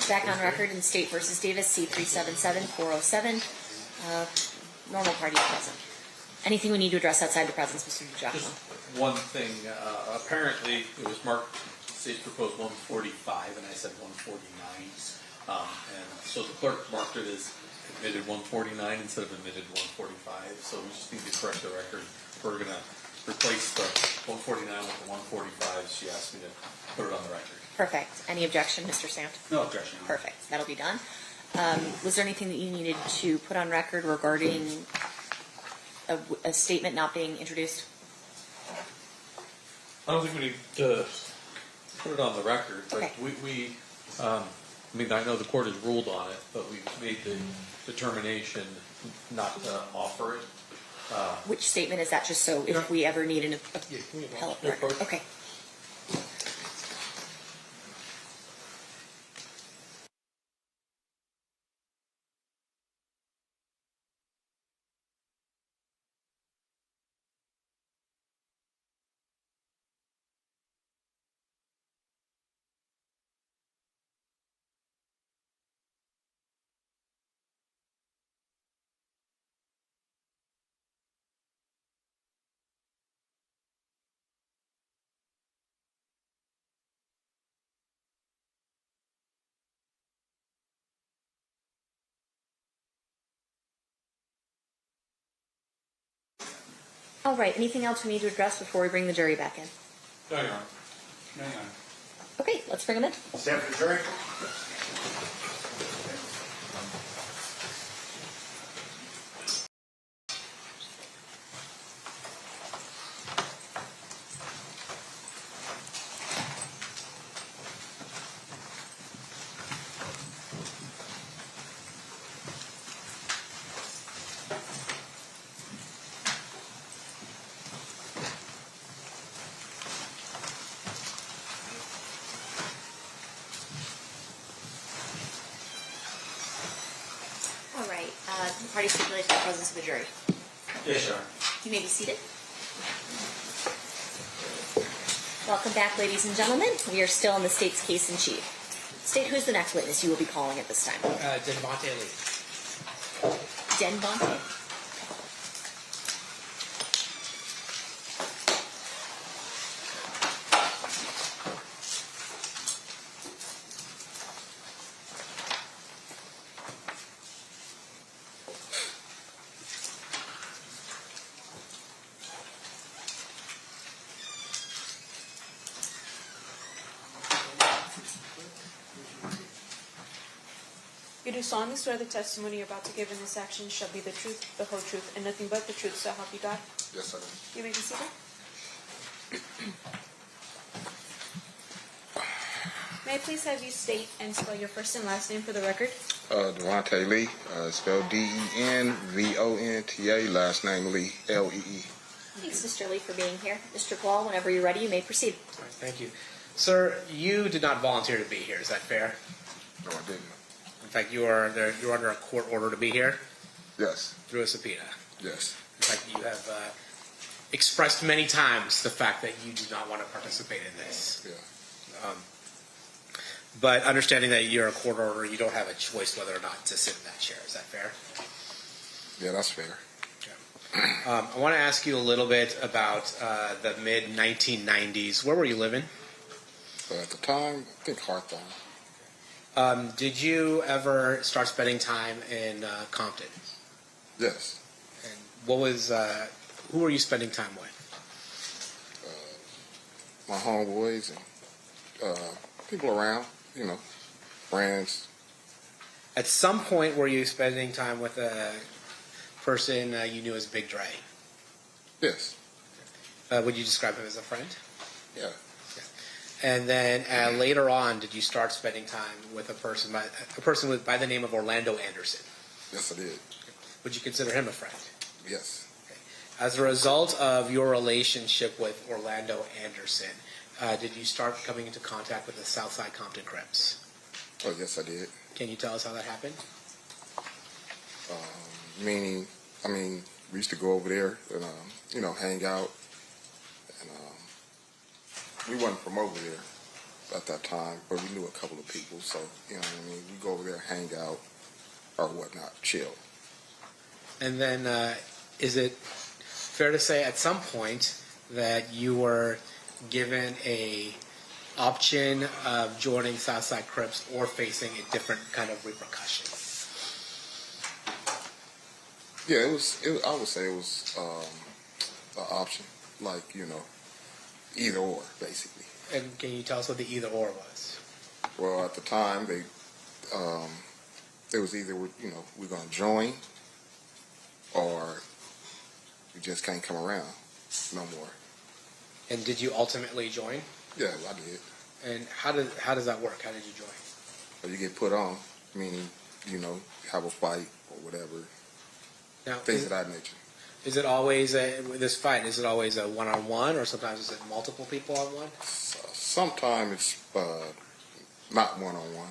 Back on record in State versus Davis, C-377-407. Normal parties present. Anything we need to address outside the presence, Mr. DiGiacomo? Just one thing. Apparently, it was marked, State proposed 145, and I said 149. And so the clerk marked it as admitted 149 instead of admitted 145. So we just need to correct the record. We're going to replace the 149 with the 145. She asked me to put it on the record. Perfect. Any objection, Mr. Sant? No objection. Perfect. That'll be done. Was there anything that you needed to put on record regarding a statement not being introduced? I don't think we need to put it on the record, but okay. I mean, I know the court has ruled on it, but we made the determination not to offer it. Which statement is that, just so if we ever need an appellate record? Okay. All right. Anything else we need to address before we bring the jury back in? No, Your Honor. No, Your Honor. Okay, let's bring them in. Stand for the jury. The party stipulates the presence of the jury. Yes, Your Honor. You may be seated. Welcome back, ladies and gentlemen. We are still in the state's case in chief. State, who's the next witness you will be calling at this time? Devontae Lee. Devontae. You do solemnly swear the testimony you're about to give in this action shall be the truth, the whole truth, and nothing but the truth, so help you God? Yes, I do. You may be seated. May I please have you state and spell your first and last name for the record? Devontae Lee, spelled D-E-N-V-O-N-T-A, last name Lee, L-E-E. Thanks, Mr. Lee, for being here. Mr. Paul, whenever you're ready, you may proceed. All right, thank you. Sir, you did not volunteer to be here, is that fair? No, I didn't. In fact, you're under a court order to be here? Yes. Through a subpoena? Yes. In fact, you have expressed many times the fact that you do not want to participate in this. Yeah. But understanding that you're a court order, you don't have a choice whether or not to sit in that chair. Is that fair? Yeah, that's fair. Okay. I want to ask you a little bit about the mid-1990s. Where were you living? At the time, I think Hawthorne. Did you ever start spending time in Compton? Yes. And what was, who were you spending time with? My homeboys and people around, you know, friends. At some point, were you spending time with a person you knew as Big Dre? Yes. Would you describe him as a friend? Yeah. And then later on, did you start spending time with a person by the name of Orlando Anderson? Yes, I did. Would you consider him a friend? Yes. Okay. As a result of your relationship with Orlando Anderson, did you start coming into contact with the Southside Compton Crips? Oh, yes, I did. Can you tell us how that happened? Meaning, I mean, we used to go over there and, you know, hang out. And we wasn't from over there. at that time, but we knew a couple of people, so, you know what I mean? We go over there, hang out, or whatnot, chill. And then, is it fair to say at some point that you were given a option of joining Southside Crips or facing a different kind of repercussion? Yeah, I would say it was an option, like, you know, either or, basically. And can you tell us what the either or was? Well, at the time, it was either, you know, we're going to join or we just can't come around no more. And did you ultimately join? Yeah, I did. And how does that work? How did you join? Or you get put on, meaning, you know, have a fight or whatever, Now, things of that nature. is it always this fight? Is it always a one-on-one, or sometimes is it multiple people on one? Sometimes it's not one-on-one.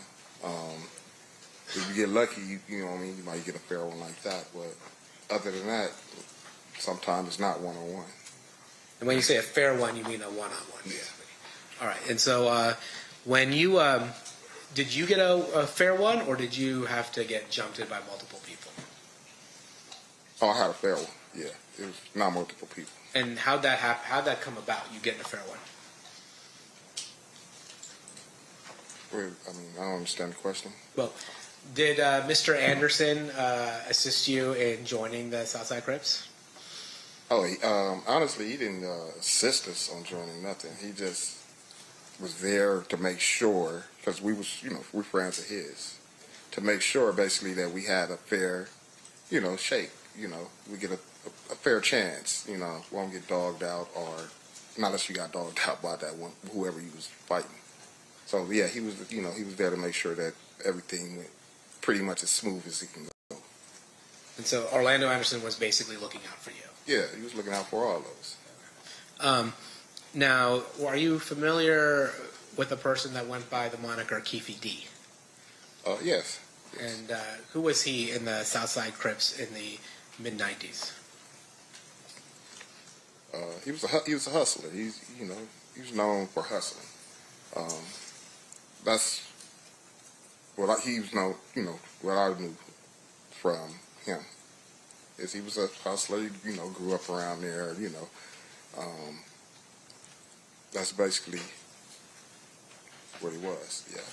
If you get lucky, you know what I mean, you might get a fair one like that. But other than that, sometimes it's not one-on-one. And when you say a fair one, you mean a one-on-one? Yeah. All right. And so when you did you get a fair one, or did you have to get jumped in by multiple people? Oh, I had a fair one. Yeah, it was not multiple people. And how'd that happen? How'd that come about? You getting a fair one? Well, I mean, I don't understand the question. Well, did Mr. Anderson assist you in joining the Southside Crips? Oh, honestly, he didn't assist us on joining nothing. He just was there to make sure, because we was, you know, we're friends of his, to make sure basically that we had a fair, you know, shake. You know, we get a fair chance. You know, won't get dogged out, or not unless you got dogged out by that one, whoever you was fighting. So yeah, he was, you know, he was there to make sure that everything went pretty much as smooth as it can go. And so Orlando Anderson was basically looking out for you. Yeah, he was looking out for all those. Now, are you familiar with a person that went by the moniker Keefe D? Yes. And who was he in the Southside Crips in the mid-90s? He was a hustler. He was known for hustling. That's what he was known. You know, what I knew from him is he was a hustler. You know, grew up around there. You know, that's basically what he was. Yeah.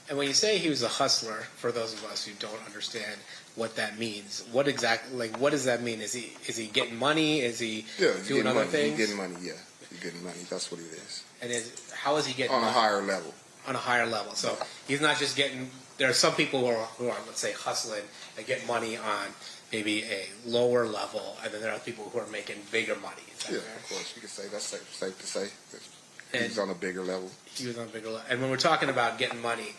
And when you say he was a hustler, for those of us who don't understand what that means, what does that mean? Is he getting money? Is he doing other things? He's getting money. Yeah, he's getting money. That's what it is. And how is he getting on money? A higher level? On a higher level. So he's not just getting. There are some people who are let's say hustling and get money on maybe a lower level, and then there are people who are making bigger money. Yeah, fair? Of course, you can say that's safe to say. He's on a bigger level. He was on a bigger level. And when we're talking about getting money,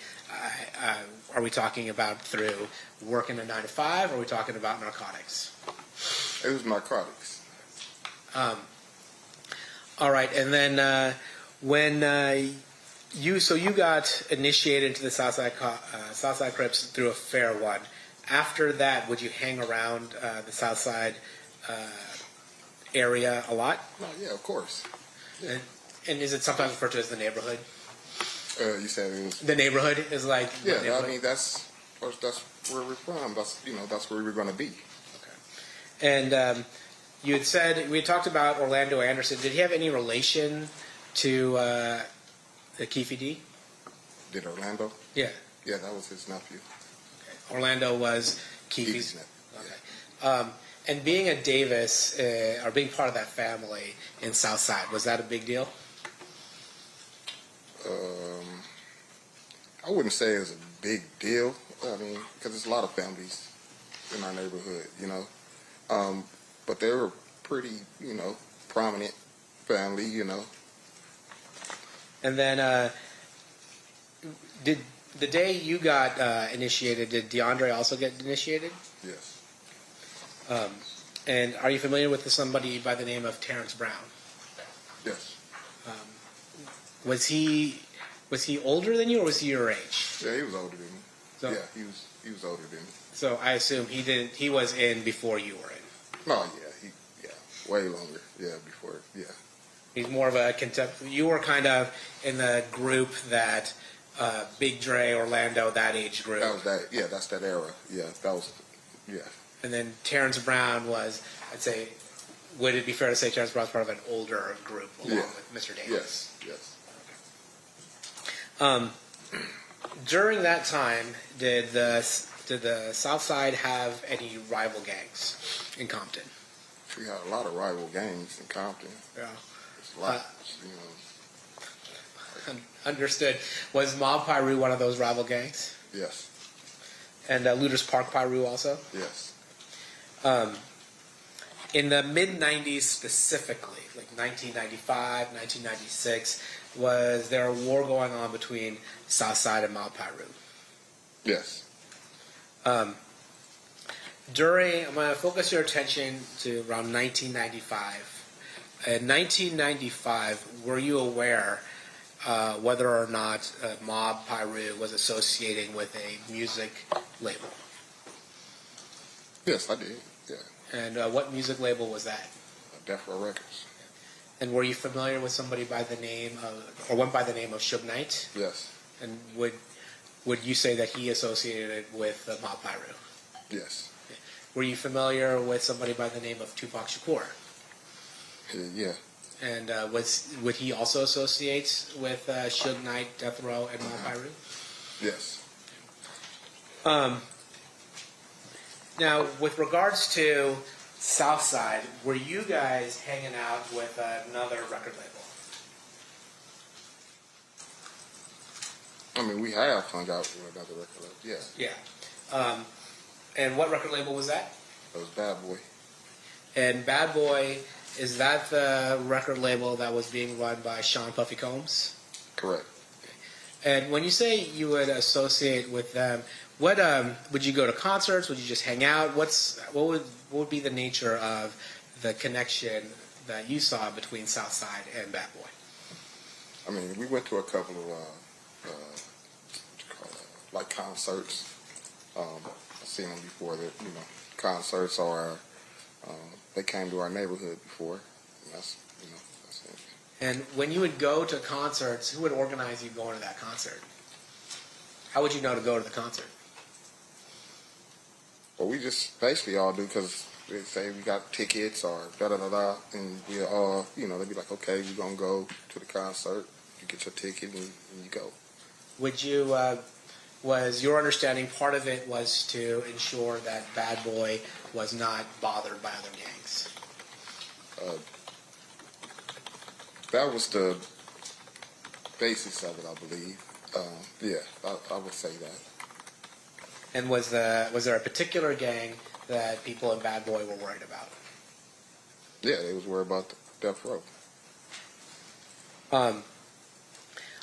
are we talking about through working a 9-to-5, or are we talking about narcotics? It was narcotics. All right, and then when you got initiated into the Southside Crips through a fair one. After that, would you hang around the Southside area a lot? Oh, yeah, of course. Yeah. And is it sometimes referred to as the neighborhood? You said it was. The neighborhood is like. Yeah, I mean that's where we're from. That's where we're going to be. Okay. And you had said we had talked about Orlando Anderson. Did he have any relation to the Keefe D? Did Orlando? Yeah. Yeah, that was his nephew. Okay. Orlando was Keefe's nephew. Okay. Yeah. And being a Davis or being part of that family in Southside, was that a big deal? I wouldn't say it was a big deal. I mean, because there's a lot of families in our neighborhood, you know. But they were pretty, you know, prominent family, you know. And then, did the day you got initiated, did DeAndre also get initiated? Yes. And are you familiar with somebody by the name of Terrence Brown? Yes. Was he older than you, or was he your age? Yeah, he was older than me. So, yeah, he was older than me. So I assume he was in before you were in. No, yeah, way longer. Yeah, before, yeah. He's more of a you were kind of in the group that Big Dre, Orlando, that age group. That was that. Yeah, that's that era. Yeah, that was. Yeah. And then Terrence Brown was, I'd say, would it be fair to say Terrence Brown's part of an older group along with Mr. Davis? Yes. During that time, did the South Side have any rival gangs in Compton? We had a lot of rival gangs in Compton. Yeah. It's a lot, Understood. Was Mob Piru one of those rival gangs? Yes. And Looters Park Piru also? Yes. In the mid-90s specifically, like 1995, 1996, was there a war going on between Southside and Mob Piru? Yes. I'm going to focus your attention to around 1995. In 1995, were you aware whether or not Mob Piru was associating with a music label? Yes, I did. Yeah. And what music label was that? Death Row Records. And were you familiar with somebody by the name of, or went by the name of Suge Knight? Yes. And would you say that he associated it with Mob Piru? Yes. Were you familiar with somebody by the name of Tupac Shakur? Yeah. And would he also associate with Suge Knight, Death Row, and Mob Piru? Yes. Now, with regards to Southside, were you guys hanging out with another record label? I mean, we have hung out with another record label. Yeah. Yeah. And what record label was that? That was Bad Boy. And Bad Boy, is that the record label that was being run by Sean Puffy Combs? Correct. And when you say you would associate with them, what would you go to concerts? Would you just hang out? What would be the nature of the connection that you saw between Southside and Bad Boy? I mean, we went to a couple of like concerts. I've seen them before. That concerts or they came to our neighborhood before. That's that's it. And when you would go to concerts, who would organize you going to that concert? How would you know to go to the concert? Well, we just basically all do because they say we got tickets or da-da-da-da, and we all, they'd be like, okay, we're going to go to the concert. You get your ticket and you go. Would you, was your understanding part of it was to ensure that Bad Boy was not bothered by other gangs? That was the basis of it, I believe. Yeah, I would say that. And was there a particular gang that people in Bad Boy were worried about? Yeah, they was worried about the Death Row.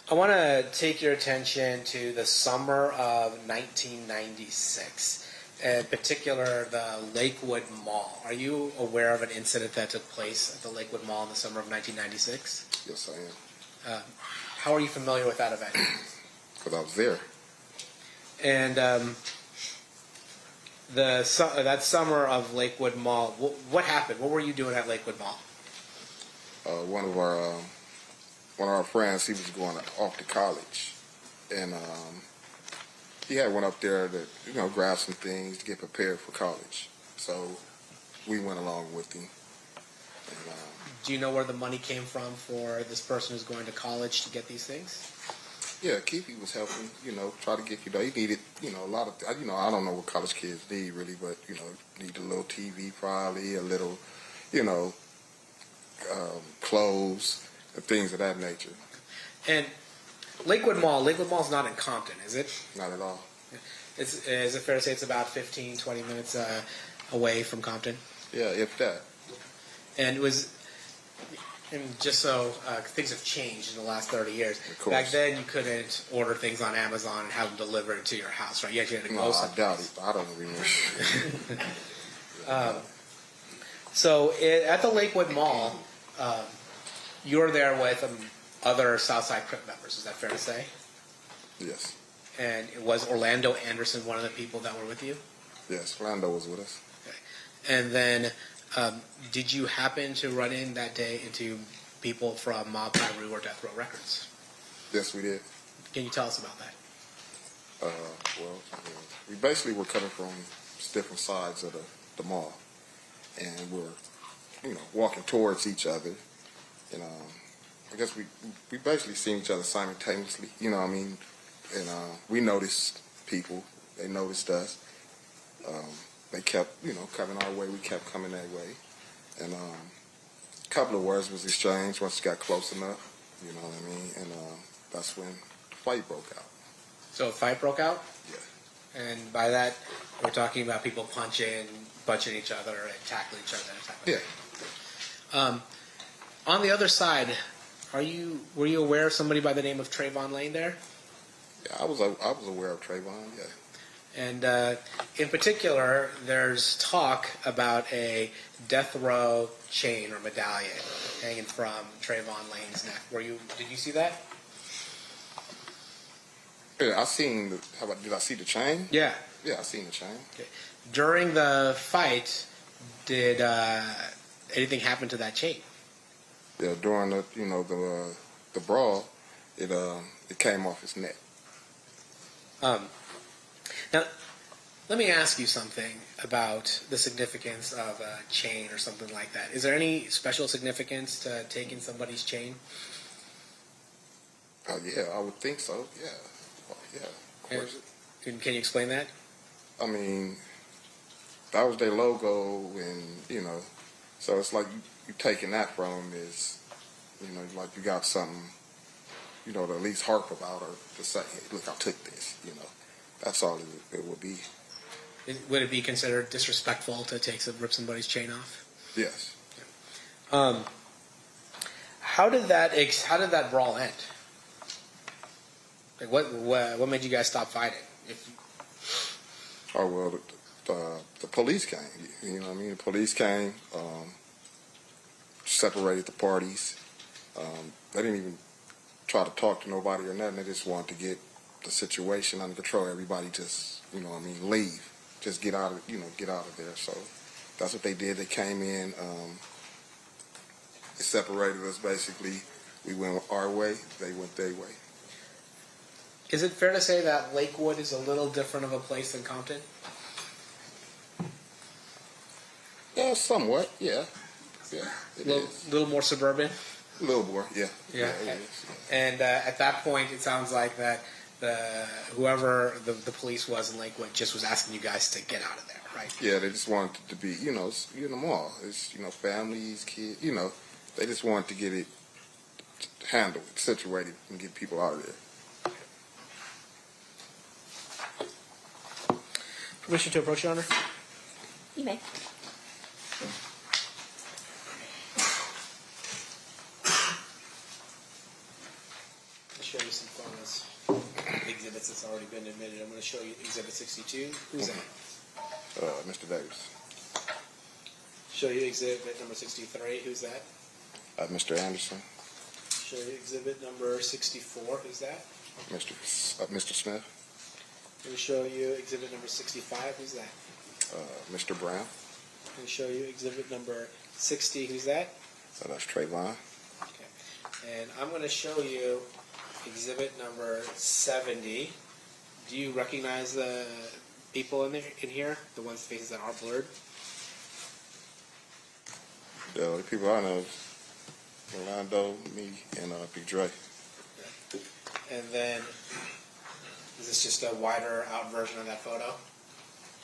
I want to take your attention to the summer of 1996, in particular the Lakewood Mall. Are you aware of an incident that took place at the Lakewood Mall in the summer of 1996? Yes, I am. How are you familiar with that event? Because I was there. And that summer of Lakewood Mall, what happened? What were you doing at Lakewood Mall? One of our friends, he was going off to college, and he had went up there to grab some things to get prepared for college. So we went along with him. And, do you know where the money came from for this person who's going to college to get these things? Yeah, Keefe was helping, try to get, he needed, a lot of, I don't know what college kids need really, but, need a little TV probably, a little, clothes and things of that nature. And Lakewood Mall's not in Compton, is it? Not at all. Is it fair to say it's about 15, 20 minutes away from Compton? Yeah, if that. And just so things have changed in the last 30 years. Of course. Back then, you couldn't order things on Amazon and have them delivered to your house, right? You actually had to go No, I someplace. doubt it. I don't remember. So at the Lakewood Mall, you were there with other Southside Crip members. Is that fair to say? Yes. And was Orlando Anderson one of the people that were with you? Yes, Orlando was with us. Okay. And then, did you happen to run in that day into people from Mob Piru or Death Row Records. Yes, we did. Can you tell us about that? Well, we basically were coming from different sides of the mall, and we're, walking towards each other. And I guess we basically seen each other simultaneously. You know what I mean? And we noticed people. They noticed us. They kept, coming our way. We kept coming their way. And a couple of words was exchanged once it got close enough. You know what I mean? And that's when the fight broke out. So a fight broke out? Yeah. And by that, we're talking about people punching each other and tackling each other. Yeah. On the other side, were you aware of somebody by the name of Trayvon Lane there? Yeah, I was aware of Trayvon, yeah. And in particular, there's talk about a death row chain or medallion hanging from Trayvon Lane's neck. Did you see that? Yeah, I seen did I see the chain? Yeah. Yeah, I seen the chain. Okay. During the fight, did anything happen to that chain? Yeah, during the brawl, it came off his neck. Now, let me ask you something about the significance of a chain or something like that. Is there any special significance to taking somebody's chain? Yeah, I would think so. Yeah, yeah, of course. Can you explain that? I mean, that was their logo, and so it's like you taking that from them is, like you got something, to at least harp about or to say, hey, look, I took this. That's all it would be. Would it be considered disrespectful to rip somebody's chain off? Yes. How did that brawl end? Like what made you guys stop fighting? Oh well, the police came. You know what I mean? The police came, separated the parties. They didn't even try to talk to nobody or nothing. They just wanted to get the situation under control. Everybody just, leave. Just get out of there. So that's what they did. They came in, they separated us basically. We went our way, they went their way. Is it fair to say that Lakewood is a little different of a place than Compton? Yeah, somewhat, yeah. Yeah, it is. A little more suburban? A little more, yeah. Yeah. It is. And at that point, it sounds like that whoever the police was in Lakewood just was asking you guys to get out of there, right? Yeah, they just wanted it to be, you're in the mall. It's, families, kids, they just wanted to get it handled, situated, and get people out of there. Permission to approach, Your Honor? You may. I'll show you some photos. Exhibits that's already been admitted. I'm going to show you Exhibit 62. Who's that? Mr. Davis. Show you Exhibit number 63. Who's that? Mr. Anderson. Show you Exhibit number 64. Who's that? Mr. Smith. I'm going to show you Exhibit number 65. Who's that? Mr. Brown. I'm going to show you Exhibit number 60. Who's that? That's Trayvon. Okay. And I'm going to show you Exhibit number 70. Do you recognize the people in here? The one's faces that aren't blurred? The only people I know is Orlando, me, and Big Dre. And then, is this just a wider out version of that photo?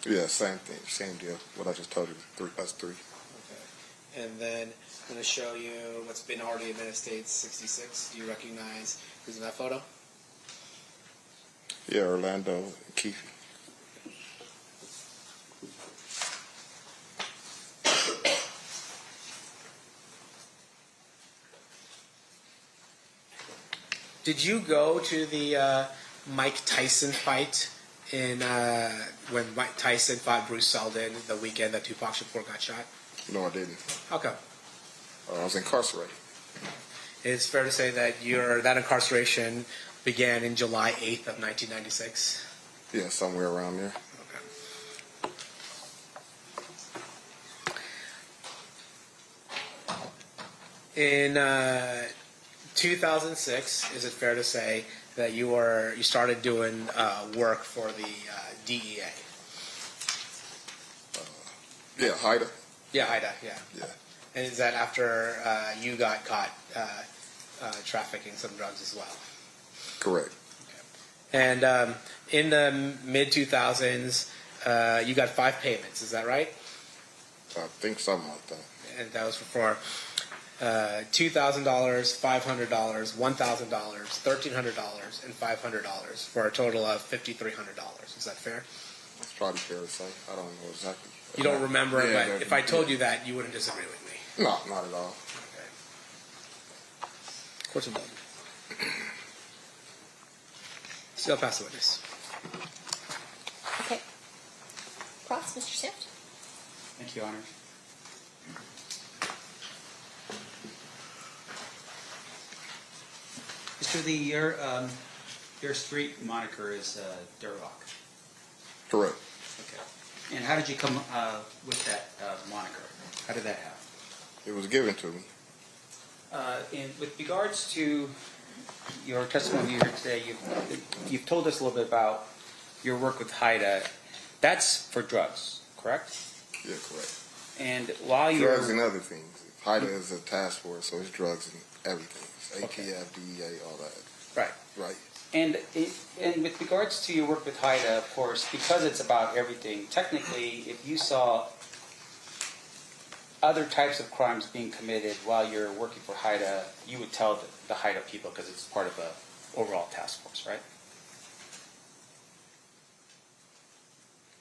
Yeah, same thing, same deal. What I just told you, us three. Okay. And then I'm going to show you what's been already admitted, State 66. Do you recognize who's in that photo? Yeah, Orlando and Keefe. Did you go to the Mike Tyson fight when Mike Tyson fought Bruce Seldon the weekend that Tupac Shakur got shot? No, I didn't. How come? I was incarcerated. It's fair to say that that incarceration began in July 8th of 1996? Yeah, somewhere around there. In 2006, is it fair to say that you started doing work for the DEA? Yeah, Haida. Yeah, Ida. Yeah. Yeah. And is that after you got caught trafficking some drugs as well? Correct. And in the mid 2000s, you got 5 payments. Is that right? I think something like that. And that was for $2,000, $500, $1,000, $1,300, and $500 for a total of $5,300. Is that fair? It's probably fair to say. I don't know exactly. You don't remember, Yeah, but if I told you that, you wouldn't disagree with me. No, not at all. Okay. Court's adjourned. Still pass the witness. Okay. Cross, Mr. Swift. Thank you, Honor. Mr. Lee, your street moniker is Durlock. Correct. Okay. And how did you come with that moniker? How did that happen? It was given to me. With regards to your testimony here today, you've told us a little bit about your work with Haida. That's for drugs, correct? Yeah, correct. And while you Drugs and other things. Haida is a task force, so it's drugs and everything. It's ATF, DEA, all that. right. Right. And with regards to your work with Haida, of course, because it's about everything, technically, if you saw other types of crimes being committed while you're working for Haida, you would tell the Haida people because it's part of the overall task force, right?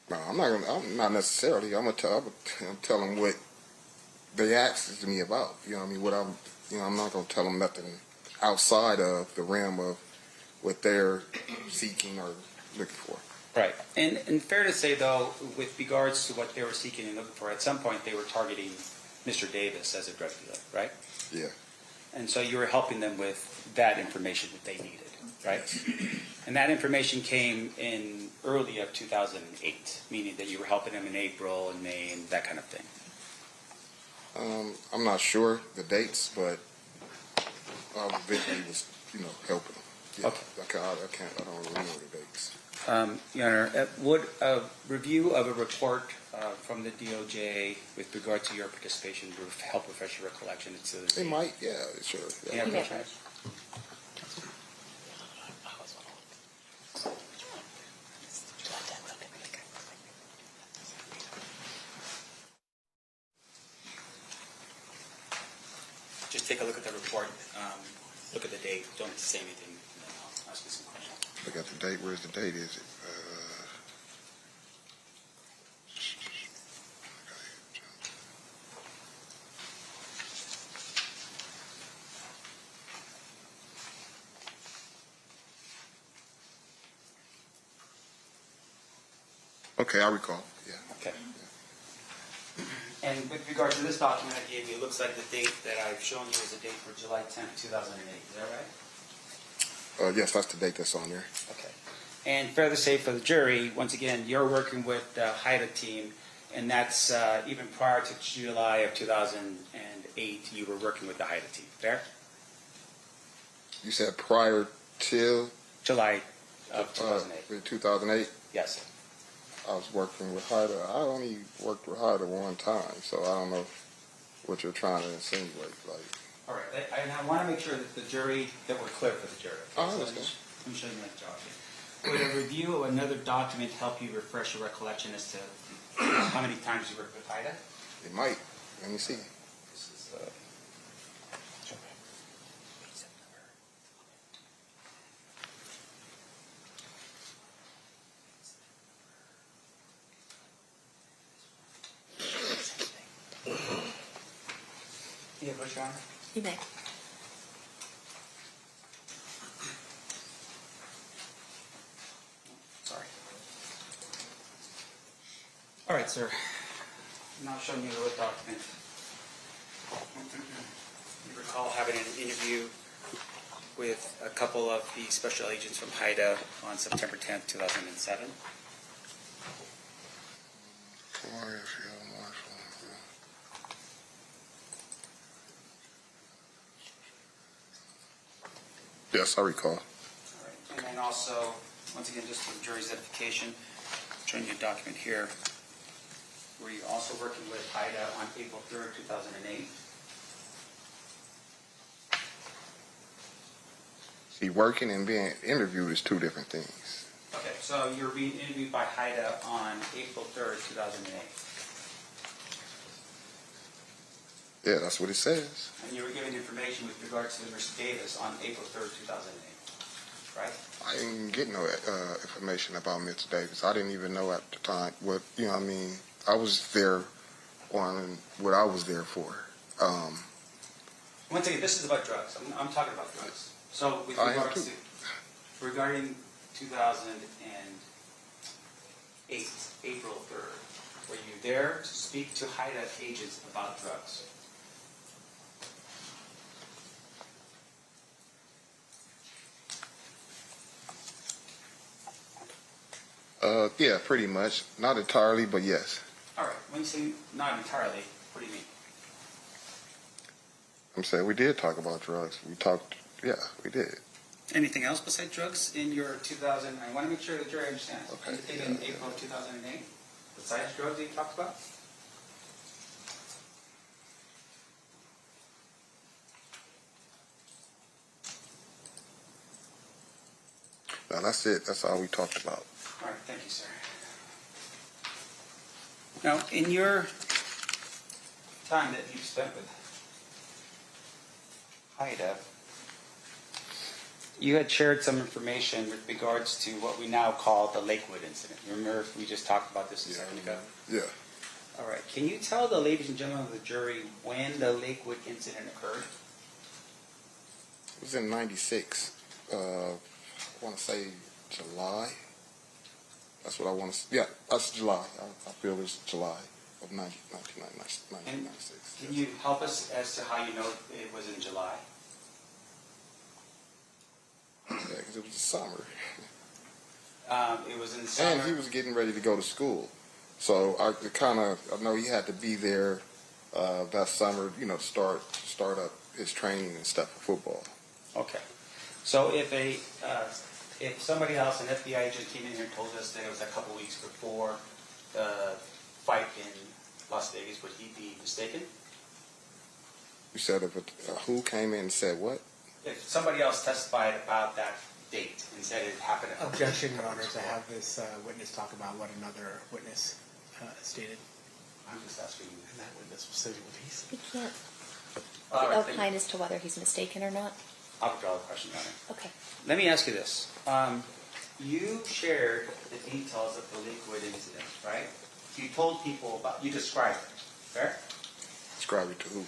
No, I'm not necessarily. I'm tell them what they asked me about. You know what I mean? I'm not going to tell them nothing outside of the realm of what they're seeking or looking for. Right. And fair to say, though, with regards to what they were seeking and looking for, at some point they were targeting Mr. Davis as a drug dealer, right? Yeah. And so you were helping them with that information that they needed, right? And that information came in early of 2008, meaning that you were helping them in April and May and that kind of thing. I'm not sure the dates, but I eventually was, helping them. Yeah. Okay. I don't remember the dates. Your Honor, would a review of a report from the DOJ with regard to your participation help refresh your recollection? They might, yeah, sure. Yeah, You may that's right. Just take a look at the report, look at the date, don't say anything, and then I'll ask you some questions. Look at the date. Where's the date? Is it? Okay, I recall. Yeah. Okay. And with regard to this document I gave you, it looks like the date that I've shown you is a date for July 10th, 2008. Is that right? Yes, that's the date that's on there. Okay. And fair to say for the jury, once again, you're working with the Haida team, and that's even prior to July of 2008, you were working with the Haida team. Fair? You said prior to July of 2008. 2008. Yes. I was working with Haida. I only worked with Haida one time, so I don't know what you're trying to insinuate. Like, All right. And I want to make sure that the jury, that we're clear for the jury. Oh, I So understand. let me show you my job here. Would a review of another document help you refresh your recollection as to how many times you worked with Haida? it might. Let me see. This is, yeah, Bush, Your Honor. You may. Sorry. All right, sir. Now showing you the document. You recall having an interview with a couple of the special agents from Haida on September 10th, 2007. Yes, I recall. All right. And then also, once again, just for jury's edification, showing you a document here. Were you also working with HIDA on April 3rd, 2008? See, working and being interviewed is two different things. Okay, so you're being interviewed by HIDA on April 3rd, 2008. Yeah, that's what it says. And you were given information with regards to Mr. Davis on April 3rd, 2008, right? I didn't get no information about Mr. Davis. I didn't even know at the time what, I mean, I was there on what I was there for. Once again, this is about drugs. I'm talking about drugs. So with I am regards too. to, regarding 2008, April 3rd, were you there to speak to HIDA agents about drugs? Yeah, pretty much. Not entirely, but yes. All right. When you say not entirely, what do you mean? I'm saying we did talk about drugs. We talked, yeah, we did. Anything else besides drugs in your 2000? I want to make sure the jury understands. Okay, Anything yeah, in yeah. April of 2008 besides drugs that you talked about? No, that's it. That's all we talked about. All right. Thank you, sir. Now, in your time that you spent with HIDA, you had shared some information with regards to what we now call the Lakewood incident. Remember, we just talked about this a second ago? Yeah. All right. Can you tell the ladies and gentlemen of the jury when the Lakewood incident occurred? It was in 96. I want to say July. That's what I want to say. Yeah, that's July. I feel it's July of 1996. Can you help us as to how you know it was in July? Yeah, because it was the summer. It was in the summer. And he was getting ready to go to school. So I know he had to be there that summer, to start up his training and stuff for football. Okay. So if somebody else, an FBI agent, came in here and told us that it was a couple weeks before the fight in Las Vegas, would he be mistaken? You said who came in and said what? If somebody else testified about that date and said it happened. Objection, Your Honor, to have this witness talk about what another witness stated. I'm just asking you. And that witness was sitting with his. We can't All right, thank opine as to whether he's mistaken or not. I'll withdraw the question, Your Honor. Okay. Let me ask you this. You shared the details of the Lakewood incident, right? You told people you described it, fair? Describe it to who?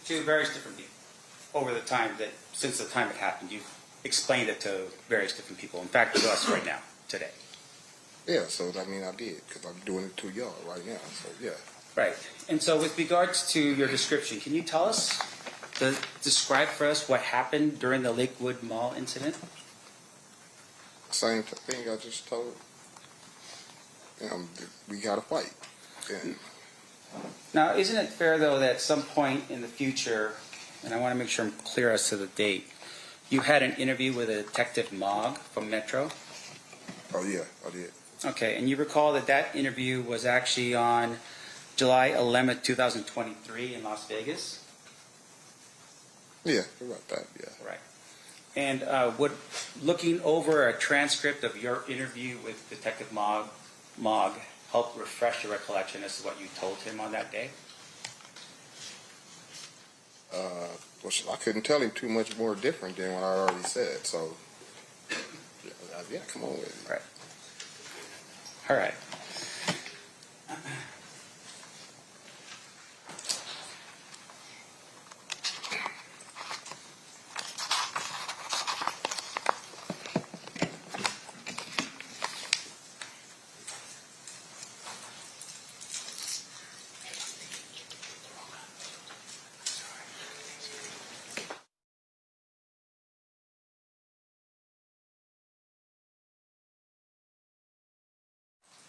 To various different people over the time since the time it happened. You've explained it to various different people. In fact, to us right now, today. Yeah, so I did, because I'm doing it to y'all right now, so yeah. Right. And so with regards to your description, can you tell us, describe for us what happened during the Lakewood Mall incident? Same thing I just told. We got to fight. And Now, isn't it fair, though, that at some point in the future, and I want to make sure I'm clear as to the date, you had an interview with a Detective Mogg from Metro? oh yeah, I did. Okay, and you recall that interview was actually on July 11th, 2023 in Las Vegas? Yeah, about that, yeah. Right. And looking over a transcript of your interview with Detective Mogg help refresh your recollection as to what you told him on that day? Well, I couldn't tell him too much more different than what I already said, so yeah, come on with it. Right. All right.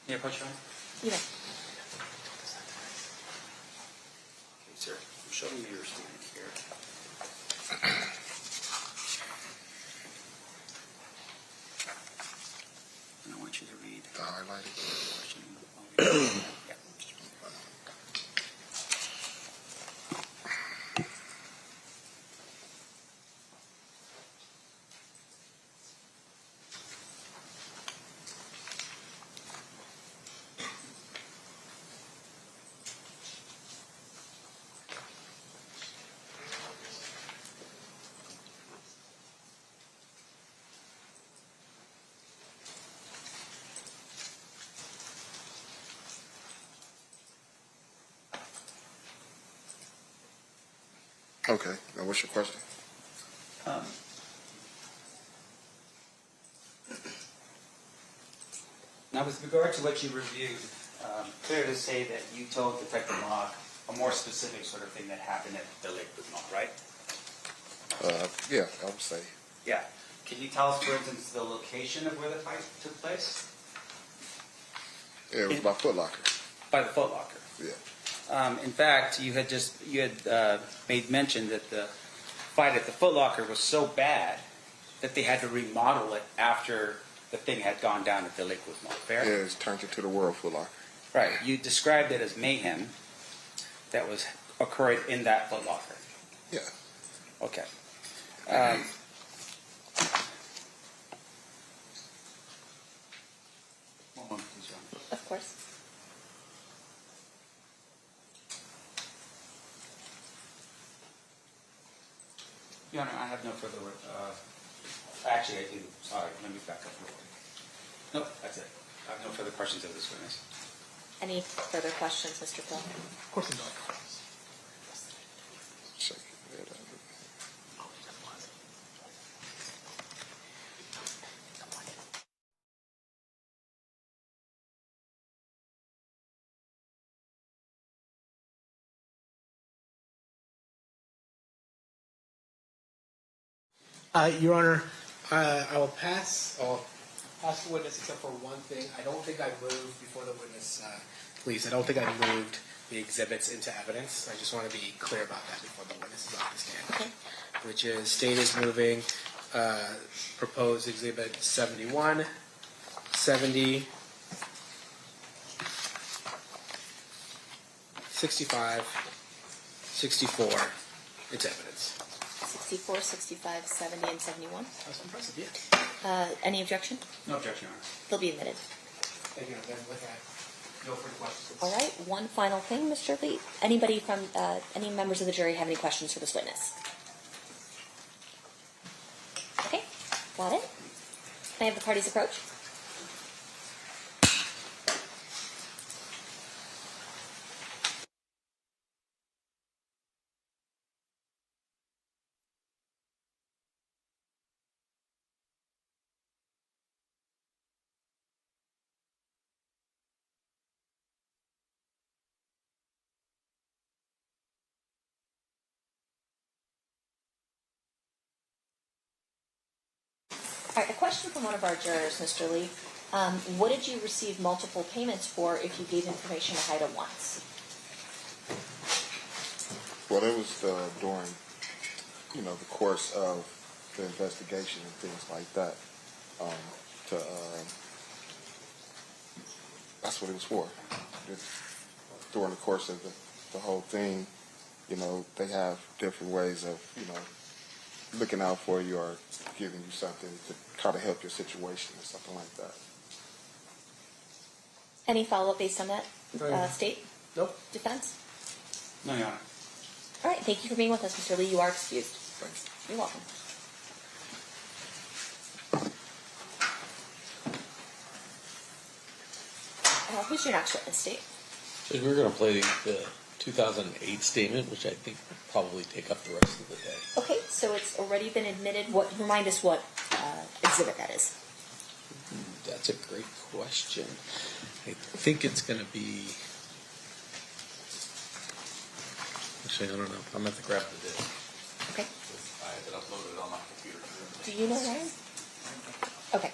Yeah, push on. You know. Okay, sir. Show me your screen here. highlighted. Okay, now what's your question? Now, with regard to what you reviewed, clear to say that you told Detective Mock a more specific sort of thing that happened at the Lakewood Mall, right? Yeah, I would say. Yeah. Can you tell us, for instance, the location of where the fight took place? Yeah, it was by Foot Locker. By the Foot Locker. Yeah. In fact, you had made mention that the fight at the Foot Locker was so bad that they had to remodel it after the thing had gone down at the Lakewood Mall. Fair? Yeah, it's turned into the World Foot Locker. Right. You described it as mayhem that was occurred in that Foot Locker. Yeah. Okay. One moment, please, John. Of course. Your Honor, I have no further. Actually, I do. Sorry, let me back up real quick. Nope, that's it. I have no further questions of this witness. Any further questions, Mr. Phil? Of course not. Shake it. Your Honor, I will pass. I'll pass the witness except for one thing. I don't think I moved before the witness. Please, I don't think I moved the exhibits into evidence. I just want to be clear about that before the witness is on the stand. Okay. Which is state is moving proposed exhibit 71, 70, 65, 64 into evidence. 64, 65, 70, and 71. That's impressive, yeah. Any objection? No objection, Your Honor. They'll be admitted. Thank you. Then with that. No further questions. All right, one final thing, Mr. Lee. Anybody from, any members of the jury have any questions for this witness? Okay, got it. Can I have the parties approach? All right, a question from one of our jurors, Mr. Lee. What did you receive multiple payments for if you gave information to HIDA once? Well, it was during, the course of the investigation and things like that. That's what it was for. During the course of the whole thing, they have different ways of, looking out for you or giving you something to kind of help your situation or something like that. Any follow-up based on that state? Nope. Defense? No, Your Honor. All right, thank you for being with us, Mr. Lee. You are excused. Thanks. You're welcome. Who's your next witness, State? So we're going to play the 2008 statement, which I think will probably take up the rest of the day. Okay, so it's already been admitted. Remind us what exhibit that is. That's a great question. I think it's going to be. Actually, I don't know. I'm going to have to grab the disc. Okay. I have it uploaded on my computer. Do you know, Ryan? Okay.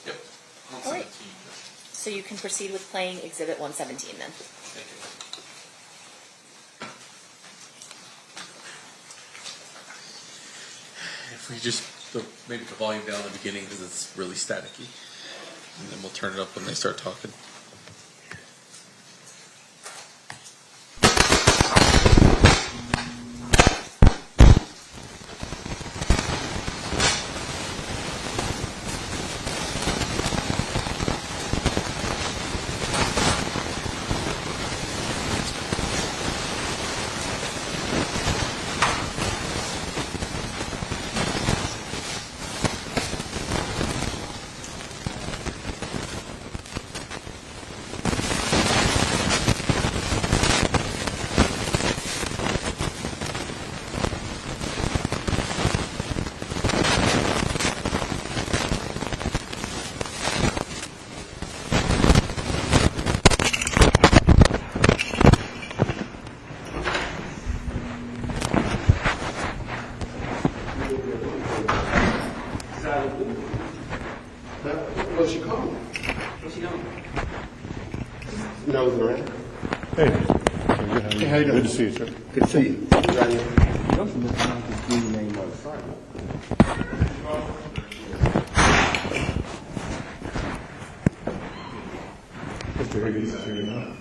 Yep. All right. so you can proceed with playing Exhibit 117 then. Thank you. If we just maybe the volume down at the beginning because it's really staticky, and then we'll turn it up when they start talking. What's she calling? What's he doing? Nosing around. Hey. Hey, how you doing? Good to see you, sir. Good to see you. Right here. Mr. Higgins is here now.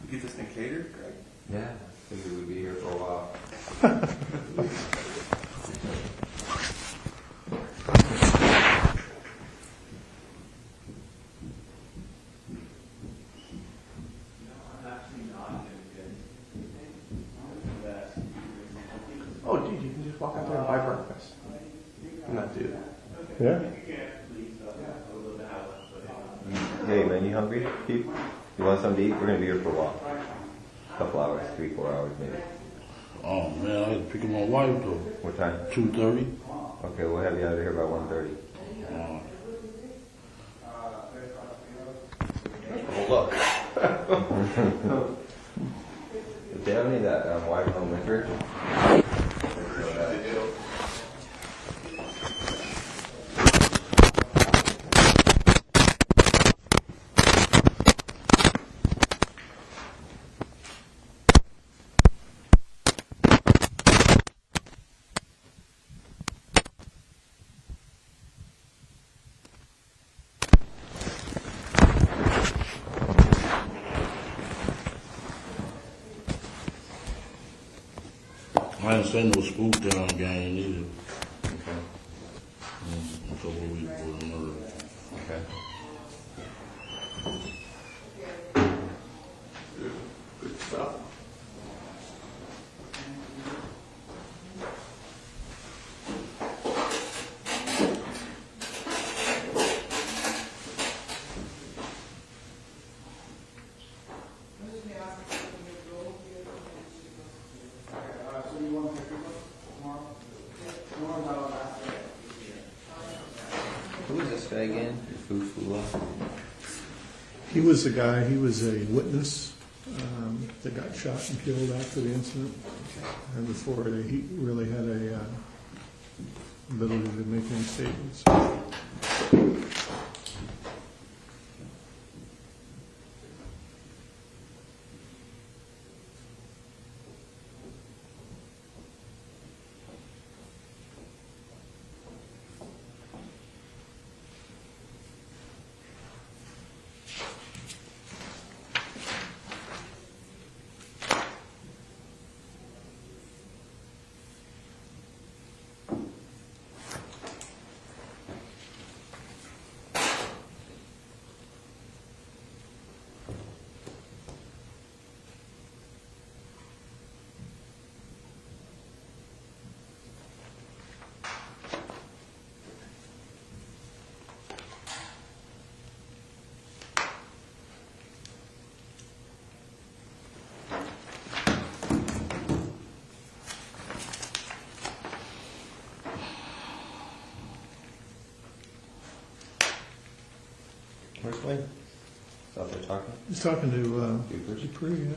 Get this thing catered? Yeah, figured we'd be here for a while. Oh, dude, you can just walk out there and buy breakfast. And not do that. Yeah? Hey man, you hungry? Keith? You want something to eat? We're gonna be here for a while. A couple hours, 3-4 hours maybe. Oh man, I had to pick up my wife though. What time? 2:30. Okay, we'll have you out of here by 1:30. Oh, look. If they have any of that white home liquor, I didn't say no spook down gang either. okay. A couple of weeks before the murder. Okay. Good stuff. Who was this guy again? Fufula? He was a guy, he was a witness that got shot and killed after the incident. And before he really had a ability to make any statements. Where's Duane? He's out there talking. He's talking to Dupree. Dupree, yeah.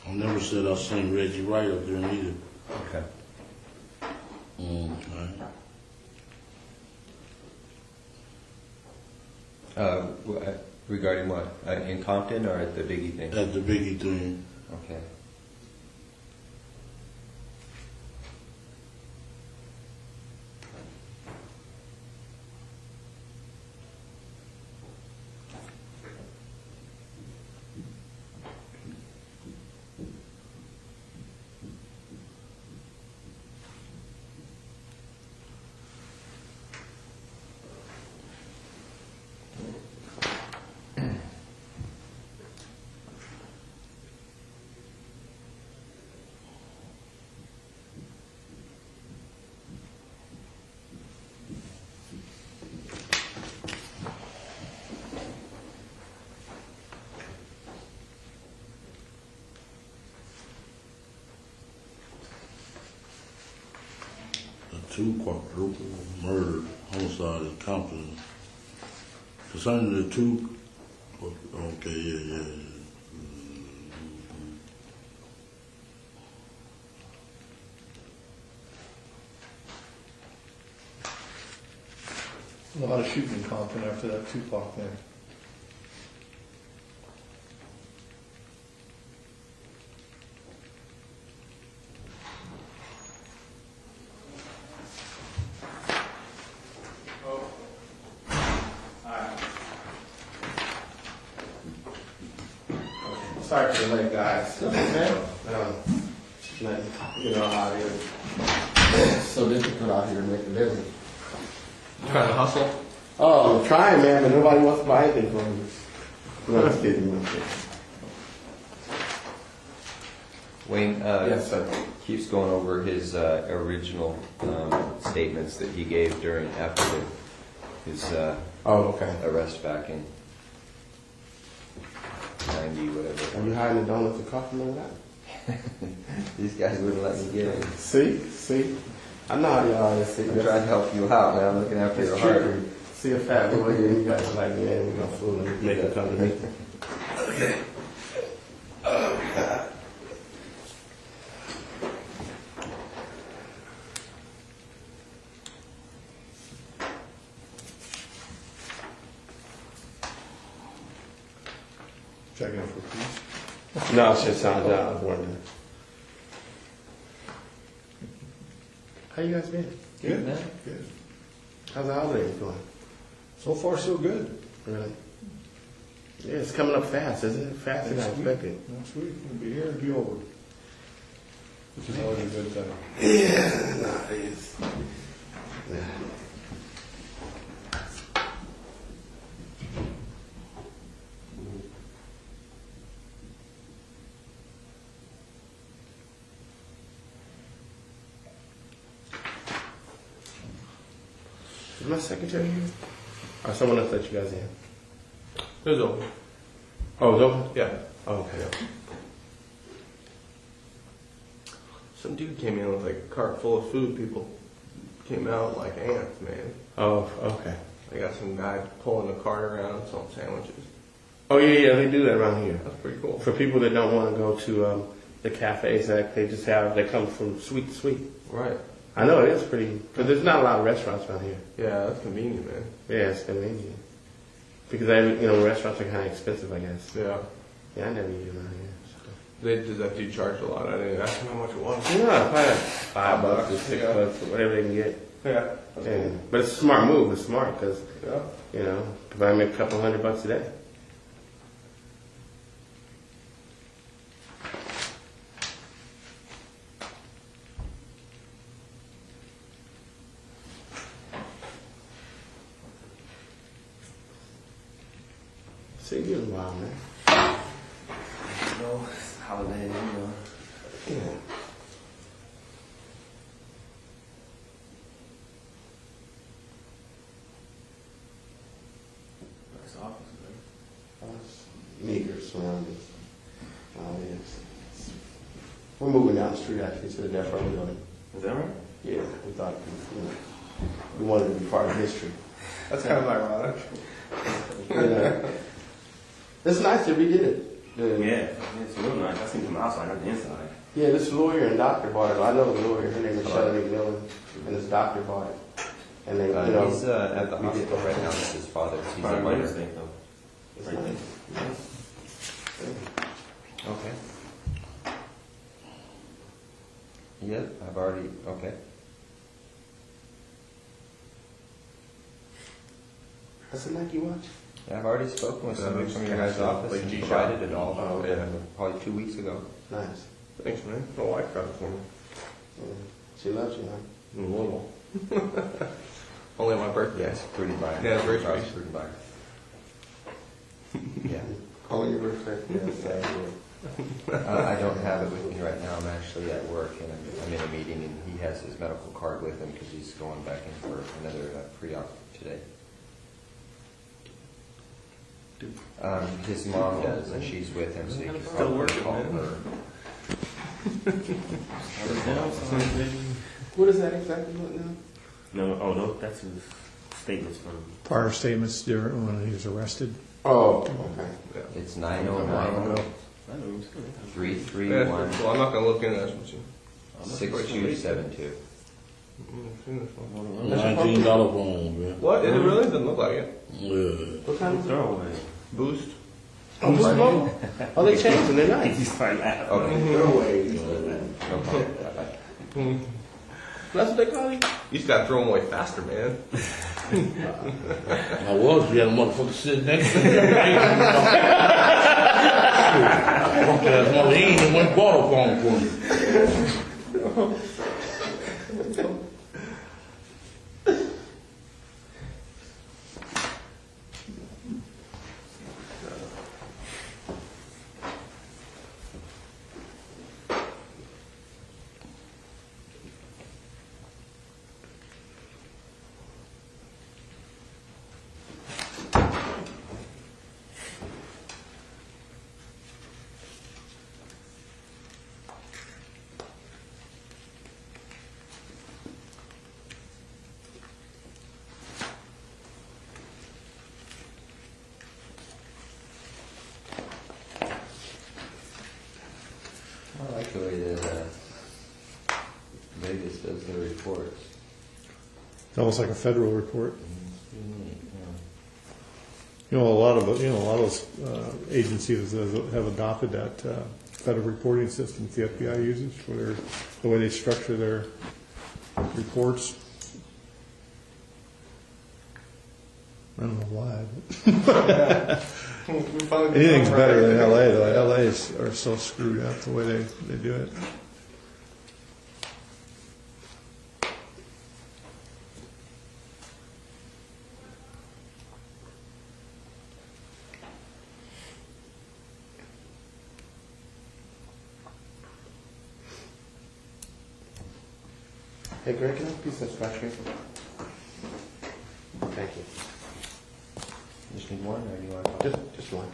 I never said I seen Reggie Wright up there neither. Okay. Regarding what? In Compton or at the Biggie thing? At the Biggie thing. Okay. Two quadruple murder, homicide in Compton. Concerning the two, okay, yeah. A lot of shooting in Compton after that Tupac thing. Sorry for the late, guys. You know how it is. It's so difficult out here to make a living. Trying to hustle? Oh, I'm trying, man, but nobody wants to buy anything from me. No, I'm just kidding. Wayne, Yes, sir. keeps going over his original statements that he gave after his arrest back in 90, whatever. Are you hiding the donuts and coffee and all that? These guys wouldn't let me get in. See? I know how y'all is. I'm trying to help you out, man. I'm looking after your heart. See a fat boy here, you guys are like, man, we're gonna fool him, make him come to me. Okay. Oh, God. Checking in for peace. No, it's just sounds out. I was wondering. How you guys been? Good, man. Good. How's the holidays going? So far, so good. Really? Yeah, it's coming up fast, isn't it? Faster than I expected. Next week, we'll be here and be over. Which is always a good thing. Yeah, no, it is. Yeah. Is my secretary here? Or someone else let you guys in? It was open. Oh, it was open? Yeah. Oh, okay. Some dude came in with like a cart full of food. People came out like ants, man. Oh, okay. I got some guy pulling a cart around selling sandwiches. Oh, yeah, they do that around here. That's pretty cool. For people that don't want to go to the cafes, they just they come from sweet to sweet. Right. I know it is pretty, because there's not a lot of restaurants around here. Yeah, that's convenient, man. Yeah, it's convenient. Because restaurants are kind of expensive, I guess. Yeah. Yeah, I never eat around here. Does that dude charge a lot? I didn't ask him how much it was. No, probably like $5 or $6 or whatever they can get. Yeah. Yeah. But it's a smart move. It's smart because, Yeah. if I make a couple $100 a day. See you in a while, man. Holiday, you know. Yeah. Nice office, man. Meager surroundings. We're moving down the street actually to the death row building. Is that right? Yeah, we thought we wanted to be part of history. That's kind of ironic. It's nice that we did it. Yeah, it's real nice. I seen it from the outside, not the inside. Yeah, this lawyer and doctor bought it. I know the lawyer. Her name is Shelley McMillan, and this doctor bought it. And they, He's at the hospital right now with his father. He's a minor. It's nice. Okay. Yep, I've already, okay. That's a Nike watch? Yeah, I've already spoken with somebody from your guys' office and provided it all. Probably 2 weeks ago. Nice. Thanks, man. My wife got it for me. She loves you, huh? A little. Only on my birthday. Yeah, it's pretty by. Yeah, it's very It's sweet. pretty by. Yeah. Calling your birthday? Yes, I don't have it with me right now. I'm actually at work and I'm in a meeting and he has his medical card with him because he's going back in for another pre-op today. His mom does and she's with him, so you can probably call her. What is that exactly now? No, that's his statements from. Prior statements during when he was arrested. Oh, okay. It's 909 331 Well, I'm not going to look in that machine. 6272. $19 phone, man. What? Is it really? Doesn't look like it. Yeah. What kind of Throwaway. Boost. Oh, Boost Mobile? Oh, they changed them. They're nice. He's fine now. Okay. Throwaway. No problem. That's what they call you? You just got to throw them away faster, man. I was, we had a motherfucker sitting next to me. Punk ass mother, he ain't even went and bought a phone for me. I like the way that Vegas does their reports. It's almost like a federal report. Unique, A lot of those agencies have adopted that federal reporting system the FBI uses for the way they structure their reports. I don't know why. But anything's better than LA though. LA are so screwed up the way they do it. Hey, Greg, can I have a piece of scratch paper? Thank you. Just need one, or do you want to? Just one.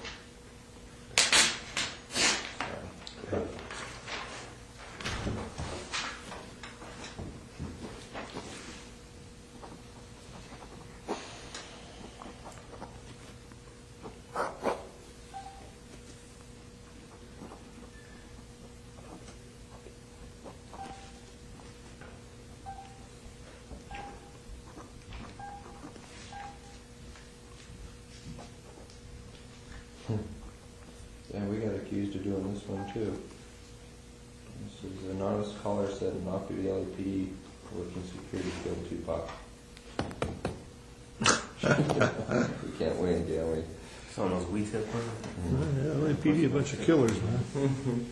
Yeah, we got accused of doing this one too. This is an anonymous caller said an off-duty LAPD working security killed Tupac. We can't win, can we? Some of those weed tip LAPD, a bunch of killers, man.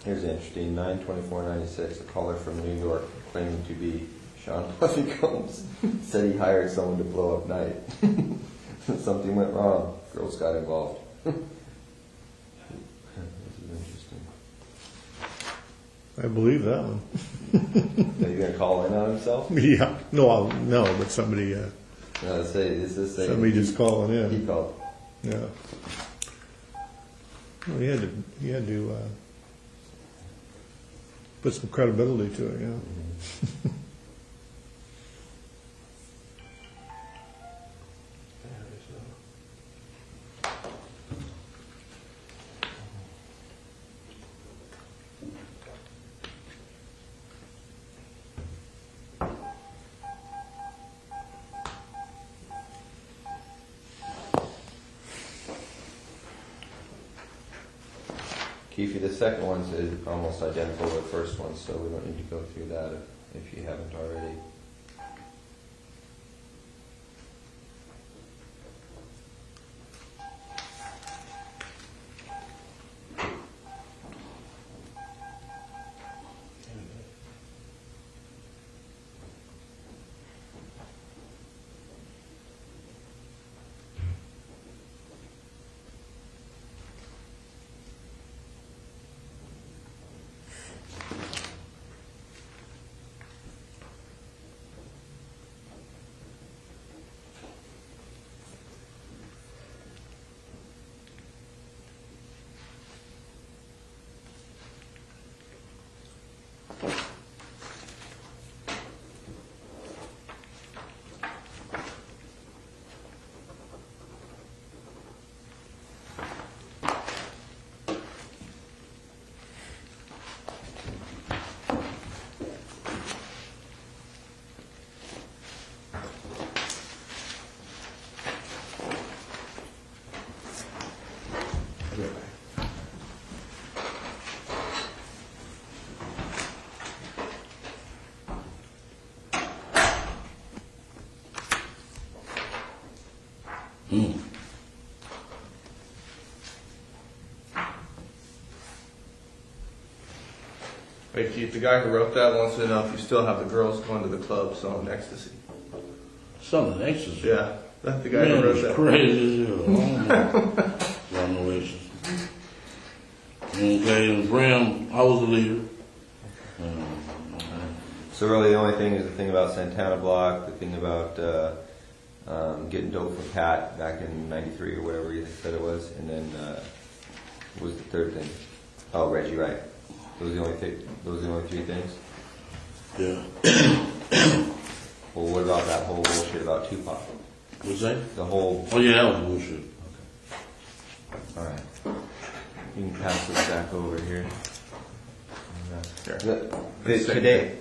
Here's interesting, 9/24/96, a caller from New York claiming to be Sean Puffy Combs said he hired someone to blow up night. Something went wrong. Girls got involved. This is interesting. I believe that one. Are you going to call in on himself? Yeah. No, but somebody, No, somebody just calling in. He called. Yeah. Well, he had to put some credibility to it, yeah. Keefe, the second one is almost identical to the first one, so we don't need to go through that if you haven't already. Hey Keith, the guy who wrote that wants to know if you still have the girls going to the club selling ecstasy. Something ecstasy. Yeah, that's the guy Man, who wrote it's that. crazy as hell. Run no ecstasy. Okay, and Bram, I was the leader. So really the only thing is the thing about Santana Block, the thing about getting dope from Pat back in '93 or whatever you said it was, and then what was the third thing? Oh, Reggie Wright. Those are the only three things? Yeah. Well, what about that whole bullshit about Tupac? What's that? The whole... Oh yeah, that was bullshit. Okay. Alright. You can pass this back over here. Today,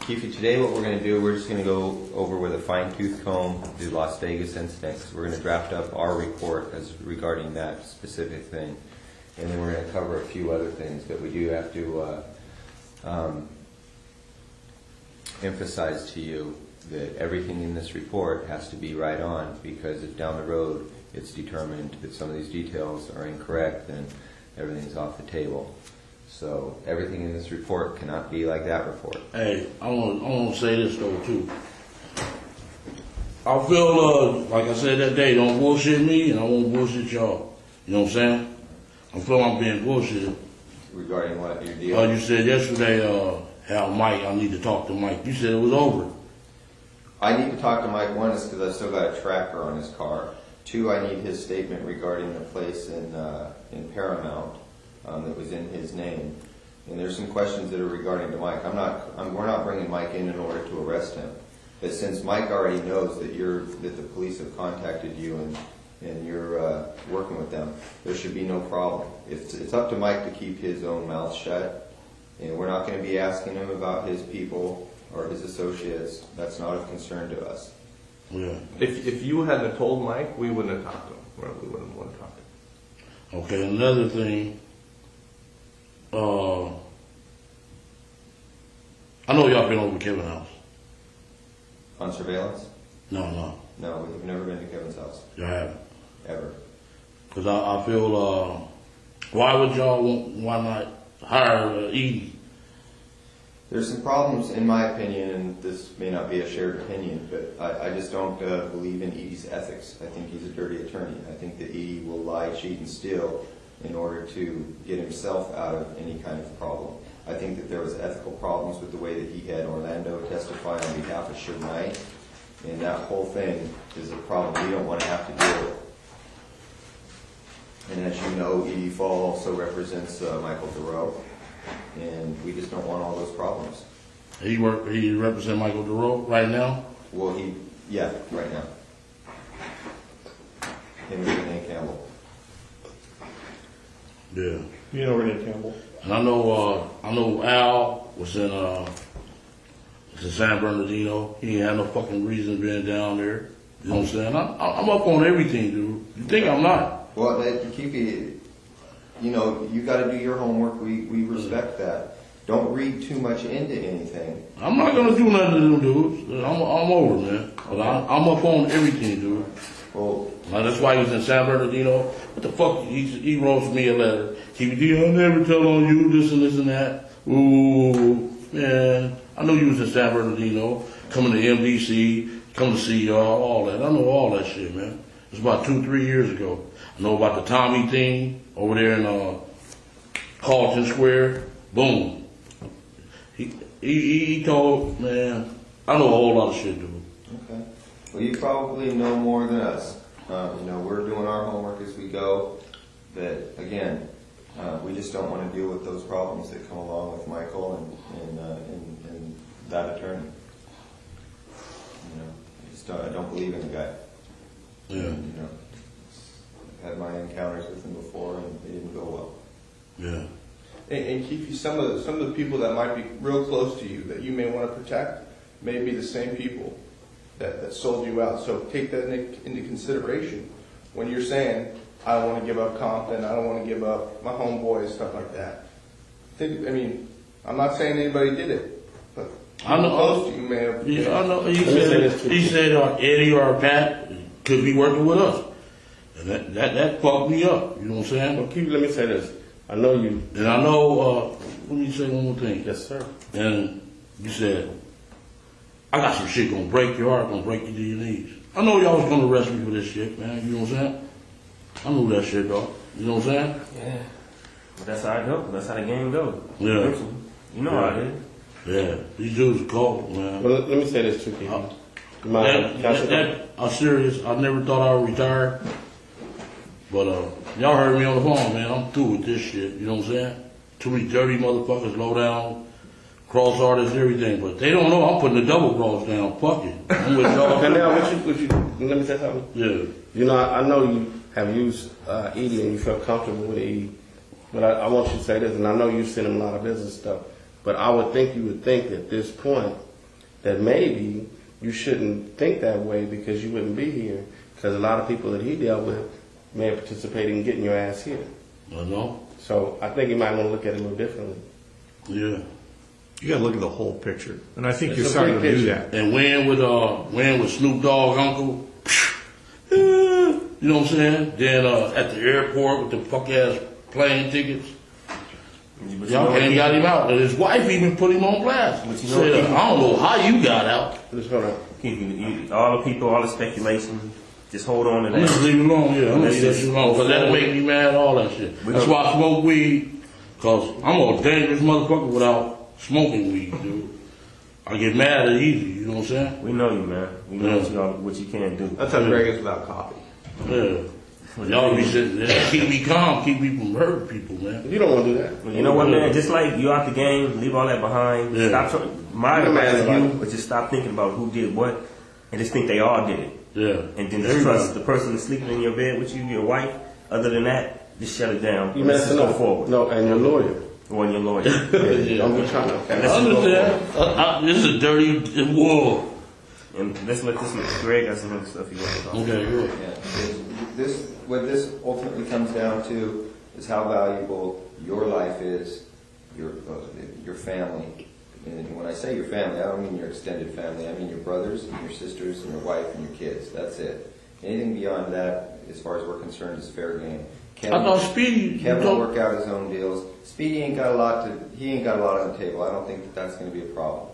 Keefe, today what we're going to do, we're just going to go over with a fine-tooth comb the Las Vegas incident, because we're going to draft up our report as regarding that specific thing. And then we're going to cover a few other things that we do have to emphasize to you that everything in this report has to be right on, because if down the road it's determined that some of these details are incorrect, then everything's off the table. So everything in this report cannot be like that report. Hey, I want to say this though too. I feel like I said that day, don't bullshit me, and I won't bullshit y'all. You know what I'm saying? I feel I'm being bullshitted. Regarding what your deal? You said yesterday, how Mike, I need to talk to Mike. You said it was over. I need to talk to Mike. One is because I still got a tracker on his car. Two, I need his statement regarding the place in Paramount that was in his name. And there's some questions that are regarding to Mike. We're not bringing Mike in order to arrest him. But since Mike already knows that the police have contacted you and you're working with them, there should be no problem. It's up to Mike to keep his own mouth shut, and we're not going to be asking him about his people or his associates. That's not of concern to us. Yeah. If you hadn't told Mike, we wouldn't have talked to him. Or we wouldn't want to talk to him. Okay, another thing. I know y'all been over Kevin's house. On surveillance? No, we've never been to Kevin's house. y'all haven't. Ever. Because I feel, why would y'all why not hire Edie There's some problems, in my opinion, and this may not be a shared opinion, but I just don't believe in Edie's ethics. I think he's a dirty attorney. I think that Edie will lie, cheat, and steal in order to get himself out of any kind of problem. I think that there was ethical problems with the way that he had Orlando testify on behalf of Suge Knight, and that whole thing is a problem we don't want to have to deal with. And as you know, Edie Fall also represents Michael Thoreau, and we just don't want all those problems. He represent Michael Thoreau right now? Well, right now. Him and Renee Campbell. Yeah. You know Renee Campbell? And I know Al was in San Bernardino. He ain't had no fucking reason being down there. You know what I'm saying? I'm up on everything, dude. You think I'm not? Well, Keefe, you know, you got to do your homework. We respect that. Don't read too much into anything. I'm not gonna do nothing to them dudes. I'm over, man. But I'm up on everything, dude. Well, now, that's why he was in San Bernardino. What the fuck? He wrote me a letter. Keefe D, I'll never tell on you this and this and that. Ooh, man. I know you was in San Bernardino, coming to MDC, coming to see y'all, all that. I know all that shit, man. It was about 2-3 years ago. I know about the Tommy thing over there in Carlton Square. Boom. He told, man, I know a whole lot of shit, dude. Okay. Well, you probably know more than us. You know, we're doing our homework as we go. But again, we just don't want to deal with those problems that come along with Michael and that attorney. You know, I don't believe in the guy. Yeah. You know, I've had my encounters with him before, and they didn't go well. Yeah. And Keefe, some of the people that might be real close to you that you may want to protect may be the same people that sold you out. So take that into consideration when you're saying, I don't want to give up Compton, I don't want to give up my homeboys, stuff like that. I'm not saying anybody did it, but I know close to you may have. Yeah, I know. He said Eddie or Pat could be working with us, and that fucked me up. You know what I'm saying? Well, Keefe, let me say this. I know you. And I know. Let me say one more thing. Yes, sir. And you said, I got some shit gonna break your heart, gonna break you to your knees. I know y'all was gonna arrest me for this shit, man. You know what I'm saying? I knew that shit, dog. You know what I'm saying? Yeah. But that's how it goes. That's how the game goes. Yeah. You know how it is. Yeah. These dudes are cold, man. Well, let me say this too, Keefe. I'm serious. I never thought I would retire. But y'all heard me on the phone, man. I'm through with this shit. You know what I'm saying? Too many dirty motherfuckers, low down, cross artists, everything. But they don't know I'm putting the double cross down. Fuck it. I'm with y'all. And now, let me say something. Yeah. You know, I know you have used Edie and you felt comfortable with Edie. But I want you to say this, and I know you sent him a lot of business stuff. But I would think you would think at this point that maybe you shouldn't think that way because you wouldn't be here. Because a lot of people that he dealt with may have participated in getting your ass here. I know. So I think you might want to look at it a little differently. Yeah. You got to look at the whole picture, and I think you're starting to do that. And when with Snoop Dogg uncle, you know what I'm saying? Then at the airport with the fuck ass plane tickets, y'all ain't got him out. And his wife even put him on blast. Said, I don't know how you got out. All the people, all the speculation. Just hold on to that. I'm just leave it alone, yeah. I'm just leave it alone, because that'll make me mad, all that shit. That's why I smoke weed, because I'm a dangerous motherfucker without smoking weed, dude. I get mad easy, you know what I'm saying? We know you, man. We know what you can do. That's how Greg is without coffee. Yeah. Y'all be sitting there, keep me calm, keep me from hurting people, man. You don't want to do that. You know what, man? Just like you out the game, leave all that behind. Yeah. Stop. My advice to you, but just stop thinking about who did what, and just think they all did it. Yeah. And then just trust the person that's sleeping in your bed with you, your wife. Other than that, just shut it down. You let's just go up. forward. No, and your lawyer. Or your lawyer. Yeah. Don't be trying to. I understand. This is a dirty war. And let's let this Greg got some other stuff he wants to talk about. Okay, good. Yeah. What this ultimately comes down to is how valuable your life is, your family. And when I say your family, I don't mean your extended family. I mean your brothers and your sisters and your wife and your kids. That's it. Anything beyond that, as far as we're concerned, is fair game. I thought Speedy. Kevin will work out his own deals. Speedy ain't got a lot on the table. I don't think that that's going to be a problem.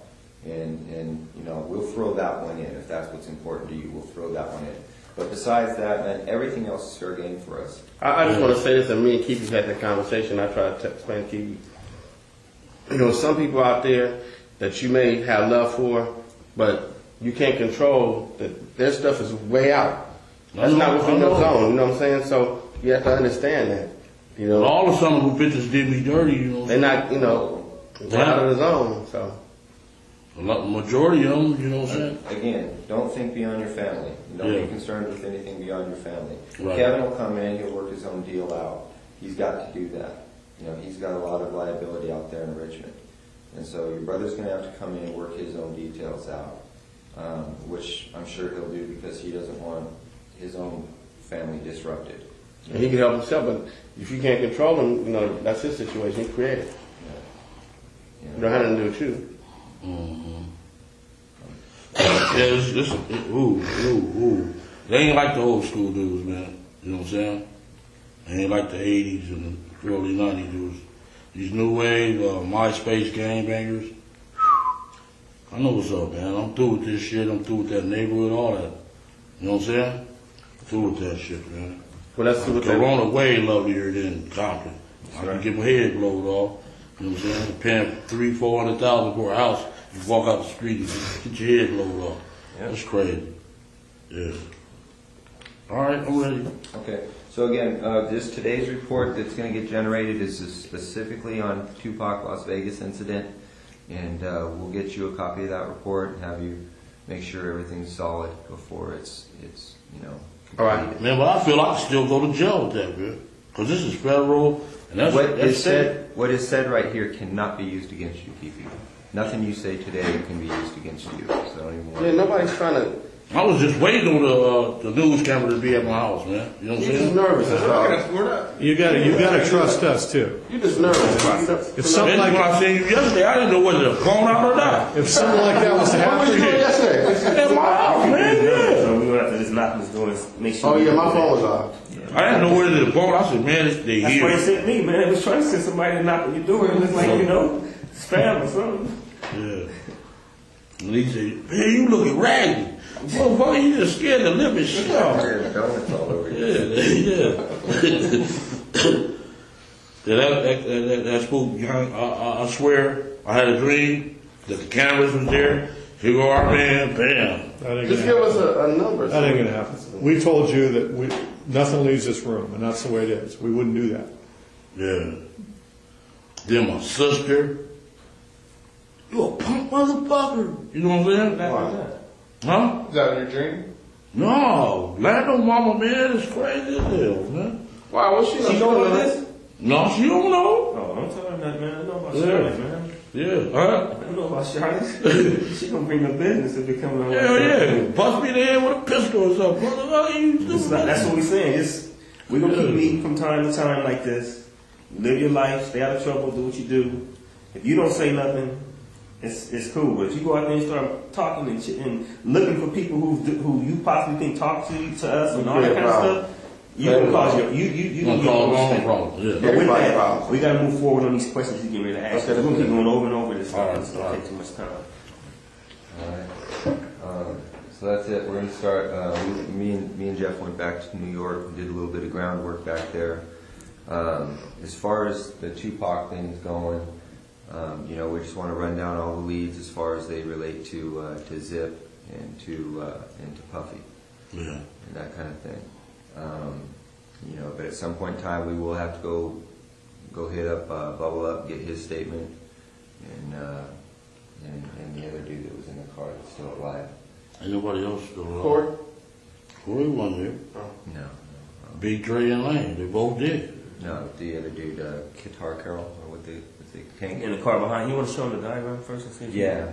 And you know, we'll throw that one in if that's what's important to you. We'll throw that one in. But besides that, man, everything else is fair game for us. I just want to say this, and me and Keefe had that conversation. I tried to explain to Keefe. You know, some people out there that you may have love for, but you can't control that their stuff is way out. That's not within your zone, you know what I'm saying? So you have to understand that. You know, But all of some who bitches did me dirty, you know. they're not, you know, they're out of the zone. So A lot, majority of them, you know what I'm saying? Again, don't think beyond your family. Don't Yeah. be concerned with anything beyond your family. Right. Kevin will come in, he'll work his own deal out. He's got to do that. You know, he's got a lot of liability out there in Richmond. And so your brother's going to have to come in and work his own details out, which I'm sure he'll do because he doesn't want his own family disrupted. and he can help himself, but if you can't control him, you know, that's his situation. He created it. You don't have nothing to do with you. Yeah, ooh. They ain't like the old school dudes, man. You know what I'm saying? They ain't like the 80s and the early 90s dudes. These new wave, MySpace gangbangers. I know what's up, man. I'm through with this shit. I'm through with that neighborhood, all that. You know what I'm saying? Through with that shit, man. Well, that's what Corona way lovelier than Compton. I can get my head blowed off. You know what I'm saying? Paying $300,000-$400,000 for a house. You walk out the street and get your head blowed off. Yeah. That's crazy. Yeah. All right, I'm ready. Okay. So again, this today's report that's going to get generated is specifically on Tupac Las Vegas incident, and we'll get you a copy of that report and have you make sure everything's solid before it's you know. All right. Man, but I feel I can still go to jail with that, man. Because this is federal, and that's What is said right here cannot be used against you, Keefe. Nothing you say today can be used against you. So don't even worry. Yeah, nobody's trying to. I was just waiting on the news camera to be at my house, man. You know what I'm You're just saying? nervous. That's all. We're not. You gotta trust us too. You're just nervous. If something When like I seen you yesterday, I didn't know whether to phone out or not. if something like that was to What was happen, you doing yesterday? At my house, man, yeah. So we're gonna have to just knock on this door and make sure. Oh yeah, my phone was off. I didn't know whether to phone. I said, man, they That's why they here. sent me, man. It was trying to send somebody to knock on your door. It looked like, you know, spam or something. Yeah. And he said, man, you looking raggedy. Motherfucker, you just scared to live and shit off. There's donuts all over you. Yeah. That spook, I swear, I had a dream that the cameras was there. Here go our man, bam. that ain't Just gonna give happen. us a number. That ain't gonna happen. We told you that nothing leaves this room, and that's the way it is. We wouldn't do that. Yeah. Then my sister, you a punk motherfucker. You know what I'm saying? Huh? Is that in your dream? No, Lando mama, man, is crazy as hell, man. Why? What's she? She know about this? No, she don't know. Oh, don't tell her that, man. I know about Yeah. Charlotte, man. Yeah, huh? I know about Charlotte. She gonna bring the business if it comes on. Hell yeah. Bust me in the head with a pistol or something. What the fuck you doing? That's what we're saying. We're gonna keep meeting from time to time like this. Live your life, stay out of trouble, do what you do. If you don't say nothing, it's cool. But if you go out there and start talking and looking for people who you possibly think talk to us and all that kind of stuff, you're gonna cause you gonna cause your own problem. Yeah. But with that, we gotta move forward on these questions you get ready to ask. We're gonna keep going over and over this stuff. It's gonna take too much time. All right. So that's it. We're going to start. Me and Jeff went back to New York and did a little bit of groundwork back there. As far as the Tupac thing is going, you know, we just want to run down all the leads as far as they relate to Zip and to Puffy, Yeah. and that kind of thing. You know, but at some point in time, we will have to go hit up Bubble Up, get his statement, and the other dude that was in the car that's still alive. Ain't nobody else still alive. Corey wasn't there. No. Big Dre and Lane, they both did. No, the other dude, Guitar Carol, or what they can't In the car behind, you want to show them the diagram first and see? If Yeah.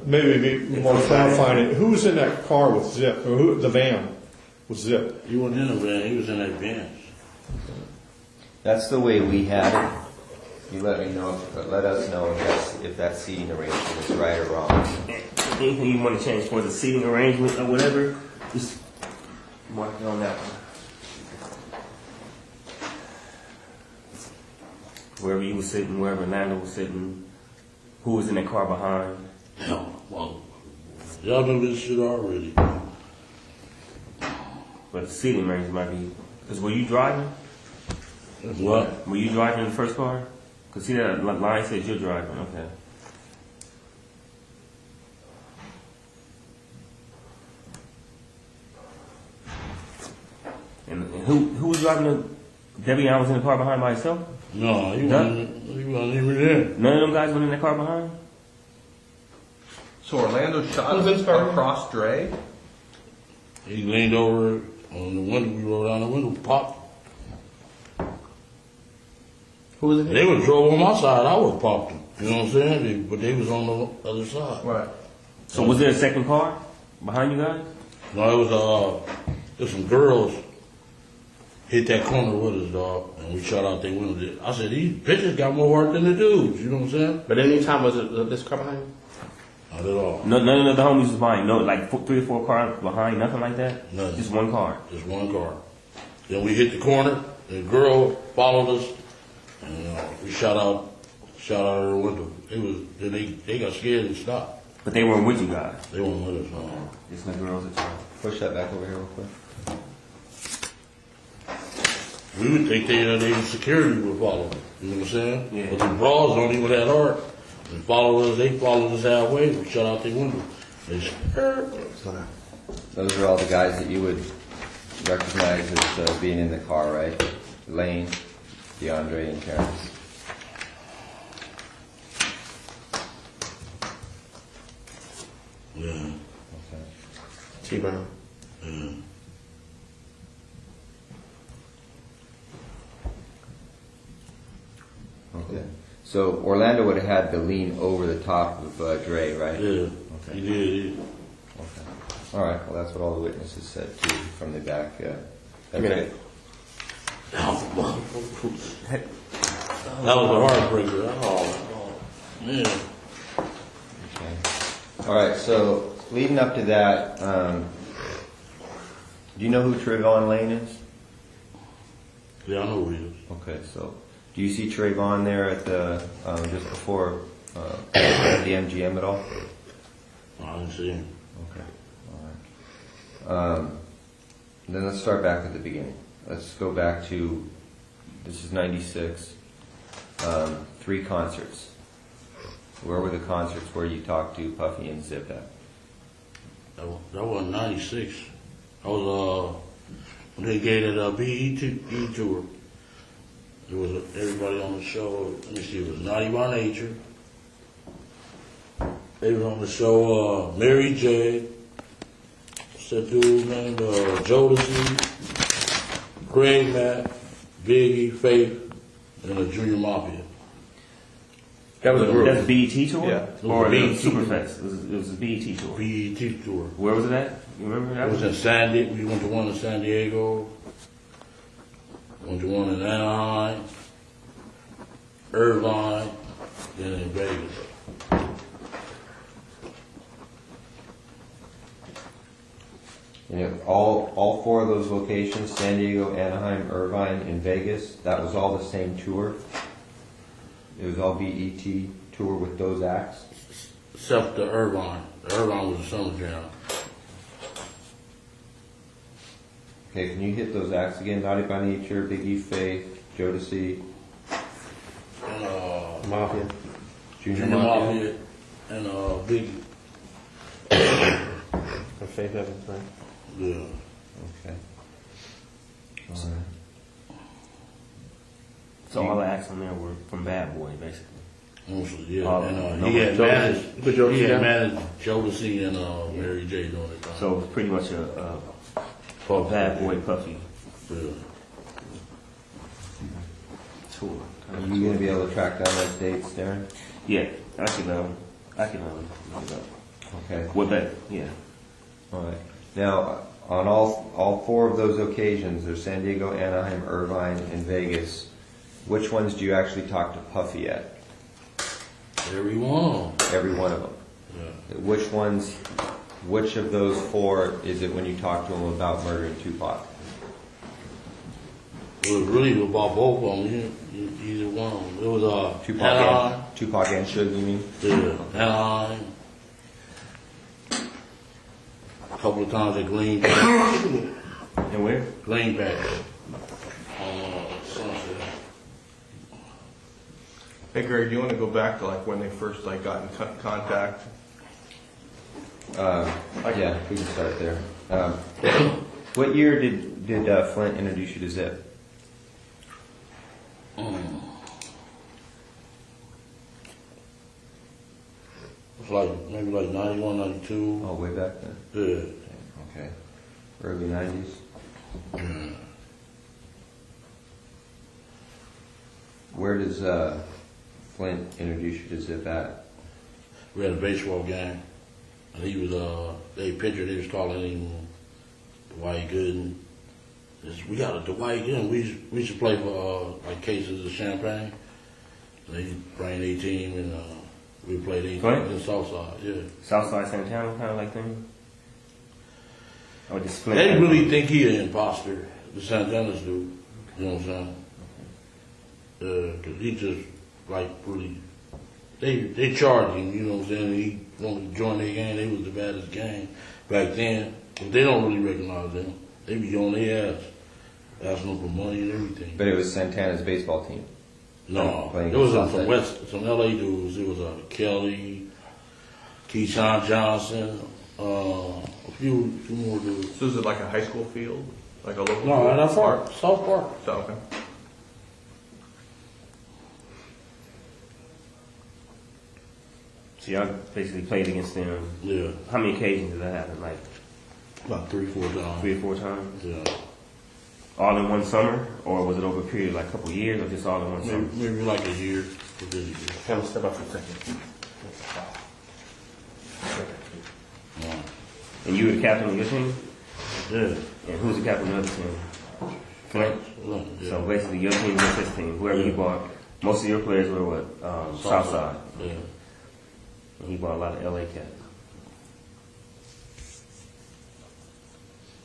Maybe more clarifying it. Who was in that car with Zip? Or the van with Zip? He wasn't in the van, he was in that van. That's the way we had it. You let us know if that seating arrangement is right or wrong. Anything you want to change towards the seating arrangement or whatever, just mark it on that one. Wherever you was sitting, wherever Orlando was sitting, who was in that car behind? No, well, y'all know this shit already. But the seating range might be. Because were you driving? What? Were you driving in the first car? Because see that line says you're driving. Okay. And who was driving the? Debbie Allen was in the car behind by herself? No, he wasn't even there. None of them guys went in the car behind? So Orlando shot across Dre? He leaned over on the window, we rolled down the window, popped. Who was it? They would drove on my side, I would have popped them. You know what I'm saying? But they was on the other side. Right. So was there a second car behind you guys? No, it was some girls hit that corner with us, dog, and we shot out their window. I said, these bitches got more heart than the dudes, you know what I'm saying? But any time was it this car behind you? Not at all. No, none of the homies was behind. No, like 3 or 4 cars behind, nothing like that? Nothing. Just one car? Just one car. Then we hit the corner, the girl followed us, and we shot out her window. Then they got scared and stopped. But they weren't with you guys? They weren't with us, no. Just the girls that you push that back over here real quick. We would think they security would follow us. You know what I'm saying? Yeah. But the bras don't even that hard. They followed us halfway, we shut out their window. They scared. Those are all the guys that you would recognize as being in the car, right? Lane, DeAndre, and Terrence. Yeah. Okay. T-Brown. Yeah. Okay. So Orlando would have had to lean over the top of Dre, right? Yeah. Okay. He did. Okay. All right. Well, that's what all the witnesses said too from the back. Yeah. That's Okay. good. That was a heartbreaker. Oh, man. Okay. All right. So leading up to that, do you know who Trayvon Lane is? Yeah, I know who he is. Okay. So do you see Trayvon there at the just before at the MGM at all? I didn't see him. Okay. All right. Then let's start back at the beginning. Let's go back to, this is 96, 3 concerts. Where were the concerts where you talked to Puffy and Zip at? That was 96. I was, when they gave that BET tour. There was everybody on the show. Let me see, it was Naughty by Nature. They was on the show, Mary J. What's that dude named Jodeci, Greg Matt, Biggie, Faith, and the Junior Mafia. That was group. that's BET tour? Yeah. Or BET Superfest? It was a BET tour. BET tour. Where was it at? You remember that? It was in San Diego. We went to one in San Diego. Went to one in Anaheim, Irvine, then in Vegas. You know, all 4 of those locations, San Diego, Anaheim, Irvine, and Vegas, that was all the same tour? It was all BET tour with those acts? Except the Irvine. The Irvine was a summer jam. Okay, can you hit those acts again? Naughty by Nature, Biggie, Faith, Jodeci, And Mafia. Junior Junior Mafia. Mafia and Biggie. And Faith Evans, right? Yeah. Okay. All right. So all the acts on there were from Bad Boy, basically. Mostly, yeah. Oh, And no, he had Jodeci. Put managed. Jodeci He had down? managed Jodeci and Mary J during the time. So it was pretty much a Puff, Bad Boy Puffy Yeah. tour. Are you going to be able to track down those dates, Darren? Yeah, I can look it up. Okay. What that? Yeah. All right. Now, on all 4 of those occasions, there's San Diego, Anaheim, Irvine, and Vegas. Which ones do you actually talk to Puffy at? Every one. Every one of them. Yeah. Which of those 4 is it when you talk to him about murdering Tupac? It was really about both of them. Either one. It was Anaheim. Tupac and Suge, you mean? Yeah, Anaheim. A couple of times at Greenback. And where? Greenback. Sunset. Hey, Greg, do you want to go back to like when they first like got in contact? Yeah, we can start there. What year did Flint introduce you to Zip? It's like maybe like 91, 92. Oh, way back then? Yeah. Okay. Early 90s? Yeah. Where does Flint introduce you to Zip at? We had a baseball game. And he was, they pitcher, they was calling him Dwight Gooden. We got a Dwight Gooden. We used to play for, like, cases of champagne. They bring a team and, we played in the Southside, yeah. Southside Santana kind of like thing? Or just Flint? They really think he an imposter, the Santanas do. You know what I'm saying? Cause he just, like, really, they charged him, you know what I'm saying? He wanted to join their gang, they was the baddest gang back then. But they don't really recognize them. They be on their ass, asking them for money and everything. But it was Santana's baseball team. No, it was some LA dudes. It was Kelly, Keyshawn Johnson, a few more dudes. So is it like a high school field? Like a local No, field? that's Park, South Park. So, okay. So y'all basically played against them. Yeah. How many occasions did that happen? Like about 3 or 4 times. 3 or 4 times? Yeah. All in one summer? Or was it over a period of like a couple of years or just all in one summer? Maybe like a year. Kind of step up for a second. And you were the captain of your team? Yeah. And who's the captain of the other team? Flint? Yeah. So basically your team was his team. Whoever he bought, most of your players were what? Southside. Yeah. And he bought a lot of LA cats.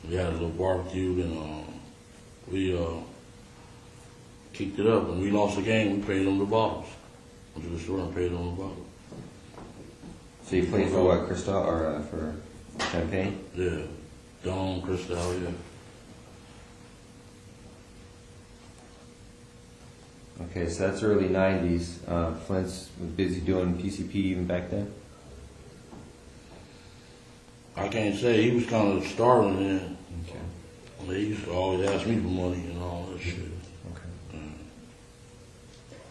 We had a little barbecue and we kicked it up. When we lost the game, we paid them the bottles. Went to the store and paid them the bottles. So you played for what, Cristal or for Champagne? Yeah. Dawn, Cristal, yeah. Okay, so that's early 90s. Flint's was busy doing PCP even back then? I can't say. He was kind of starving then. Okay. He used to always ask me for money and all that shit. Okay.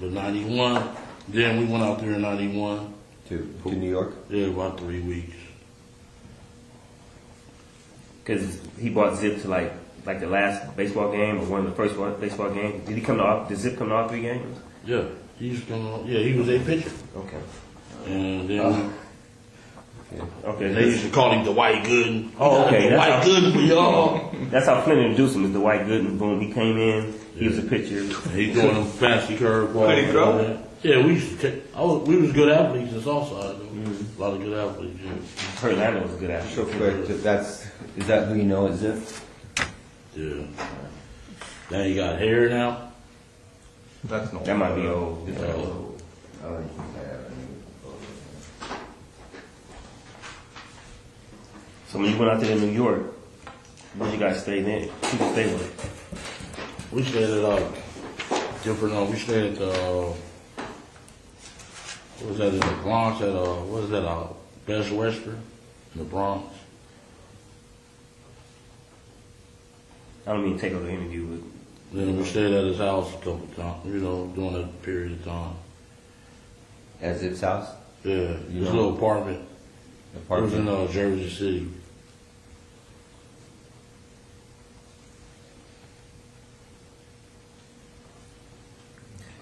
But 91, then we went out there in 91. To New York? Yeah, about 3 weeks. Because he bought Zip to like the last baseball game or one of the first baseball games. Did he come to all? Did Zip come to all 3 games? Yeah, he used to come on. Yeah, he was a pitcher. Okay. And then Okay. they used to call him Dwight Gooden. Oh, okay. Dwight Gooden for y'all. That's how Flint introduced him. Is the Dwight Gooden. Boom. He came in. He was a pitcher. He doing them fancy curveballs. Could he throw? Yeah, we used to. We was good athletes in Southside. A lot of good athletes. Yeah. Her Lando was a good athlete. So quick, is that who you know as Zip? Yeah. Now you got hair now. That's no. That might be old. So when you went out there to New York, where you guys stay then? Who you stay with? We stayed at different. We stayed at what was that in the Bronx? At what is that? Best Western in the Bronx. I don't mean to take over the interview, but Then we stayed at his house a couple times. You know, during that period of time. At Zip's house? Yeah, his little apartment. It was in Jersey City.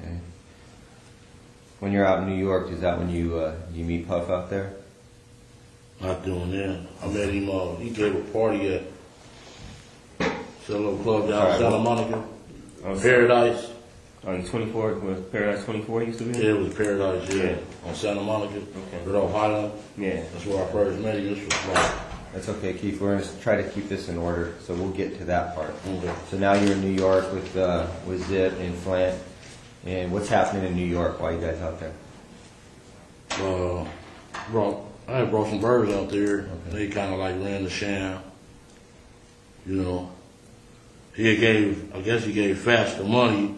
Okay. When you're out in New York, is that when you meet Puff out there? Not doing that. I met him. He gave a party at a little club down in Santa Monica. Paradise. Oh, 24 was Paradise 24 used to be? Yeah, it was Paradise. Yeah, on Santa Monica. Okay. Right off Highland. Yeah. That's where I first met him. This was like That's okay, Keith. We're going to try to keep this in order, so we'll get to that part. Okay. So now you're in New York with Zip and Flint. And what's happening in New York? Why are you guys out there? I had brought some birds out there. Okay. They kind of like ran the sham. You know, I guess he gave Fast the money.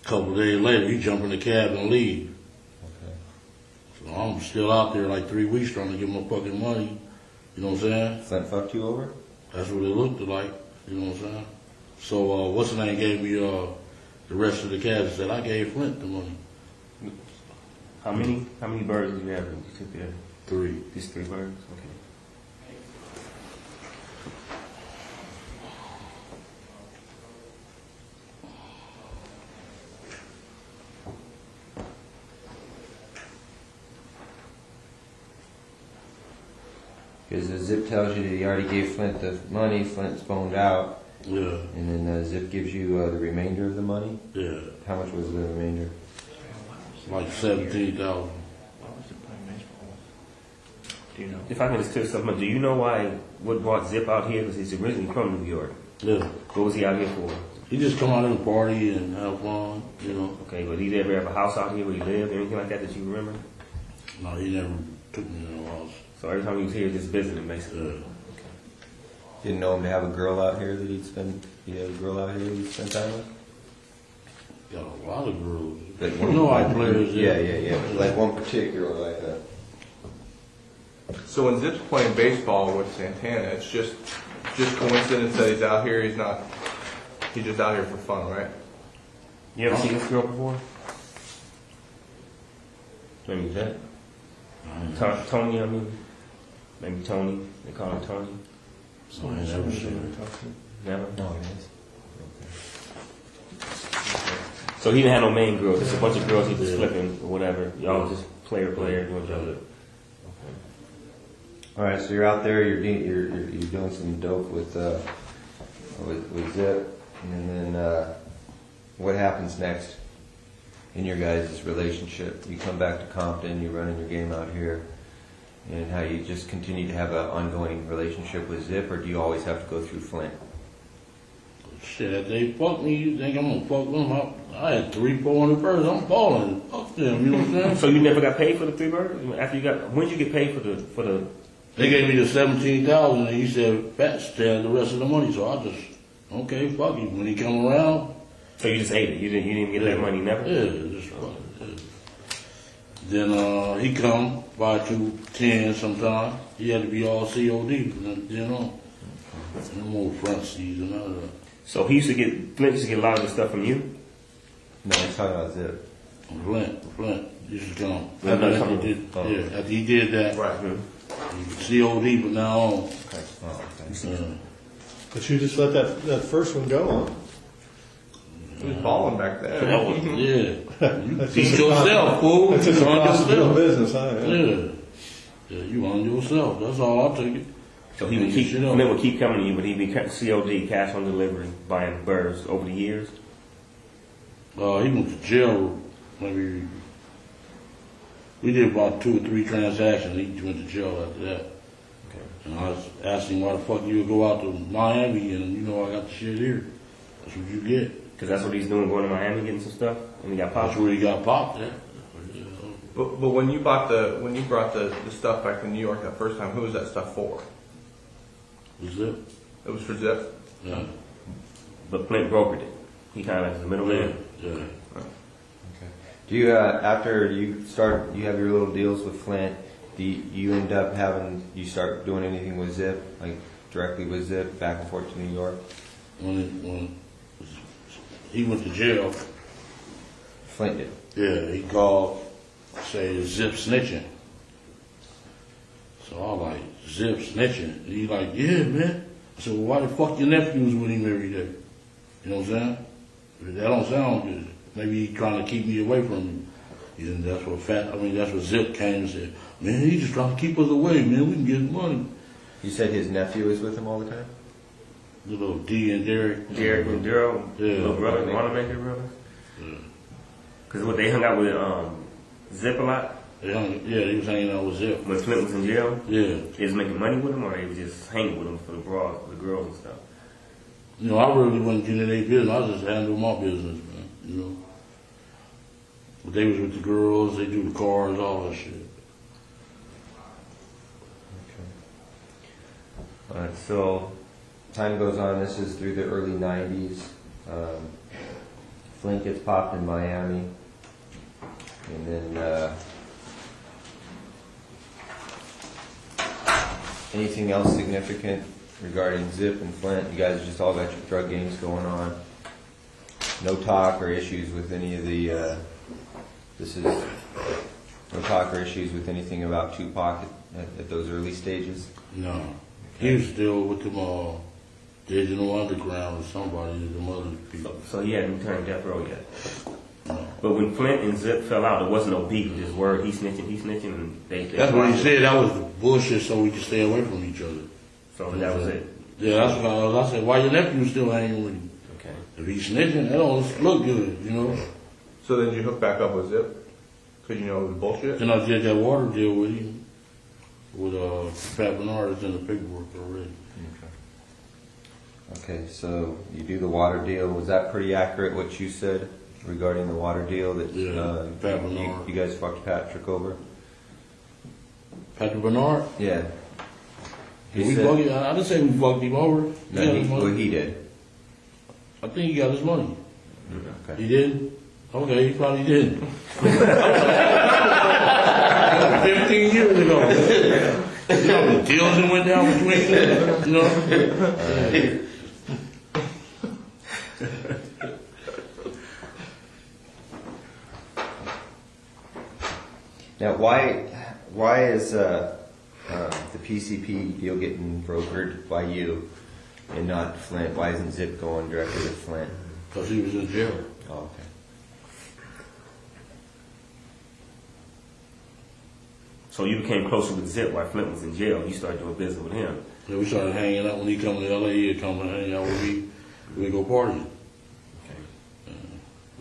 A couple of days later, he jumped in the cab and leave. Okay. So I'm still out there like 3 weeks trying to get my fucking money. You know what I'm saying? Flint fucked you over? That's what it looked like. You know what I'm saying? So what's the name gave me the rest of the cash and said I gave Flint the money. How many birds did you have that you took there? 3. Just 3 birds? Okay. Because the Zip tells you that he already gave Flint the money, Flint's boned out. Yeah. And then Zip gives you the remainder of the money? Yeah. How much was the remainder? Like 17,000. Do you know? If I can just clear something, do you know what brought Zip out here? Because he's originally from New York. Yeah. What was he out here for? He just come out and party and have fun, you know. Okay, but he ever have a house out here where he lived, anything like that you remember? No, he never took me to no house. So every time he was here, just visiting, basically. Yeah. Okay. Didn't know him to have a girl out here that he had a girl out here that he'd spend time with? Got a lot of girls. Like You know how players Yeah. Like one particular like that. So when Zip's playing baseball with Santana, it's just coincidence that he's out here. He's just out here for fun, right? You ever seen this girl before? Maybe that. Tony, I mean. Maybe Tony. They call her Tony. So I ain't never seen her. Never? No, it is. So he didn't have no main girl, just a bunch of girls he was flipping or whatever. Y'all just player doing each other. All right, so you're out there. You're doing some dope with Zip, and then what happens next in your guys' relationship? You come back to Compton. You're running your game out here, and how you just continue to have an ongoing relationship with Zip, or do you always have to go through Flint? Shit, if they fuck me, you think I'm gonna fuck them up? I had 400 birds. I'm balling. Fuck them. You know what I'm saying? So you never got paid for the 3 birds? After you got, when did you get paid for the? They gave me the 17,000, and he said, "Fats, had the rest of the money." So I just, okay, fuck you. When he come around, so you just ate it. You didn't get that money, never. Yeah, just fuck it. Then he come by 2:10 sometime. He had to be all COD from then on. No more front seats and none of that. So Flint used to get a lot of the stuff from you? No, he's talking about Zip. Flint used to come. After he did that. Right. COD, but now on. Okay. Oh, okay. But you just let that first one go, huh? He was balling back then. Yeah. You beat yourself, fool. That's just a cost of business, huh? Yeah, you on yourself. That's all I'll take it. So he would keep coming to you, but he'd be COD, cash on delivery, buying birds over the years? He went to jail maybe. We did about 2 or 3 transactions. He went to jail after that. Okay. And I was asking why the fuck you would go out to Miami and you know I got the shit here. That's what you get. Because that's what he's doing, going to Miami getting some stuff, and he got popped. That's where he got popped. Yeah. But when you brought the stuff back to New York that first time, who was that stuff for? Zip. It was for Zip. Yeah. But Flint brokered it. He kind of was the middleman. Yeah. Okay. Do you after you have your little deals with Flint? Do you end up you start doing anything with Zip, like directly with Zip, back and forth to New York? When he went to jail, Flint did. Yeah, he called, say Zip snitching. So I like, Zip snitching. And he like, yeah, man. I said, well, why the fuck your nephew was with him every day? You know what I'm saying? That don't sound good. Maybe he trying to keep me away from him. And that's what Zip came and said, man, he just trying to keep us away, man. We can get money. You said his nephew is with him all the time? The little D and Derek. Derek and Daryl, little brother, Wanamaker brother. Yeah. Because they hung out with Zip a lot. Yeah, he was hanging out with Zip. When Flint was in jail? Yeah. He was making money with him, or he was just hanging with him for the girls and stuff? You know, I really wasn't getting in their business. I just handled my business, man. You know. But they was with the girls, they do the cars, all that shit. All right, so time goes on. This is through the early 90s. Flint gets popped in Miami. And then anything else significant regarding Zip and Flint? You guys just all got your drug games going on. No talk or issues with any of the, no talk or issues with anything about Tupac at those early stages? No. He was still with them Digital Underground or somebody, them other people. So he hadn't turned death row yet? No. But when Flint and Zip fell out, there wasn't no beef. Just word, he snitching, and they That's what he said. That was bullshit so we could stay away from each other. So that was it? Yeah, that's what I said. Why your nephew still hanging with you? Okay. If he's snitching, that don't look good, you know? So then you hook back up with Zip? Because you know it was bullshit? Then I did that water deal with him. With Pat Bernard, it's in the paperwork already. Okay, so you do the water deal. Was that pretty accurate what you said regarding the water deal that Pat Bernard. You guys fucked Patrick over? Patrick Bernard? Yeah. I didn't say we fucked him over. He did. I think he got his money. Okay. He did? Okay, he probably didn't. 15 years ago. You know, the deals that went down between them, you know? Now, why is the PCP deal getting brokered by you and not Flint? Why isn't Zip going directly to Flint? Because he was in jail. Oh, okay. So you became closer with Zip while Flint was in jail. You started doing business with him. Yeah, we started hanging out when he come to LA. He'd come and hang out with me. We go partying.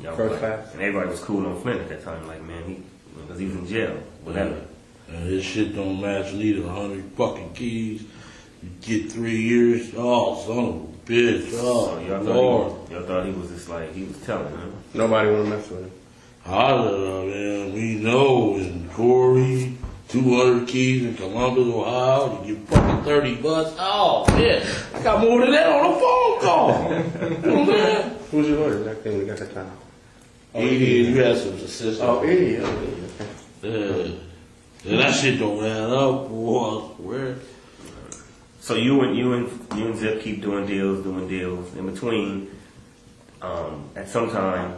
First class. And everybody was cool on Flint at that time. Like, man, because he was in jail. Whatever. And his shit don't match neither. 100 fucking keys. You get 3 years. Oh, son of a bitch. Oh, so y'all thought he was just like, he was telling, huh? Nobody want to mess with him. Man, we know in Corey, 200 keys in Columbus, Ohio, you get fucking $30. Oh, man, I got more than that on a phone call. You know what I'm saying? Who's your lawyer? That thing we got that time. Edie, you had some assistants. Oh, Edie. Okay. That shit don't add up, boy, I swear. So you and Zip keep doing deals. In between, at some time,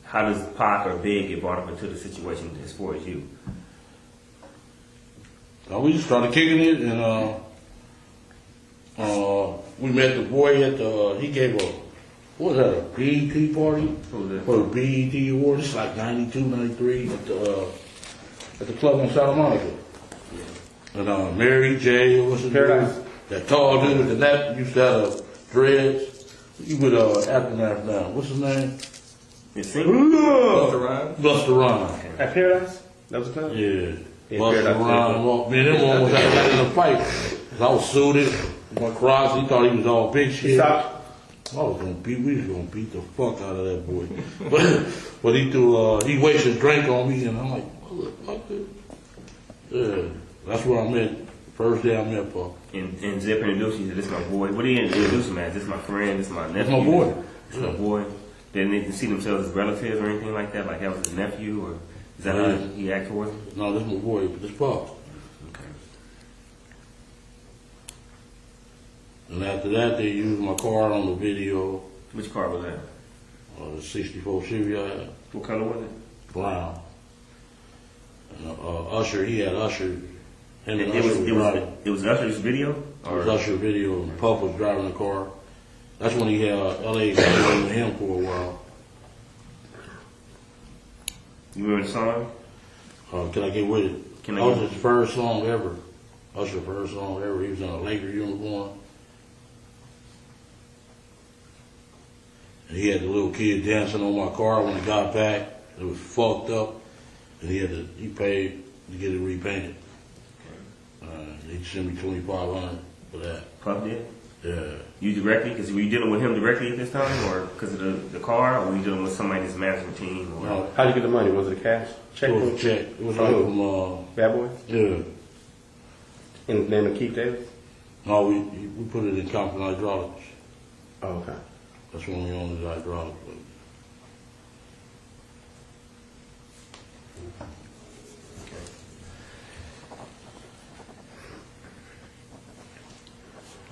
how does Pac or Big get brought up into the situation as far as you? We just started kicking it, and we met the boy at the, he gave what was that, a BET party? For the BET award. It's like 92, 93 at the club on Santa Monica. And Mary J, what's his name? That tall dude with the neck, used to have dreads. He with Aftermath now. What's his name? Busta Rhymes? Busta Rhymes. At Paradise? That was the time? Yeah. Busta Rhymes. Man, them one was in a fight. I was suited. My cross, he thought he was all big shit. We was gonna beat the fuck out of that boy. but he threw, he wasted his drink on me, and I'm like, motherfucker. Yeah, that's where I met. First day I met Paul. And Zip introduced you to this my boy. What do you introduce him as? This my friend, this my nephew. That's my boy. This my boy. Didn't they see themselves as relatives or anything like that? Like that was his nephew, or is that how he act towards him? No, this my boy, this Paul. Okay. And after that, they used my car on the video. Which car was that? The 64 Chevy I had. What color was it? Brown. And Usher, he had Usher. It was Usher's video? It was Usher's video, and Puff was driving the car. That's when he had LA with him for a while. You remember the song? Can I Get With It? That was his first song ever. Usher's first song ever. He was in a Laker uniform. And he had the little kid dancing on my car when he got back. It was fucked up. And he paid to get it repainted. They sent me $2,500 for that. Puff did? Yeah. You directly? Because were you dealing with him directly at this time, or because of the car, or were you dealing with somebody in his management team? Or? No. How'd you get the money? Was it a cash? Check? It was a check. It was from Bad Boy? Yeah. In the name of Keefe D? No, we put it in Compton Hydraulics. Oh, okay. That's when we owned the hydraulics.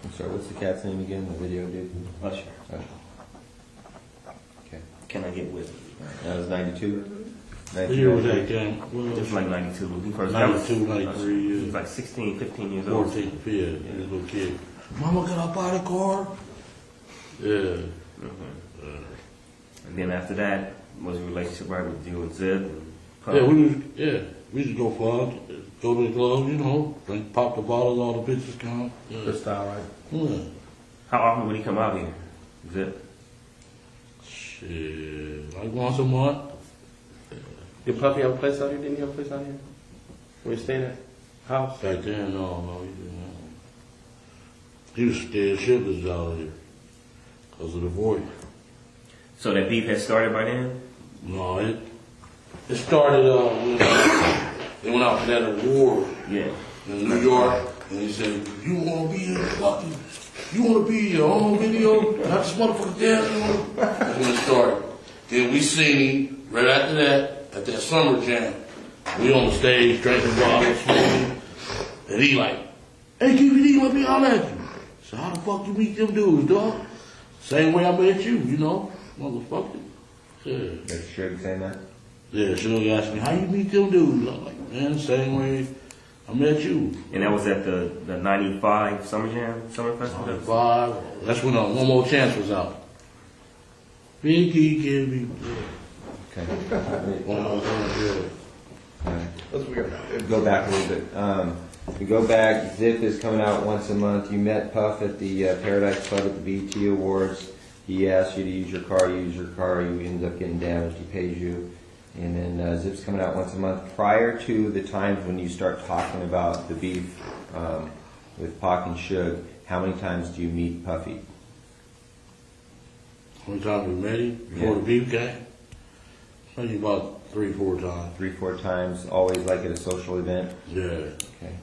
I'm sorry, what's the cat's name again? The video dude? Usher. Okay. Can I get with it? That was 92? What year was that, Cam? It was like 92. When he first 92, 93 years. He was like 16, 15 years old. 14, yeah, he was a little kid. Mama, can I buy the car? Yeah. And then after that, was a relationship right with you and Zip? And Puff? Yeah, we used to go fun, go to the club, you know, drink, pop the bottles, all the bitches come. Yeah. Good style, right? Yeah. How often would he come out here? Zip? Shit, like once a month. Did Puffy have a place out here? Didn't he have a place out here? Where you staying at? House? Back then, no, he didn't have one. He was scared shitless out here because of the voice. So that beef had started by then? No, it started when they went out for that award in New York, and he said, "You want to be in fucking, you want to be your own video, not this motherfucker dancing." That's when it started. Then we seen him right after that at that summer jam. We on the stage drinking bottles, smoking, and he like, "Hey, Keefe D, let me holler at you." So how the fuck you meet them dudes, dog? Same way I met you, you know, motherfucker. Yeah. That's Suge saying that? Yeah, Suge asked me, how you meet them dudes? I'm like, man, same way I met you. And that was at the 95 Summer Jam, Summer Festival? 95. That's when One More Chance was out. Big Key Kid me. Okay. One More Chance, yeah. Let's go back a little bit. We go back, Zip is coming out once a month. You met Puff at the Paradise Club at the BET Awards. He asked you to use your car, you use your car, you ended up getting damaged, he pays you. And then Zip's coming out once a month. Prior to the times when you start talking about the beef with Pac and Suge, how many times do you meet Puffy? How many times we met him? Before the beef guy? Maybe about 3-4 times. 3-4 times, always like at a social event? Yeah. Okay.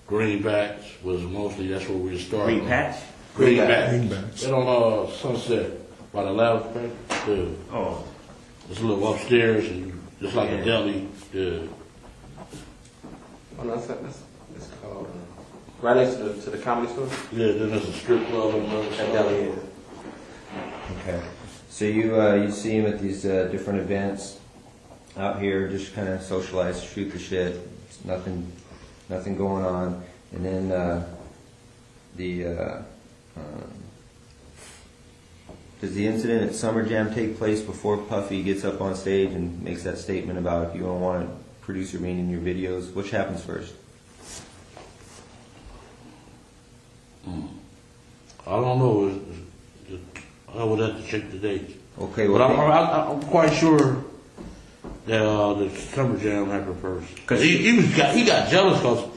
Greenbacks was mostly, that's where we started. Green Patch? Greenbacks. Right on Sunset, by the lounge bank. Yeah. Oh. It's a little upstairs and just like a deli. Yeah. Oh, no, that's called right next to the comedy store? Yeah, then there's a strip club on the other side. Deli, yeah. Okay. So you see him at these different events out here, just kind of socialize, shoot the shit. It's nothing going on. And then does the incident at Summer Jam take place before Puffy gets up on stage and makes that statement about if you don't want a producer being in your videos? Which happens first? I don't know. I would have to check the dates. Okay, but well, I'm quite sure that the Summer Jam happened first. Cause he got jealous because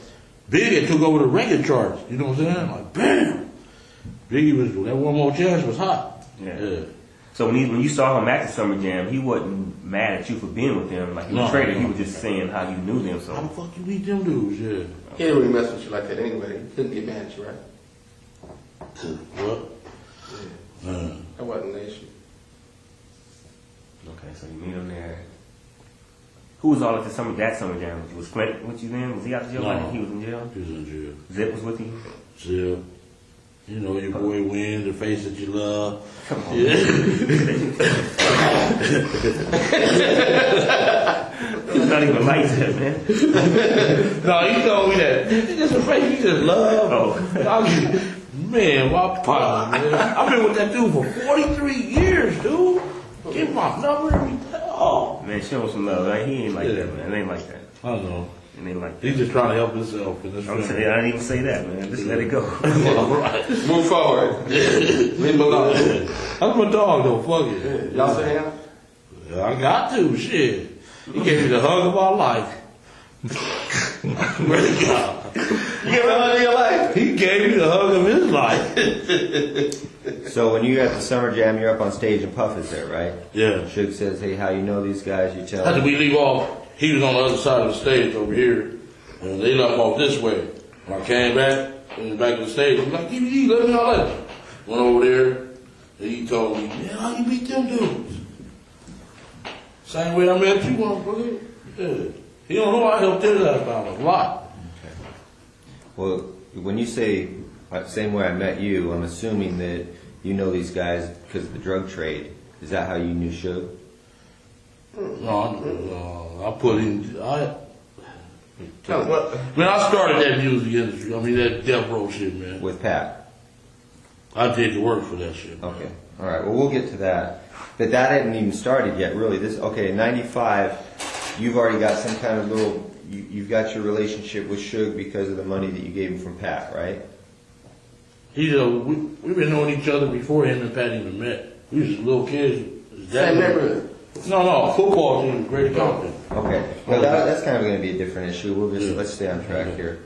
Biggie took over the record charts. You know what I'm saying? Like, bam! Biggie was, that One More Chance was hot. Yeah. So when you saw him at the Summer Jam, he wasn't mad at you for being with them. Like he was traded. He was just saying how you knew them. So how the fuck you meet them dudes? Yeah. He didn't really mess with you like that anyway. He couldn't get mad at you, right? What? Yeah. That wasn't an issue. Okay, so you meet him there. Who was all at that Summer Jam? Was Flint with you then? Was he out of jail? No. He was in jail? He was in jail. Zip was with you? Zip. You know, your boy Win, the face that you love. Come on. Yeah. He's not even like that, man. No, he told me that. It's just a face you just love. Oh. Man, my partner, man. I've been with that dude for 43 years, dude. Give my number. Oh. Man, show him some love. Right? He ain't like that, man. It ain't like that. I know. It ain't like that. He's just trying to help himself. In this I didn't even say that, man. Just let it go. Right. Move forward. Leave him alone. That's my dog, though. Fuck it. Y'all say him? I got to. Shit. He gave me the hug of my life. Swear to God. You gave me the hug of your life. He gave me the hug of his life. So when you're at the summer jam, you're up on stage and Puff is there, right? Yeah. Suge says, hey, how you know these guys? You tell After him. we leave off, he was on the other side of the stage over here, and they left off this way. When I came back, in the back of the stage, he was like, Keefe D, let me know that. Went over there, and he told me, man, how you beat them dudes? Same way I met you, motherfucker. Yeah. He don't know I helped his ass out a lot. Okay. Well, when you say same way I met you, I'm assuming that you know these guys because of the drug trade. Is that how you knew Suge? No, I put in. Man, I started that music industry. I mean, that death row shit, man. With Pat? I did the work for that shit. Okay. All right. Well, we'll get to that. But that hadn't even started yet, really. Okay, in 95, you've already got some kind of little, you've got your relationship with Suge because of the money that you gave him from Pat, right? We've been knowing each other before him and Pat even met. We was little kids. Same neighborhood. No, football team, Great Compton. Okay. Well, that's kind of going to be a different issue. Let's stay on track here.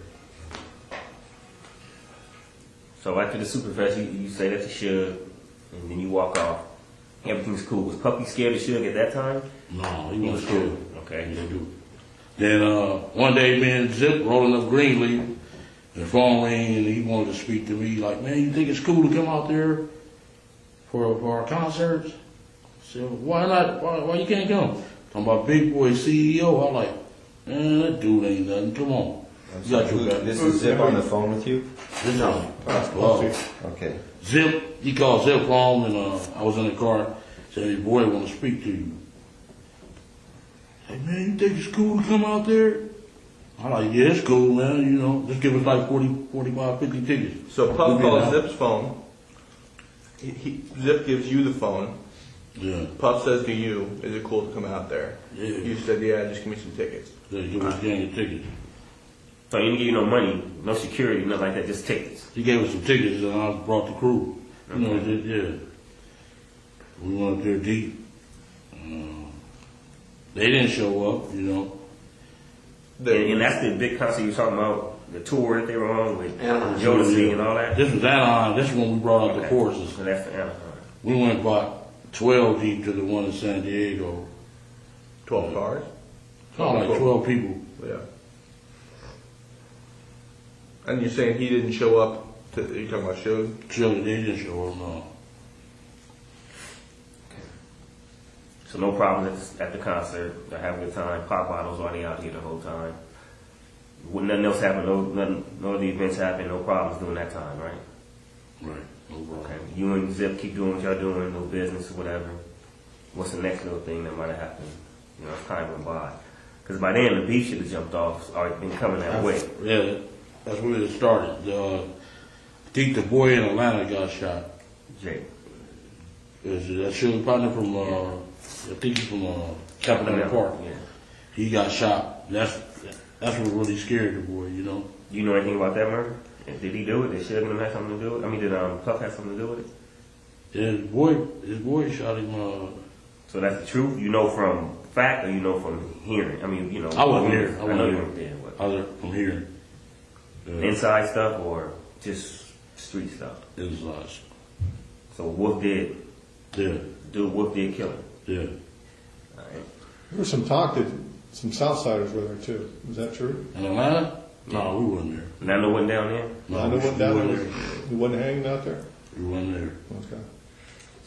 So after the Superfest, you say that to Suge, and then you walk off. Everything's cool. Was Puppy scared of Suge at that time? No, he wasn't scared. Okay. He didn't do it. Then one day, me and Zip rolling up Greenleaf, and the phone rang, and he wanted to speak to me. Like, man, you think it's cool to come out there for our concerts? I said, why not? Why you can't come? Talking about Big Boy CEO. I'm like, man, that dude ain't nothing. Come on. This is Zip on the phone with you? No. Okay. Zip, he called Zip home, and I was in the car. Said, his boy want to speak to you. Hey, man, you think it's cool to come out there? I'm like, yeah, it's cool, man. You know, just give us like 40, 45, 50 tickets. So Puff calls Zip's phone. Zip gives you the phone. Yeah. Puff says to you, is it cool to come out there? Yeah. You said, yeah, just give me some tickets. Yeah, give us a gang of tickets. So he didn't give you no money, no security, nothing like that, just tickets. He gave us some tickets, and I brought the crew. You know, yeah. We went up there deep. They didn't show up, you know. And that's the big concert you were talking about, the tour that they were on with Jodeci and all that? This was Anaheim. This is when we brought out the choruses. So that's the Anaheim. We went about 12 deep to the one in San Diego. 12 cars? No, like 12 people. Yeah. And you're saying he didn't show up to, are you talking about Suge? Suge, they didn't show up, no. So no problems at the concert. They're having a good time. Pop bottles already out here the whole time. Nothing else happened. No other events happened. No problems during that time, right? Right. No problem. Okay. You and Zip keep doing what y'all doing. No business or whatever. What's the next little thing that might have happened? You know, it's time went by. Because by then the beef should have jumped off. It's already been coming that way. Yeah, that's where it started. I think the boy in Atlanta got shot. Jake. Is that Suge partner from? I think he's from Capitol Park. Yeah. He got shot. That's what really scared the boy, you know. You know anything about that murder? Did he do it? Did Suge have something to do with it? I mean, did Puff have something to do with it? Yeah, his boy shot him. So that's the truth? You know from fact or you know from hearing? I mean, you know. I wasn't here. I know you weren't there. I was from hearing. Inside stuff or just street stuff? Inside. So Wolf did? Yeah. Wolf did kill him? Yeah. All right. There was some talk that some Southsiders were there too. Was that true? In Atlanta? No, we wasn't there. Nando wasn't down there? Nando wasn't down there? He wasn't hanging out there? We wasn't there. Okay.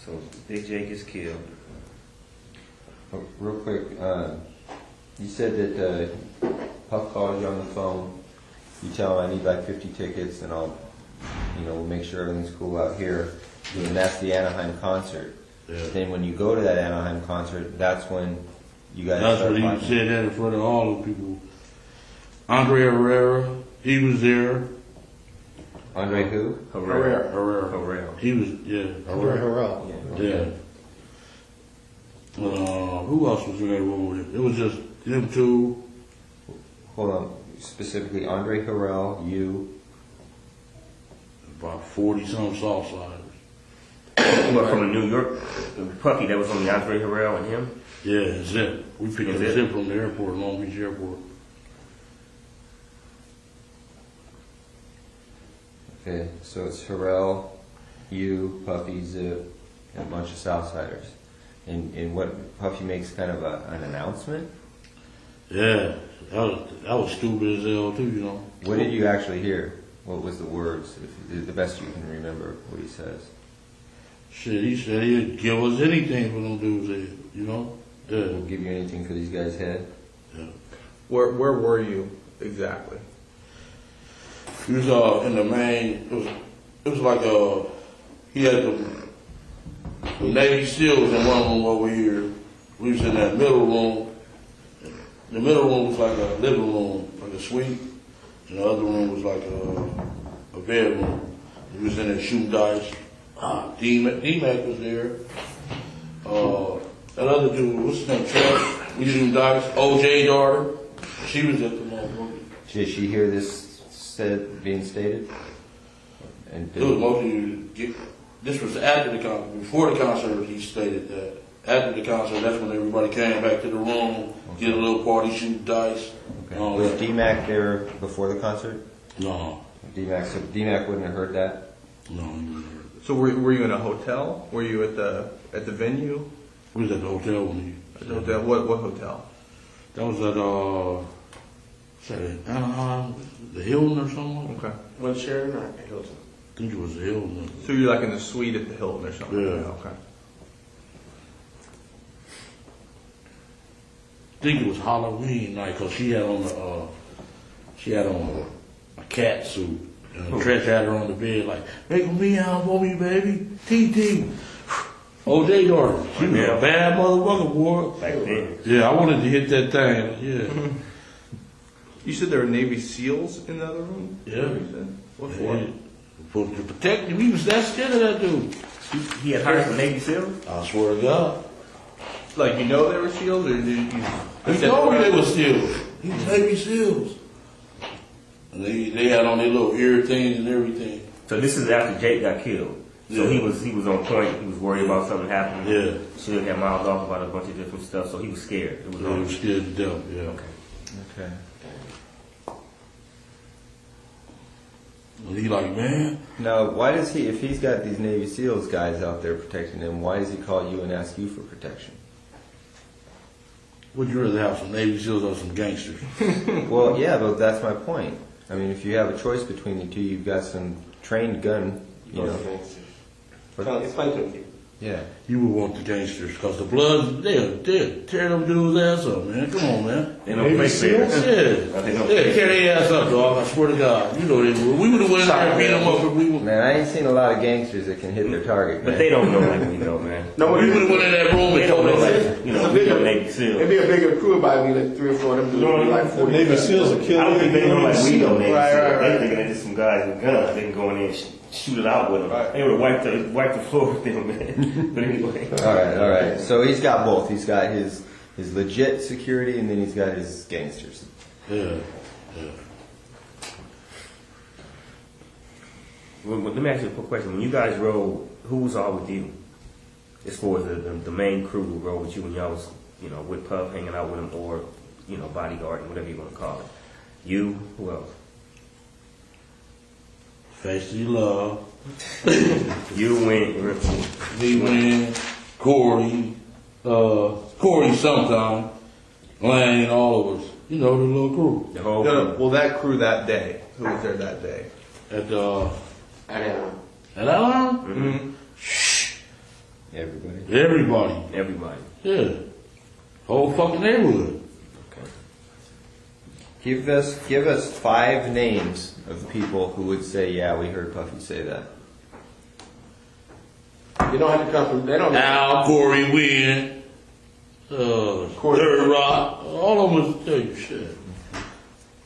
So Big J gets killed. Oh, real quick, you said that Puff calls you on the phone. You tell him I need like 50 tickets, and I'll, we'll make sure everything's cool out here. And that's the Anaheim concert. Yeah. Then when you go to that Anaheim concert, that's when you guys. That's start what he fighting. said that in front of all the people. Andre Herrera, he was there. Andre who? Herrera. He was, Andre Harrell. Yeah. Who else was in that room with him? It was just them two. Hold on. Specifically, Andre Harrell, you. About 40-some Southsiders. But from New York, Puffy, that was only Andre Harrell and him? Yeah, Zip. We picked up Zip from the airport, Long Beach Airport. Okay, so it's Harrell, you, Puffy, Zip, and a bunch of Southsiders. And what Puffy makes kind of an announcement? Yeah, that was stupid as hell too, you know. What did you actually hear? What was the words? If the best you can remember what he says. Shit, he said he'd give us anything for them dudes there, you know? Yeah. We'll give you anything for these guys' head? Yeah. Where were you exactly? He was in the main, it was like he had the Navy SEALs in one room over here. We was in that middle room. The middle room was like a living room, like a suite. And the other room was like a bedroom. We was in there shooting dice. D-Mac was there. That other dude, what's his name, Trev? We shooting dice. OJ daughter, she was at the motherfucker. Did she hear this being stated? And It was mostly, this was after the concert. Before the concert, he stated that. After the concert, that's when everybody came back to the room, did a little party, shoot dice. Okay. Was D-Mac there before the concert? No. So D-Mac wouldn't have heard that? No, he wouldn't have heard that. So were you in a hotel? Were you at the venue? We was at the hotel when he... At the hotel? What hotel? That was at, Anaheim, the Hilton or something. Okay. What Sheridan or Hilton? I think it was the Hilton. So you're like in the suite at the Hilton or something? Yeah. Okay. I think it was Halloween night because she had on a cat suit. And Trish had her on the bed like, make me out for me, baby. TT. OJ daughter. She was a bad motherfucker, boy. Back then. Yeah, I wanted to hit that thing. Yeah. You said there were Navy SEAls in the other room? Yeah. What for? Yeah. To protect him. He was that scared of that dude. He had hired some Navy SEALs? I swear to God. Like, you know they were SEAls, or did you? He told me they were SEAls. He was Navy SEAls. And they had on their little ear things and everything. So this is after Jake got killed. So he was on point. He was worried about something happening. Yeah. She got miles off about a bunch of different stuff. So he was scared. It was He was scared to death. Yeah. Okay. And he like, man. Now, why does he, if he's got these Navy SEALs guys out there protecting him, why does he call you and ask you for protection? Would you rather have some Navy SEALs or some gangsters? Well, yeah, but that's my point. I mean, if you have a choice between the two, you've got some trained gun, you know. Explain to me. Yeah. You would want the gangsters because the Bloods, they'll tear them dudes' ass up, man. Come on, man. They don't play fair. Yeah. They tear their ass up, dog. I swear to God. You know they would. We would have went in there and beat them up if we would. Man, I ain't seen a lot of gangsters that can hit their target, But man. they don't know like we know, man. No, We would have went in that room They and don't told know them. like, you know, we know Navy SEALs. It'd be a bigger crew about me like 3 or 4 of them dudes. Would be like 40. Navy SEALs are I killing don't think they know like we know Navy Right, SEALs. right, right. They thinking they're just some guys with guns. They can go in there and shoot it out with them. Right. They would have wiped the floor with them, man. But anyway. All right. So he's got both. He's got his legit security, and then he's got his gangsters. Yeah. Well, let me ask you a quick question. When you guys rode, who was all with you? As far as the main crew who rode with you when y'all was, you know, with Puff, hanging out with him, or, you know, bodyguarding, whatever you want to call it. You, who else? Face the love. You went, We went. Corey sometime. Lane, all of us. You know, the little crew. the whole No, crew. well, that crew that day. Who was there that day? At Anaheim. Anaheim? Mm-hmm. Everybody. Everybody. Yeah. Whole fucking neighborhood. Give us 5 names of people who would say, "Yeah, we heard Puffy say that." You don't have to come from. They don't. Al, Corey, Wynn, Third Rock, all of them will tell you shit.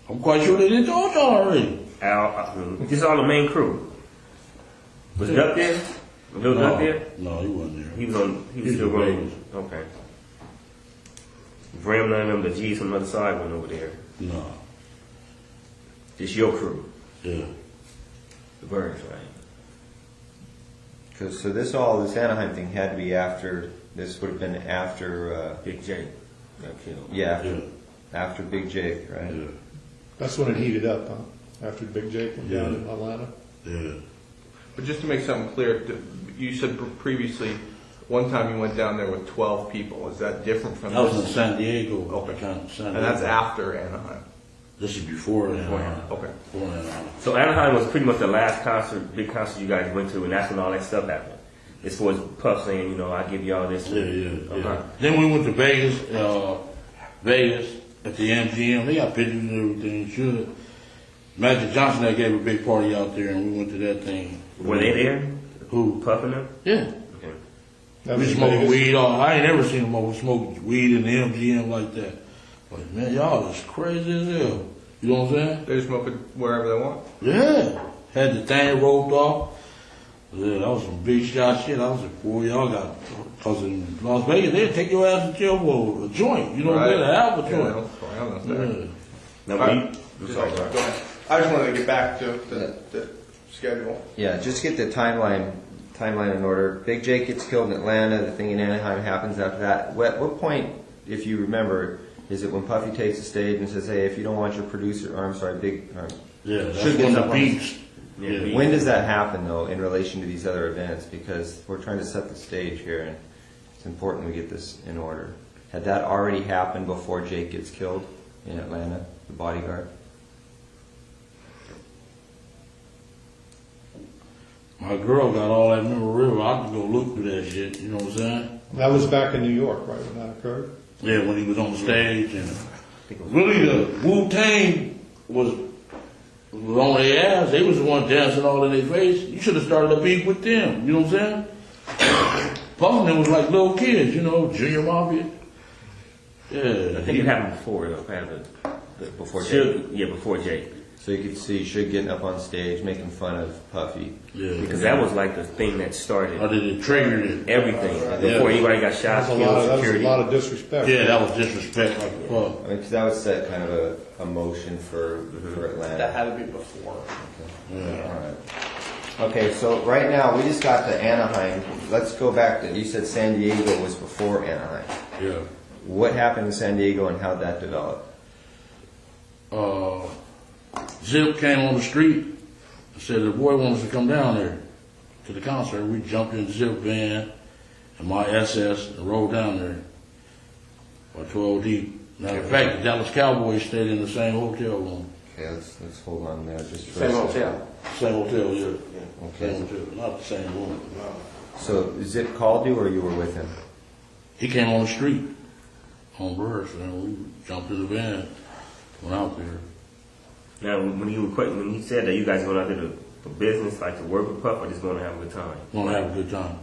I'm quite sure they did told y'all already. Al, this is all the main crew. Was it up there? Was it up there? No, he wasn't there. He was still running. Okay. Bram, none of them, the G's from the other side went over there. No. It's your crew. Yeah. The Burns, right? So this Anaheim thing had to be after. This would have been after. Big J got killed. Yeah, after Big Jake, right? Yeah. That's when it heated up, huh? After Big Jake went down in Atlanta. Yeah. But just to make something clear, you said previously, one time you went down there with 12 people. Is that different from That was in this? San Diego. Okay. San And that's Diego. after Anaheim. This is before Anaheim. Okay. Before Anaheim. So Anaheim was pretty much the last big concert you guys went to, and that's when all that stuff happened. As far as Puff saying, you know, I give y'all this. Yeah. Then we went to Vegas, at the MGM. They got pictures and everything. Sure. Magic Johnson that gave a big party out there, and we went to that thing. Were they there? Who? Puff and them? Yeah. Okay. We smoked weed. I ain't never seen them smoke weed in the MGM like that. But man, y'all is crazy as hell. You know what I'm saying? They just smoke it wherever they want? Yeah. Had the thing rolled off. Yeah, that was some big shot shit. I was like, boy, y'all got, because in Las Vegas, they'll take your ass to jail for a joint. You know what I'm saying? A half a joint. Now, Go ahead. I just wanted to get back to the schedule. Yeah, just get the timeline in order. Big Jake gets killed in Atlanta. The thing in Anaheim happens after that. What point, if you remember, is it when Puffy takes the stage and says, "Hey, if you don't want your producer," or I'm sorry, that's when the beats. Yeah. When does that happen, though, in relation to these other events? Because we're trying to set the stage here, and it's important we get this in order. Had that already happened before Jake gets killed in Atlanta, the bodyguard? My girl got all that memorabilia. I could go look through that shit. You know what I'm saying? That was back in New York, right, when that occurred? Yeah, when he was on the stage. And really, the Wu-Tang was on their ass. They was the one dancing all in their face. You should have started a beef with them. You know what I'm saying? Puffin was like little kids, you know, Junior Mafia. Yeah. I think it happened before, though. Before Jake? Yeah, before Jake. So you could see Suge getting up on stage, making fun of Puffy. Yeah. Because that was like the thing that started. Or did it trigger it? Everything. Before anybody got shot, killed, That was security. a lot of disrespect. Yeah, that was disrespect like fuck. I mean, because that would set kind of a motion for Atlanta. That had to be before. Okay. All right. Okay, so right now we just got to Anaheim. Let's go back to, you said San Diego was before Anaheim. Yeah. What happened in San Diego and how'd that develop? Zip came on the street and said the boy wants to come down there to the concert. We jumped in the Zip van and my SS and rode down there by 12 deep. Matter of fact, the Dallas Cowboys stayed in the same hotel room. Okay, let's hold on there just for Same a second. hotel. Same hotel, yeah. Okay. Same hotel, not the same room. So Zip called you or you were with him? He came on the street on Burris and we jumped in the van, went out there. Now, when he said that you guys going out there for business, like to work with Puff, or just going to have a good time? Going to have a good time.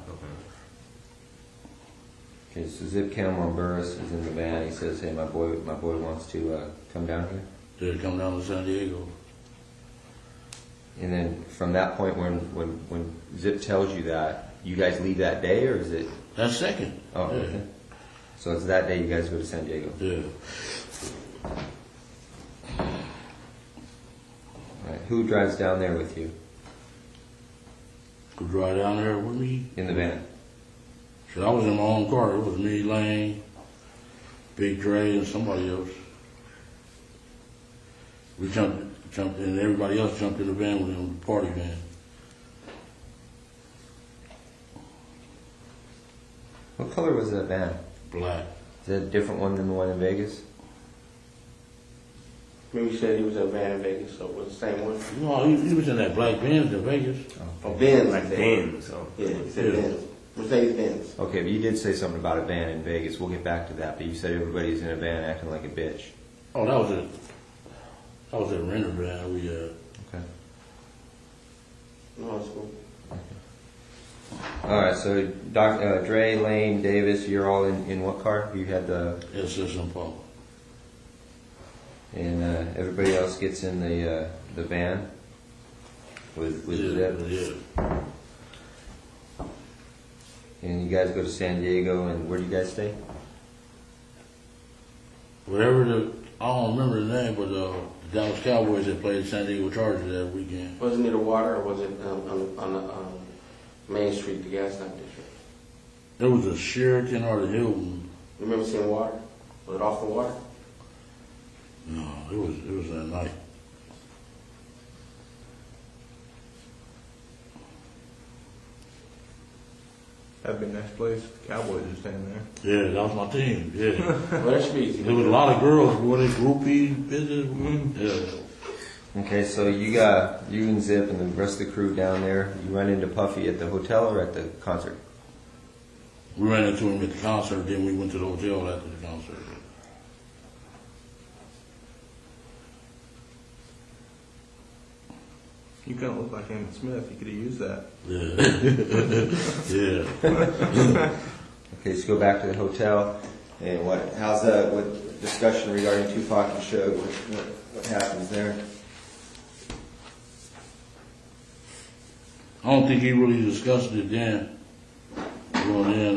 Okay, so Zip Cameron Burris is in the van. He says, "Hey, my boy wants to come down here." Did come down to San Diego. And then from that point, when Zip tells you that, you guys leave that day, or is it? That second. Oh, yeah. okay. So it's that day you guys go to San Diego. Yeah. All right. Who drives down there with you? Who drive down there with me? In the van. So I was in my own car. It was me, Lane, Big Dre, and somebody else. We jumped in, and everybody else jumped in the van with him, the party van. What color was that van? Black. Is that a different one than the one in Vegas? Maybe you said he was in a van in Vegas, so it was the same one. No, he was in that black Benz in Vegas. Oh, Benz. Like Benz. So. Yeah, he said Benz. Mercedes Benz. Okay, but you did say something about a van in Vegas. We'll get back to that. But you said everybody's in a van acting like a bitch. Oh, that was it. That was a renter van. We Okay. No, it's cool. All right. So Dre, Lane, Davis, you're all in what car? You had the. SS and Paul. And everybody else gets in the van with Zip. Yeah. And you guys go to San Diego, and where do you guys stay? Wherever I don't remember the name, but the Dallas Cowboys that played San Diego Chargers that weekend. Was it near the water, or was it on the Main Street, the gas lamp district? It was the Sheraton or the Hilton. You remember seeing water? Was it off the water? No, it was that night. That'd be a nice place. Cowboys are staying there. Yeah, that was my team. Yeah. Well, that should be easy. There was a lot of girls, boy, they groupies, business women. Yeah. Okay, so you and Zip and the rest of the crew down there, you run into Puffy at the hotel or at the concert? We ran into him at the concert, then we went to the hotel after the concert. You kind of look like Emmett Smith. You could have used that. Yeah. Yeah. Okay, so go back to the hotel. And how's that, what discussion regarding Tupac and Suge? What happens there? I don't think he really discussed it then. Well, then,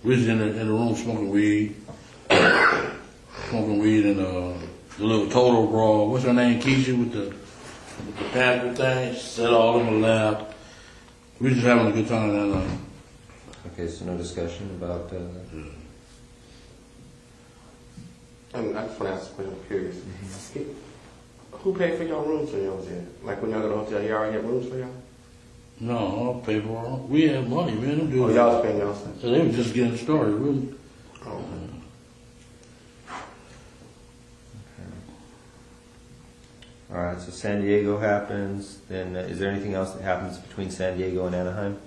we was in the room smoking weed. Smoking weed and the little total brawl. What's her name? Keisha with the panther thing. She said all of them laughed. We just having a good time that night. Okay, so no discussion about... I just want to ask a question. I'm curious. Who paid for y'all rooms when y'all was in? Like when y'all go to the hotel, y'all already had rooms for y'all? No, I'll pay for it. We had money, man. Them dudes. Oh, y'all was paying y'all stuff. So they were just getting started, really. Oh. All right, so San Diego happens. Then is there anything else that happens between San Diego and Anaheim?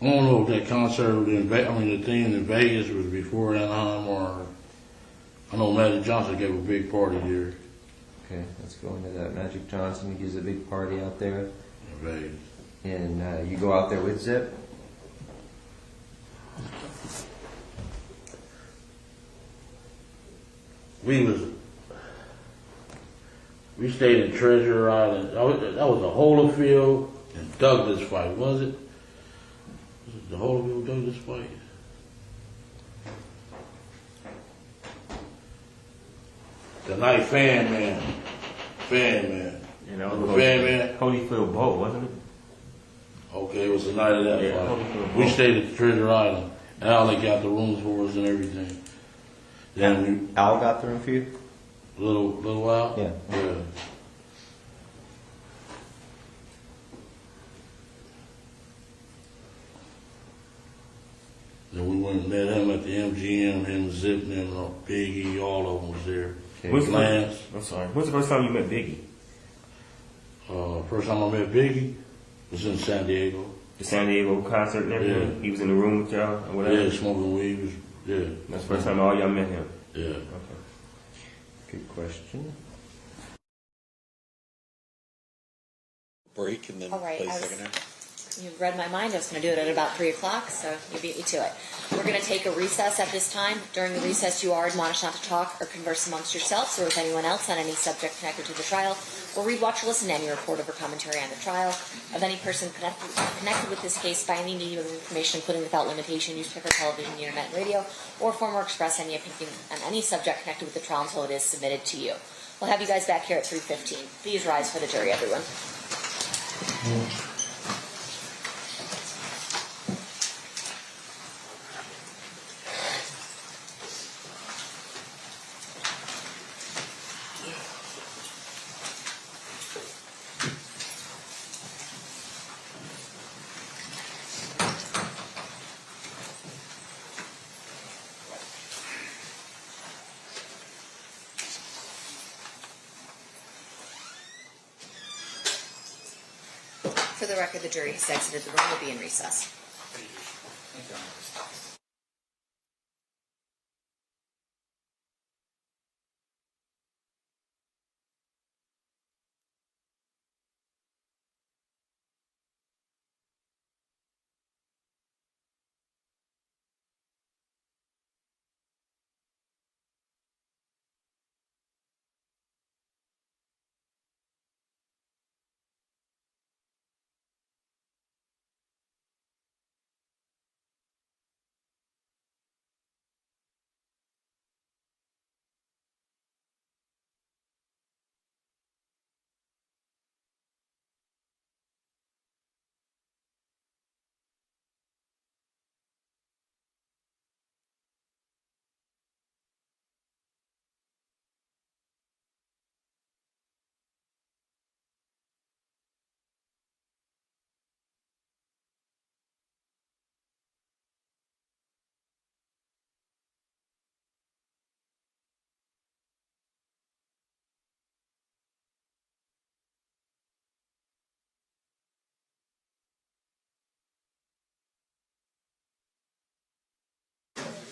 I don't know if that concert was in Vegas, the thing in Vegas was before Anaheim or, I know Magic Johnson gave a big party there. Okay, let's go into that. Magic Johnson gives a big party out there. In Vegas. And you go out there with Zip? We stayed in Treasure Island. That was the Holyfield and Douglas fight, was it? Was it the Holyfield Douglas fight? The night Fan Man. You know, Fan Man. Holyfield Bowl, wasn't it? Okay, it was the night of that Yeah, fight. Holyfield We Bowl. stayed at Treasure Island. Al they got the rooms for us and everything. Then Al got the room for you? little while? Yeah. Yeah. Then we went and met him at the MGM, him, Zip, and him, Biggie, all of them was there. Okay. Lance. I'm sorry. When's the first time you met Biggie? First time I met Biggie was in San Diego. The San Diego concert and everything? Yeah. He was in the room with y'all or whatever? Yeah, smoking weed. Yeah. That's the first time all y'all met him? Yeah. Okay. Good question. Break and then All right, play I was- second half. You read my mind. I was going to do it at about 3 o'clock, so you beat me to it. We're going to take a recess at this time. During the recess, you are admonished not to talk or converse amongst yourselves or with anyone else on any subject connected to the trial, or read, watch, or listen to any report of or commentary on the trial of any person connected with this case by any medium of information, including without limitation, newspaper, television, internet, and radio, or form or express any opinion on any subject connected with the trial until it is submitted to you. We'll have you guys back here at 3:15. Please rise for the jury, everyone. For the record, the jury has exited the room. Will be in recess.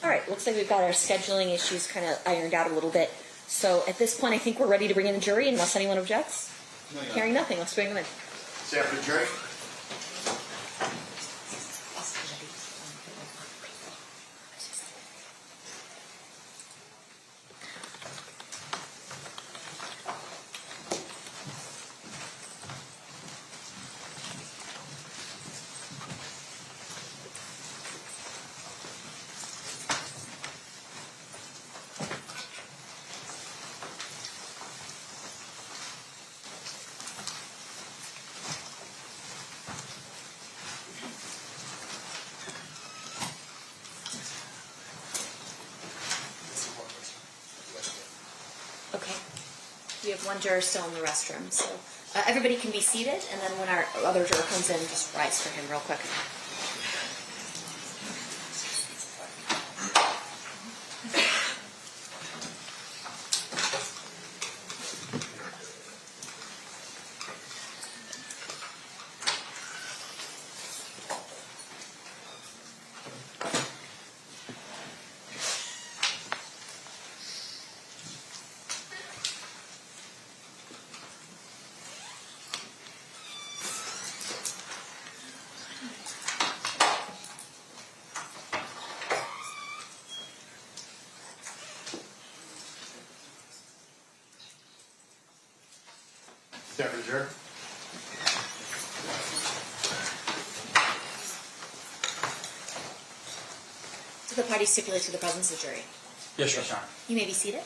All right, looks like we've got our scheduling issues kind of ironed out a little bit. So at this point, I think we're ready to bring in the jury unless anyone objects. Hearing nothing, let's bring them in. Is that for the jury? Okay. We have one juror still in the restroom, so everybody can be seated, and then when our other juror comes in, just rise for him real quick. Is that for the jury? Do the parties stipulate to the presence of the jury? Yes, Your Honor. You may be seated.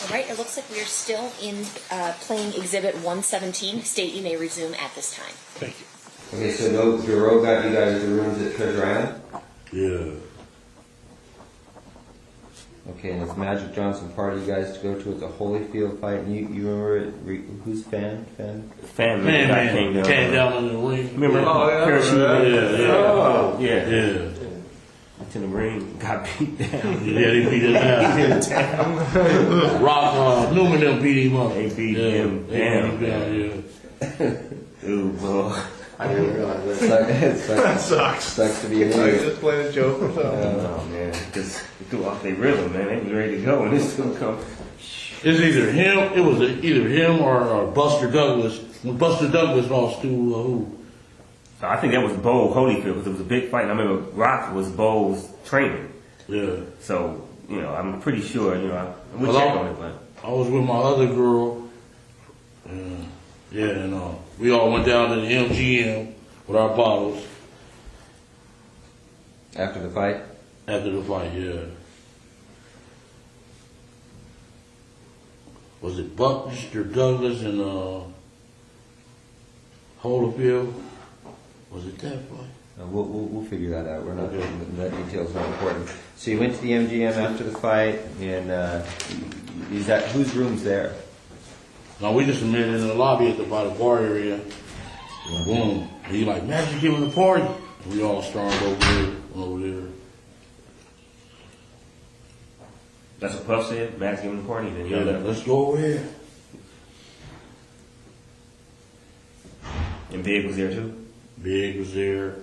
All right, it looks like we are still in playing Exhibit 117. State, you may resume at this time. Thank you. Okay, so no, Bureau got you guys the rooms at Treasure Island? Yeah. Okay, and it's Magic Johnson party you guys to go to. It's a Holyfield fight, and you remember it? Who's fan? Fan Came down in the ring. Remember? Oh, yeah. Parachute. Yeah. Oh, yeah. Yeah. To the ring, got beat down. Yeah, they beat him down. Rock, Newman them beat him up. They beat him down. Yeah. Dude, bro. I didn't realize that. That sucks. Sucks to be an I was idiot. just playing a joke or something. Oh, man. Because they threw off their rhythm, man. They was ready to go, and this gonna come. It's either him. It was either him or Buster Douglas. When Buster Douglas lost to who? So I think that was Bo Holyfield, because it was a big fight. And I remember Rock was Bo's trainer. Yeah. So, I'm pretty sure, we'll check on it, but. I was with my other girl. Yeah, and we all went down to the MGM with our bottles. After the fight? After the fight, yeah. Was it Buster Douglas and Holyfield? Was it that fight? We'll figure that out. We're not. Okay. That detail's not important. So you went to the MGM after the fight, and whose room's there? No, we just met in the lobby by the bar area. Boom. And he like, Magic giving a party. And we all stormed over there. That's what Puff said? Max giving the party? Then Yeah, let's go over here. And Big was there too? Big was there.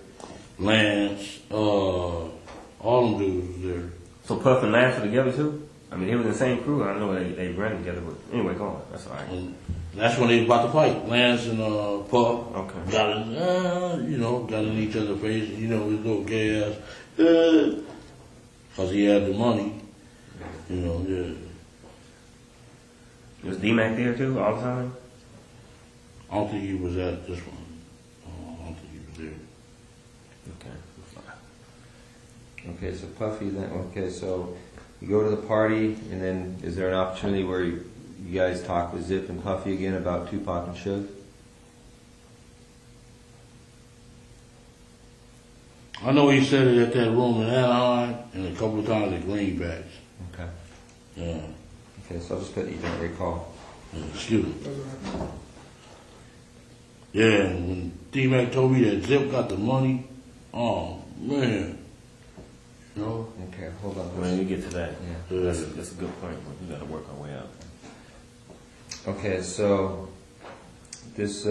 Lance, all them dudes was there. So Puff and Lance were together too? I mean, they were in the same crew. I know they ran together, but anyway, go on. That's all right. And that's when they was about to fight. Lance and Puff Okay. got in each other's face. His little gay ass, because he had the money. Yeah. Was D-Mac there too, all the time? I don't think he was at this one. I don't think he was there. Okay, so Puffy then. Okay, so you go to the party, and then is there an opportunity where you guys talk with Zip and Puffy again about Tupac and Suge? I know he said it at that room in Anaheim and a couple of times at Greenbacks. Okay. Yeah. Okay, so I'll just put you don't recall. Excuse me. Yeah, and when D-Mac told me that Zip got the money, oh man. Okay, hold on. When you get to that, Yeah. that's a good point. We got to work our way out. Okay, so this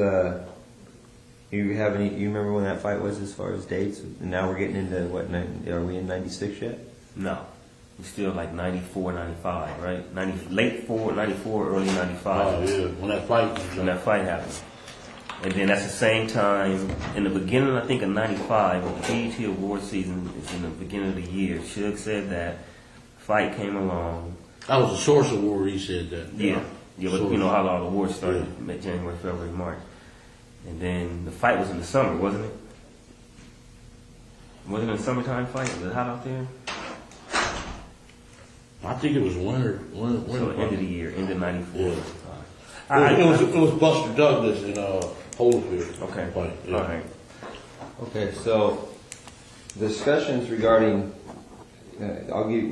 You remember when that fight was as far as dates? And now we're getting into what? Are we in '96 yet? No. We're still like 94, 95, right? Late 94, early 95. Oh, yeah, when that fight happened. And then that's the same time, in the beginning, I think, of 95, when the BET award season is in the beginning of the year, Suge said that, fight came along. That was a Source Award, he said that. Yeah, but you know how all the awards started, January, February, March. And then the fight was in the summer, wasn't it? Wasn't it a summertime fight? Was it hot out there? I think it was winter. So end of the year, end of '94. Yeah. It was Buster Douglas in Holyfield. Okay. Fight, yeah. All right. Okay, so discussions regarding, I'll give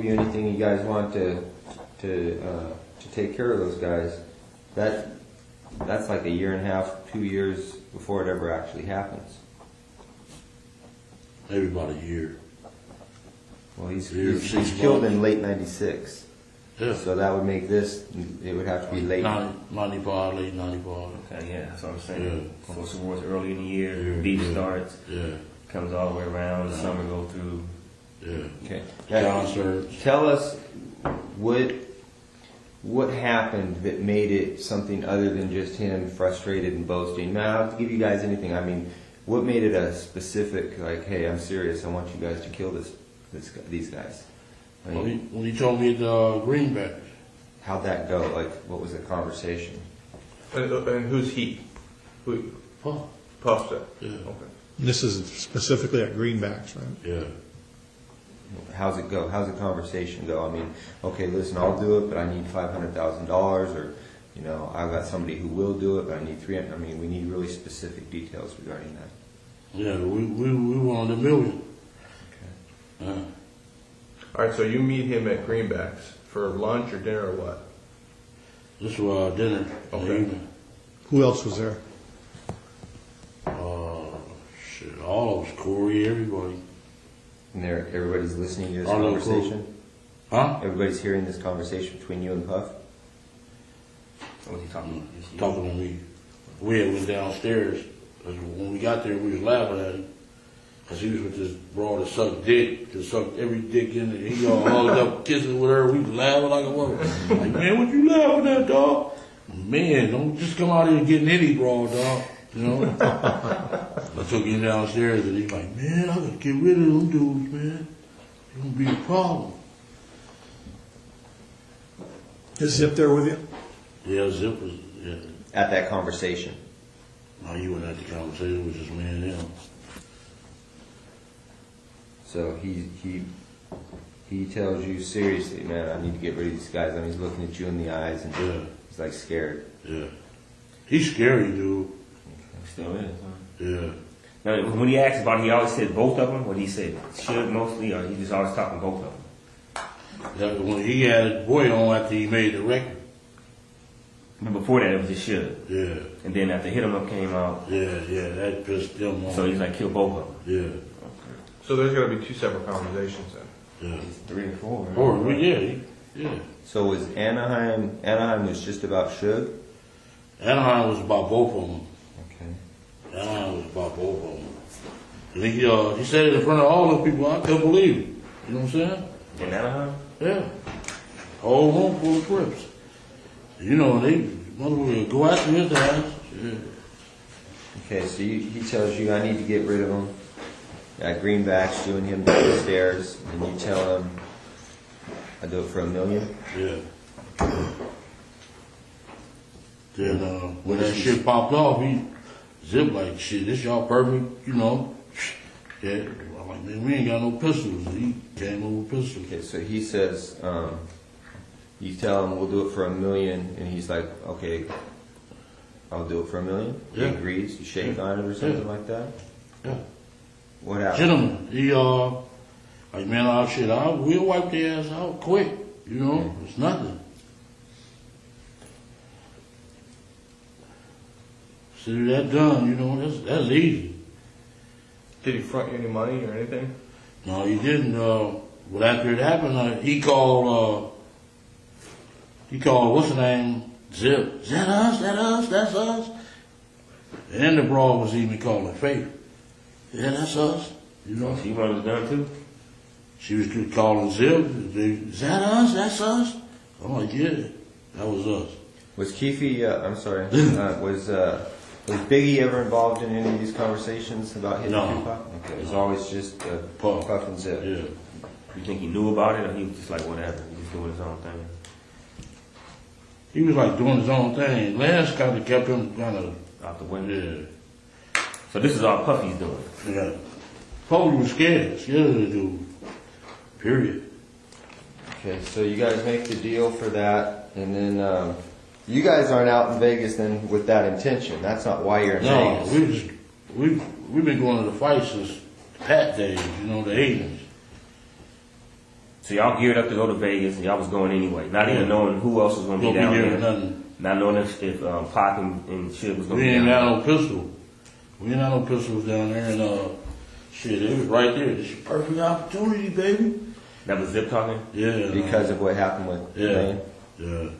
you anything you guys want to take care of those guys. That's like a year and a half, 2 years before it ever actually happens. Maybe about a year. Well, he's killed in late '96. Yeah. So that would make this, it would have to be late 95, late 95. Okay, yeah, that's what I'm saying. Yeah. Source Awards early in the year, beat starts, comes all the way around, the summer go through. Yeah. Okay. Concerts. Tell us what happened that made it something other than just him frustrated and boasting. Now, I'll give you guys anything. I mean, what made it a specific, like, hey, I'm serious, I want you guys to kill these guys? I mean, When he told me the greenback. How'd that go? Like, what was the conversation? And who's he? Puff said. Yeah. Okay. This is specifically at greenbacks, right? Yeah. How's it go? How's the conversation go? I mean, okay, listen, I'll do it, but I need $500,000, or, I've got somebody who will do it, but I need $300,000. I mean, we need really specific details regarding that. Yeah, we wanted $1 million. Okay. All right, so you meet him at Greenbacks for lunch or dinner or what? This was dinner. Okay. Who else was there? Shit, all of us, Corey, everybody. And everybody's listening to this All conversation? Huh? Everybody's hearing this conversation between you and Puff? What was he talking about? Talking to me. We had went downstairs. 'Cause when we got there, we was laughing at him. Because he was with this broad that sucked dick. Just sucked every dick in there. He all hugged up, kissing with her. We was laughing like a woman. Like, man, what you laughing at, dog? Man, don't just come out here getting any broad, dog. I took him downstairs and he's like, man, I gotta get rid of them dudes, man. They're gonna be a problem. Is Zip there with you? Yeah, Zip was, yeah. At that conversation? No, he wasn't at the conversation. It was just me and him. So he tells you seriously, man, I need to get rid of these guys. I mean, he's looking at you in the eyes and he's like scared. Yeah. He's scary, dude. Still is, huh? Yeah. Now, when he asked about it, he always said both of them? What he said, should mostly, or he just always talking both of them? Yeah, when he had his boy on after he made the record. But before that, it was just should. Yeah. And then after Hit 'Em Up came out. Yeah, that pissed them off. So he's like, kill both of them. Yeah. So there's going to be two separate conversations then? Yeah. 3 or 4. Right? Or, yeah. So was Anaheim was just about Suge? Anaheim was about both of them. Okay. Anaheim was about both of them. And he said it in front of all those people. I couldn't believe it. You know what I'm saying? In Anaheim? Yeah. Whole room full of Crips. They motherfucker go after his ass. Yeah. Okay, so he tells you, I need to get rid of him. At Greenbacks, you and him down the stairs, and you tell him, I do it for $1 million? Yeah. Then when that shit popped off, he Zip like, shit, this y'all perfect, Yeah. I'm like, man, we ain't got no pistols. He came over with pistols. Okay, so he says, you tell him we'll do it for $1 million, and he's like, okay, I'll do it for $1 million? Yeah. He agrees, you shake on it or something like that? Yeah. What happened? Gentlemen, he like, man, we'll wipe their ass out quick. It's nothing. See that done, that's easy. Did he front you any money or anything? No, he didn't. But after it happened, he called, what's the name? Zip. Is that us? That's us? And the broad was even calling Faith. Yeah, that's us. You know, She wanted it done too? she was calling Zip. Is that us? That's us? I'm like, yeah, that was us. Was Keefe, I'm sorry, was Biggie ever involved in any of these conversations about hitting No. Tupac? Okay, it was always just Puff and Zip. Yeah. You think he knew about it, or he was just like, whatever, he was doing his own thing? He was like doing his own thing. Lance kind of kept him kind of out the window. Yeah. So this is all Puffy's doing? Yeah. Puffy was scared of the dude. Period. Okay, so you guys make the deal for that, and then you guys aren't out in Vegas then with that intention. That's not why you're in Vegas. We've been going to the fights since Pat days, you know, the 80s. So y'all geared up to go to Vegas, and y'all was going anyway, not even knowing who else was going to be down there. Nothing. Not knowing if Pac and shit was going to We be ain't down got no pistol. We ain't got no pistols down there, and shit, it was right there. This is your perfect opportunity, baby. That was Zip talking? Yeah. Because of what happened with Duane? Yeah.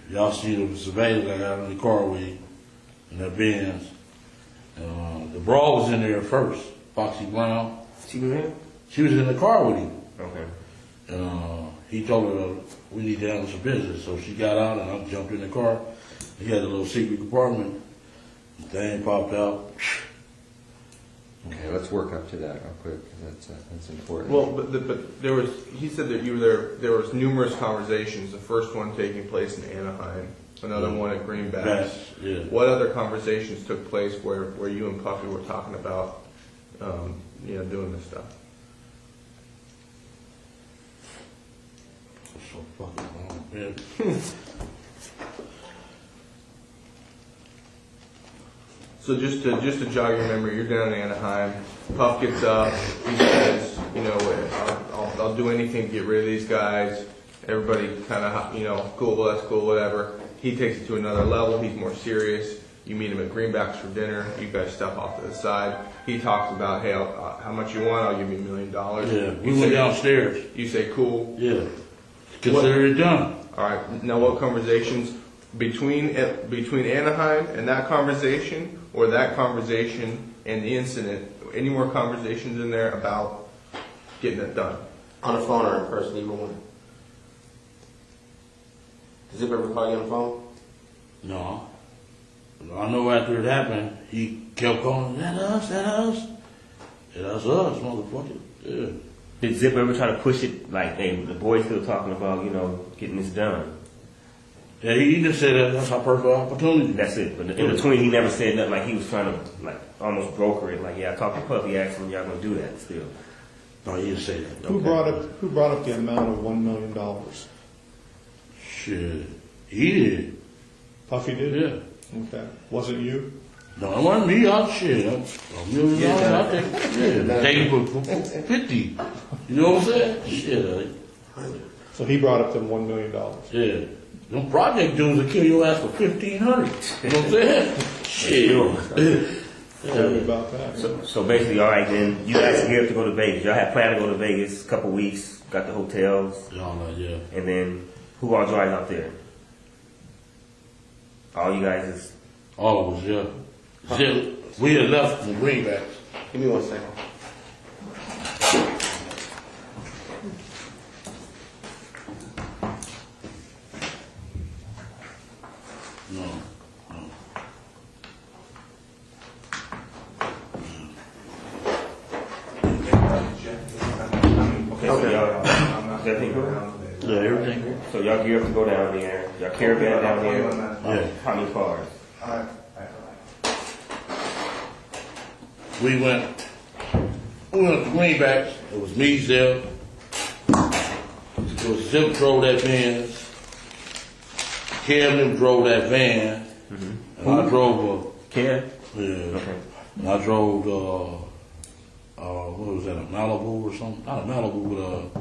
Y'all see the surveillance I got in the car with him, in that Benz. The brawl was in there first. Foxy Brown. She was in? She was in the car with him. Okay. He told her we need to handle some business, so she got out and I jumped in the car. He had a little secret compartment. The thing popped out. Okay, let's work up to that real quick, because that's important. Well, but there was, he said that you were there was numerous conversations, the first one taking place in Anaheim, another one at Greenbacks. Yeah. What other conversations took place where you and Puffy were talking about, doing this stuff? So fucking long, man. So just to jog your memory, you're down in Anaheim. Puff gets up. He says, I'll do anything to get rid of these guys. Everybody kind of, cool, that's cool, whatever. He takes it to another level. He's more serious. You meet him at Greenbacks for dinner. You guys step off to the side. He talks about, hey, how much you want? I'll give you $1 million. Yeah, we went downstairs. You say, cool. Yeah. Consider it done. All right. Now, what conversations between Anaheim and that conversation, or that conversation and the incident? Any more conversations in there about getting it done? On the phone or in person, either one? Does it ever call you on the phone? No. I know after it happened, he kept calling, that us? Yeah, that's us, motherfucker. Yeah. Did Zip ever try to push it, like, hey, the boys still talking about, getting this done? Yeah, he just said that's our perfect opportunity. That's it. But in between, he never said nothing, like he was trying to, almost broker it. Like, yeah, I talked to Puffy, asked him, y'all gonna do that still. No, he didn't say that. Who brought up the amount of $1 million? Shit. He did. Puffy did? Yeah. Okay. Wasn't you? No, it wasn't me. I'm shit. $1 million. I'll take it. Yeah, take it for 50. You know what I'm saying? Shit. So he brought up them $1 million. Yeah. Them project dudes will kill your ass for $1,500. You know what I'm saying? Shit. Tell me about that. So basically, all right, then you guys are here to go to Vegas. Y'all had planned to go to Vegas a couple weeks. Got the hotels. Yeah. And then who all drives out there? All you guys is. All of us, yeah. Shit, we had left from Greenbacks. Give me 1 second. No. Okay, so y'all, everything good? Yeah, everything good. So y'all gear up to go down there. Y'all caravan down there. Yeah. How many cars? We went to Greenbacks. It was me, Zip. It was Zip drove that van. Kevin drove that van. And I drove Kev? Yeah. Okay. And I drove what was that, a Malibu or something? Not a Malibu,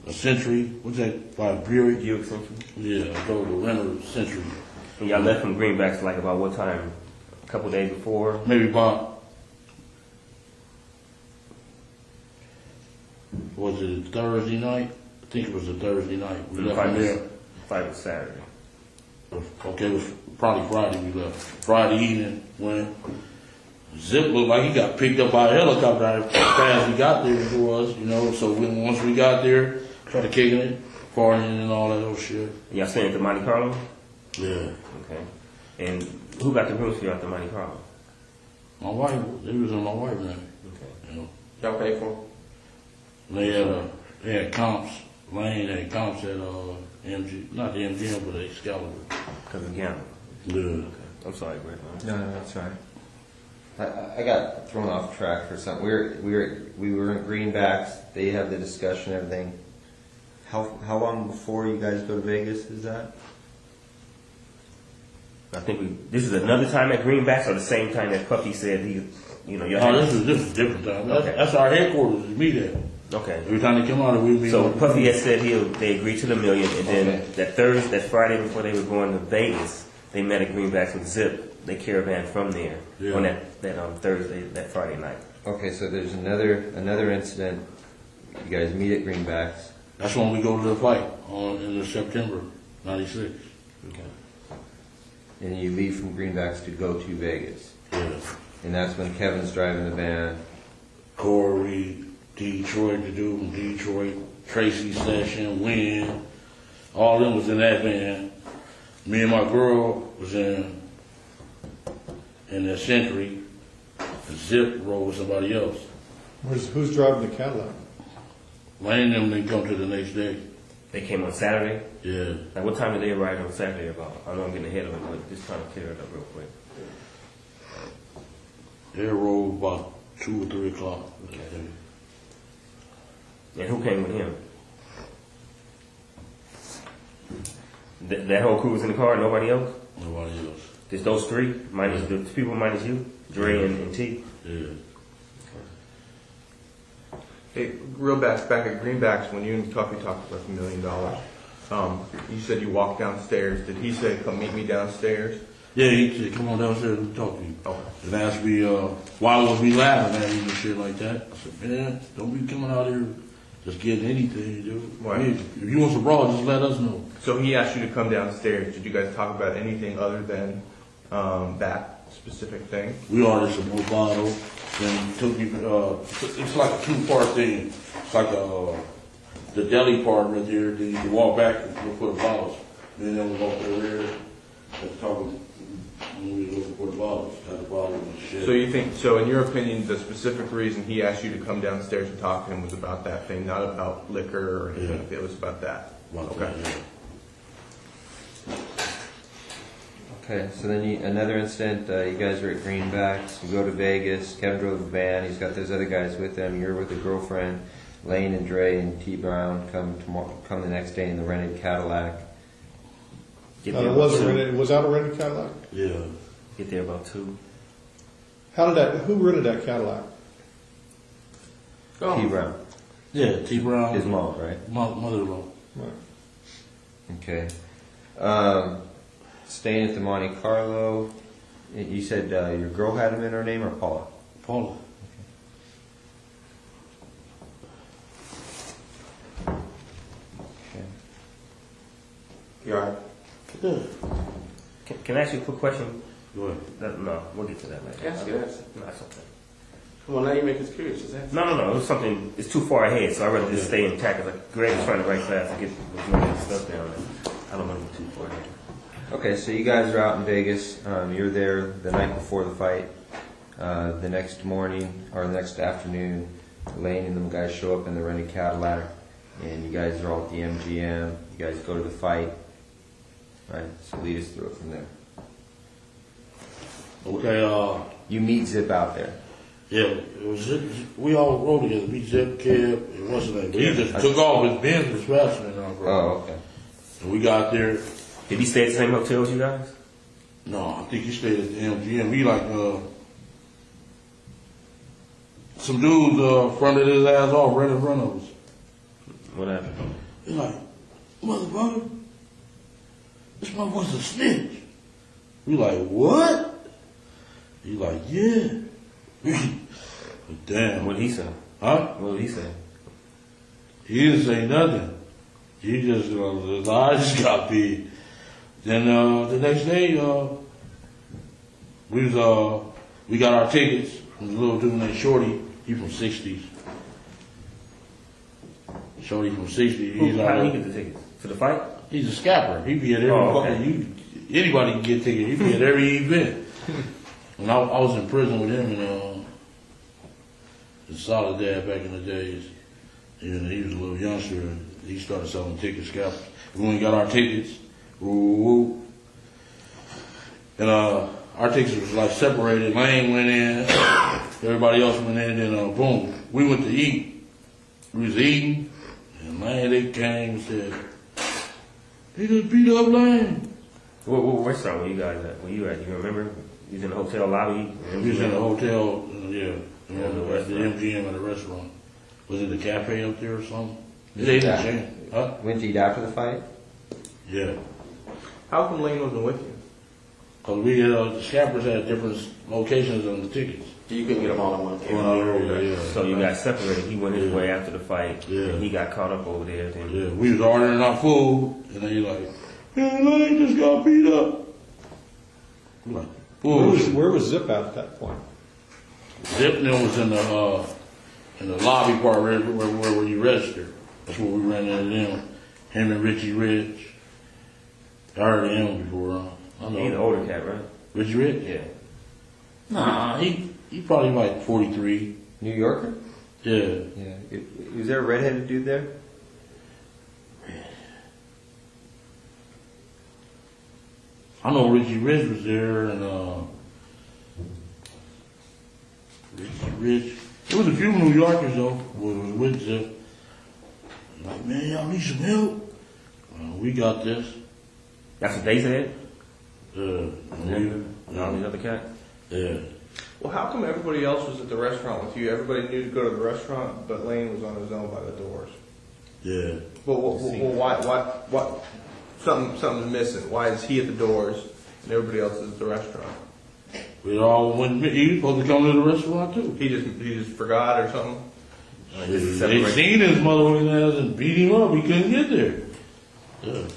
but a Century. What's that? By Buick? Buick Century? Yeah, I drove the Renner Century. And y'all left from Greenbacks like about what time? A couple days before? Maybe about, was it Thursday night? I think it was a Thursday night. We left from there. Fight was Saturday. Okay, it was probably Friday we left. Friday evening when Zip looked like he got picked up by a helicopter as fast as we got there for us, you know. So once we got there, started kicking it, partying and all that old shit. Y'all staying at the Monte Carlo? Yeah. Okay. And who got the rooms for you at the Monte Carlo? My wife, it was in my wife's name. Okay. You know. Y'all pay for them? They had comps. Lane had comps at MG, not the MGM, but Excalibur. Because of gambling. Yeah. Okay. I'm sorry, Brett. No, that's right. I got thrown off track for something. We were in Greenbacks. They have the discussion, everything. How long before you guys go to Vegas is that? I think this is another time at Greenbacks or the same time that Puffy said he, you know, this is different time. Okay. That's our headquarters. We meet at. Okay. Every time they come out, we meet. So Puffy had said they agreed to the $1 million, and then Okay. that Friday before they were going to Vegas, they met at Greenbacks with Zip. They caravan from there on that Thursday, that Friday night. Okay, so there's another incident. You guys meet at Greenbacks. That's when we go to the fight in September '96. Okay. And you leave from Greenbacks to go to Vegas. Yeah. And that's when Kevin's driving the van. Corey, Detroit, the dude from Detroit, Tracy Session, Wynn, all of them was in that van. Me and my girl was in the Century. Zip rode with somebody else. Who's driving the Cadillac? Lane and them didn't come to the next day. They came on Saturday? Yeah. Like what time did they arrive on Saturday about? I know I'm getting ahead of it, but just trying to clear it up real quick. They rode about 2 or 3 o'clock. Okay. And who came with him? That whole crew was in the car, nobody else? Nobody else. Just those three? Minus the people minus you? Dre and T? Yeah. Hey, real back at Greenbacks, when you and Tuffy talked about $1 million, you said you walked downstairs. Did he say, come meet me downstairs? Yeah, he said, come on downstairs and talk to you. Oh. And asked me, why was we laughing at him and shit like that? I said, man, don't be coming out here just getting anything, dude. Right. If you want some brawl, just let us know. So he asked you to come downstairs. Did you guys talk about anything other than that specific thing? We ordered some more bottles. Then took you, it's like a 2-part thing. It's like the deli part right there. Then you can walk back and look for the bottles. Then we walk over there and talk when we looking for the bottles. Got the bottles and shit. So you think, so in your opinion, the specific reason he asked you to come downstairs and talk to him was about that thing, not about liquor or anything? Yeah. It was about that? About Okay. that, yeah. Okay, so then another incident, you guys are at Greenbacks, you go to Vegas, Kevin drove the van, he's got those other guys with him, you're with a girlfriend, Lane and Dre and T Brown come the next day in the rented Cadillac. It wasn't rented, was that a rented Cadillac? Yeah. Get there about 2. Who rented that Cadillac? T Brown. Yeah, T Brown. His mom, right? Mother-in-law. Right. Okay. Staying at the Monte Carlo, you said your girl had him in her name or Paula? Paula. Okay. You all right? Yeah. Can I ask you a quick question? Go ahead. No, we'll get to that later. Ask it. No, that's okay. Come on, now you make us curious. Just ask. No. It was something, it's too far ahead, so I'd rather just stay intact. Like Greg is trying to write fast to get the stuff down there. I don't want to be too far ahead. Okay, so you guys are out in Vegas. You're there the night before the fight. The next morning or the next afternoon, Lane and them guys show up in the rented Cadillac, and you guys are all at the MGM. You guys go to the fight. Right, so lead us through it from there. Okay, you meet Zip out there. Yeah, it was Zip. We all rode together. Me, Zip, Kev, and what's his name? He just took off. His Benz was faster than our bro. Oh, okay. And we got there. Did he stay at the same hotel as you guys? No, I think he stayed at the MGM. We like, some dudes fronted his ass off right in front of us. What happened? He's like, motherfucker, this motherfucker's a snitch. We like, what? He like, yeah. Damn. What did he say? Huh? What did he say? He didn't say nothing. He just, his eyes got big. Then the next day, we got our tickets from the little dude named Shorty. He from 60s. Shorty from 60s. How did he get the tickets? For the fight? He's a scapper. He be at every anybody can get tickets. He be at every event. When I was in prison with him and Solid Dad back in the days, and he was a little youngster, and he started selling tickets, scalpers. When we got our tickets, and our tickets was like separated. Lane went in, everybody else went in, and boom, we went to eat. We was eating, and Lane, they came and said, "They just beat up Lane." What restaurant were you guys at? Were you at? You remember? You was in the hotel lobby? We was in the hotel, yeah. At the MGM at a restaurant. Was it the cafe up there or something? They didn't change. Huh? Went to eat after the fight? Yeah. How come Lane wasn't with you? Because we had, the scappers had different locations on the tickets. You couldn't get them all in one Yeah. So you got separated. He went his way after the fight. Yeah. And he got caught up over there. Then. Yeah, we was ordering our food, and they like, "Man, Lane just got beat up." I'm like, Where was Zip at that point? Zip was in the lobby part where you register. That's where we ran into them. Him and Richie Rich. I heard of him before. I know. He's an older cat, right? Richie Rich? Yeah. Nah, he probably like 43. New Yorker? Yeah. Yeah. Was there a redheaded dude there? I know Richie Rich was there, and Richie Rich. There was a few New Yorkers though was with Zip. Like, man, y'all need some help. We got this. That's what they said? And all these other cats? Yeah. Well, how come everybody else was at the restaurant with you? Everybody knew to go to the restaurant, but Lane was on his own by the doors. Yeah. Well, why? Something's missing. Why is he at the doors and everybody else is at the restaurant? We all went. He was supposed to come to the restaurant too. He just forgot or something. They seen his motherfucking ass and beat him up. He couldn't get there. Yeah.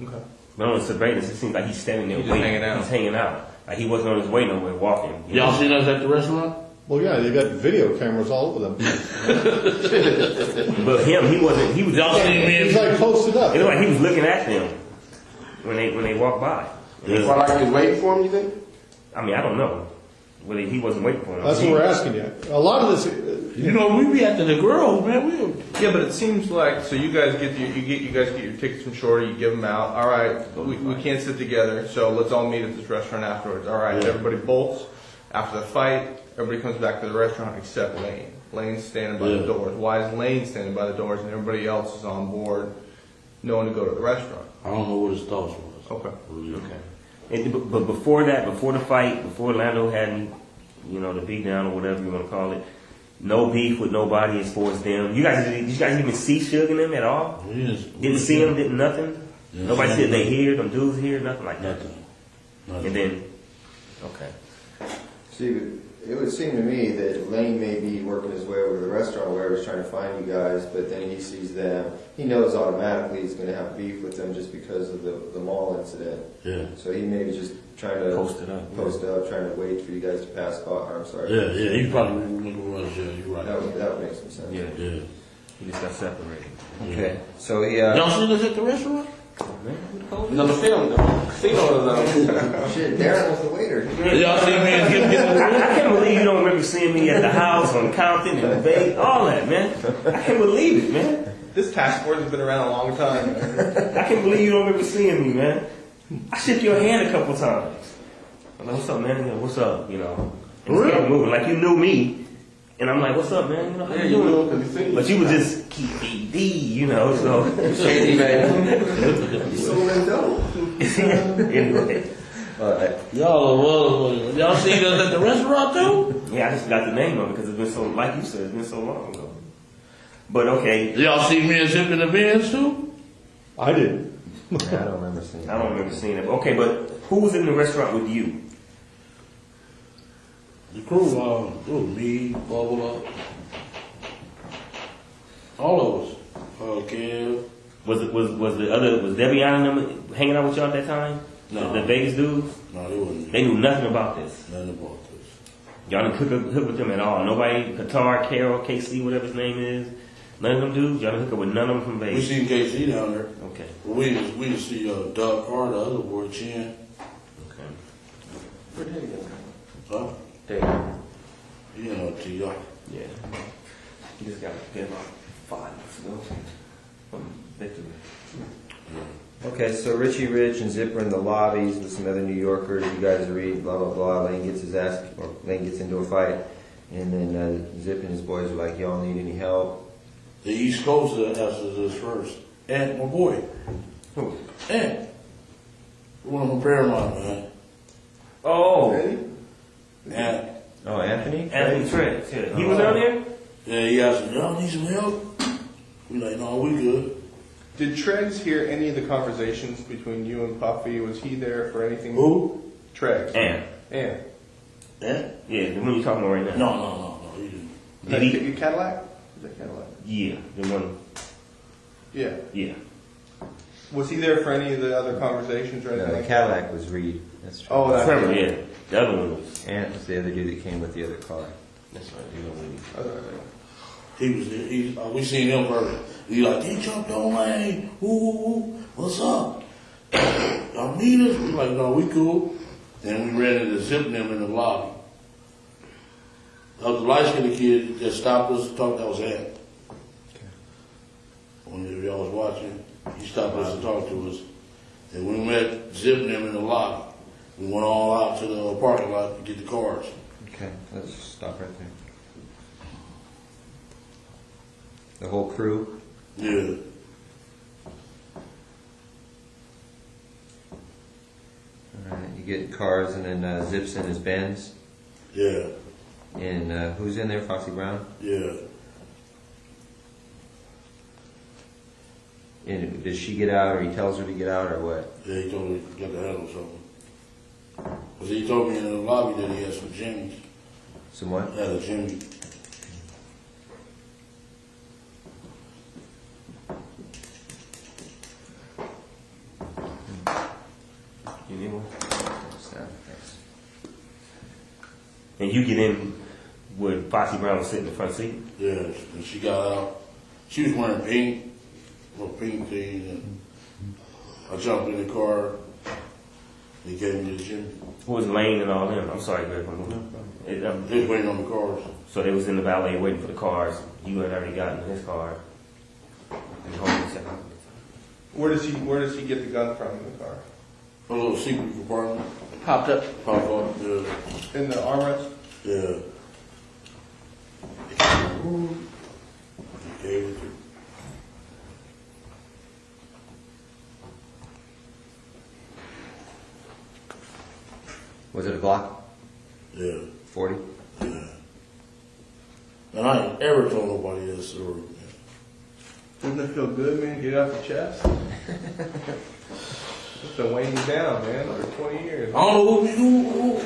Okay. But on the surveillance, it seems like he's standing there He's waiting. hanging out. He's hanging out. Like he wasn't on his way nowhere, walking. Y'all seen us at the restaurant? Well, yeah, they got video cameras all over them. But him, he wasn't. He was. Y'all seen me? He's like posted up. It looked like he was looking at them when they walked by. Yeah. Well, like he was waiting for him, you think? I mean, I don't know. Whether he wasn't waiting for him. That's what we're asking you. A lot of this, You know, we be after the girls, man. Yeah, but it seems like so you guys get your tickets from Shorty, you give them out. All right, we can't sit together, so let's all meet at this restaurant afterwards. All right, Yeah. everybody bolts after the fight. Everybody comes back to the restaurant except Lane. Lane's standing by the doors. Why is Lane standing by the doors and everybody else is on board, knowing to go to the restaurant? I don't know what his thoughts was. Okay. Okay. But before that, before the fight, before Lando had, the beat down or whatever you want to call it, no beef with nobody as far as them. Did you guys even see Suge and them at all? Yes. Didn't see them, didn't nothing? Yes. Nobody said they here, them dudes here, nothing like that. Nothing. And then, okay. See, it would seem to me that Lane may be working his way over to the restaurant where he's trying to find you guys, but then he sees them. He knows automatically he's going to have beef with them just because of the mall incident. Yeah. So he may be just trying to Post it up, trying to wait for you guys to pass by. I'm sorry. Yeah, he probably was. Yeah, you're right. That would make some sense. Yeah. Yeah. He just got separated. Okay. So he. Y'all seen us at the restaurant? No, the film, the casino. Shit, Darren was the waiter. Y'all seen me and him get I can't believe you don't remember seeing me at the house on Compton and Vegas, all that, man. I can't believe it, man. This task force has been around a long time. I can't believe you don't remember seeing me, man. I shook your hand a couple times. I'm like, what's up, man? What's up? Just kept moving like you knew me. And I'm like, what's up, man? How you doing? But you was just Keefe D, so. Shady, man. You sold them dope. Anyway. Y'all seen us at the restaurant too? Yeah, I just got the name of it because it's been so, like you said, it's been so long ago. But okay. Y'all see me and Zip in the Benz too? I didn't. I don't remember seeing it. I don't remember seeing it. Okay, but who was in the restaurant with you? The crew, it was me, Bubba, all of us. Kev, Was Debian and them hanging out with y'all at that time? No. The Vegas dudes? No, they wasn't. They knew nothing about this. Nothing about this. Y'all didn't hook with them at all. Nobody, Qatar, Carol, KC, whatever his name is. None of them dudes. Y'all didn't hook up with none of them from We Vegas. seen KC down there. Okay. Well, we didn't see Doug Carr, the other boy, Chin. Okay. Where did he go? Huh? There. You know, T.I. Yeah. He just got hit about 5 months ago from victory. Okay, so Richie Rich and Zipper in the lobbies with some other New Yorkers. You guys read, blah, blah, blah. Lane gets his ass, or Lane gets into a fight. And then Zip and his boys are like, y'all need any help? The East Coast answers this first. And my boy. Who? And. One of them Paramount, man. Oh. And. Oh, Anthony? Anthony Trent. Yeah. He was down there? Yeah, he asked me, y'all need some help? We like, no, we good. Did Treggs hear any of the conversations between you and Puffy? Was he there for anything? Who? Treggs. And. And? Yeah, the one you're talking about right now. No, he didn't. Did he? Cadillac? Is that Cadillac? Yeah, the one. Yeah. Yeah. Was he there for any of the other conversations or anything? No, like Cadillac was Reed. That's true. Oh, that's Trevor, yeah. The other one was. Ant was the other dude that came with the other car. That's right. He was Reed. He was there. We seen him first. He like, he jumped on Lane. Ooh, what's up? Y'all need us? We like, no, we cool. Then we ran into Zip them in the lobby. That was the light-skinned kid that stopped us and talked. That was Ant. When y'all was watching, he stopped us to talk to us. And we met Zip and them in the lobby. We went all out to the parking lot to get the cars. Okay, let's stop right there. The whole crew? Yeah. Alright, you get cars and then Zips in his Benz? Yeah. And who's in there, Foxy Brown? Yeah. And does she get out, or he tells her to get out, or what? Yeah, he told me to get the handle something. Because he told me in the lobby that he had some jimmies. Some what? Had a jimmy. You need one? Thanks. And you get in where Foxy Brown was sitting in the front seat? Yeah, and she got out. She was wearing pink, little pink thing, and I jumped in the car. He gave me the jimmy. Who was Lane and all them? I'm sorry, Greg. He was waiting on the cars. So they was in the valet waiting for the cars. You had already gotten in his car. And hold on a second. Where does he get the gun from in the car? A little secret compartment. Popped up. Popped up, yeah. In the armrest? Yeah. He gave it to me. Was it a Glock? Yeah. 40? Yeah. And I ain't ever told nobody this story. Doesn't it feel good, man? Get it off your chest? It's been weighing you down, man, for 20 years. I don't know who.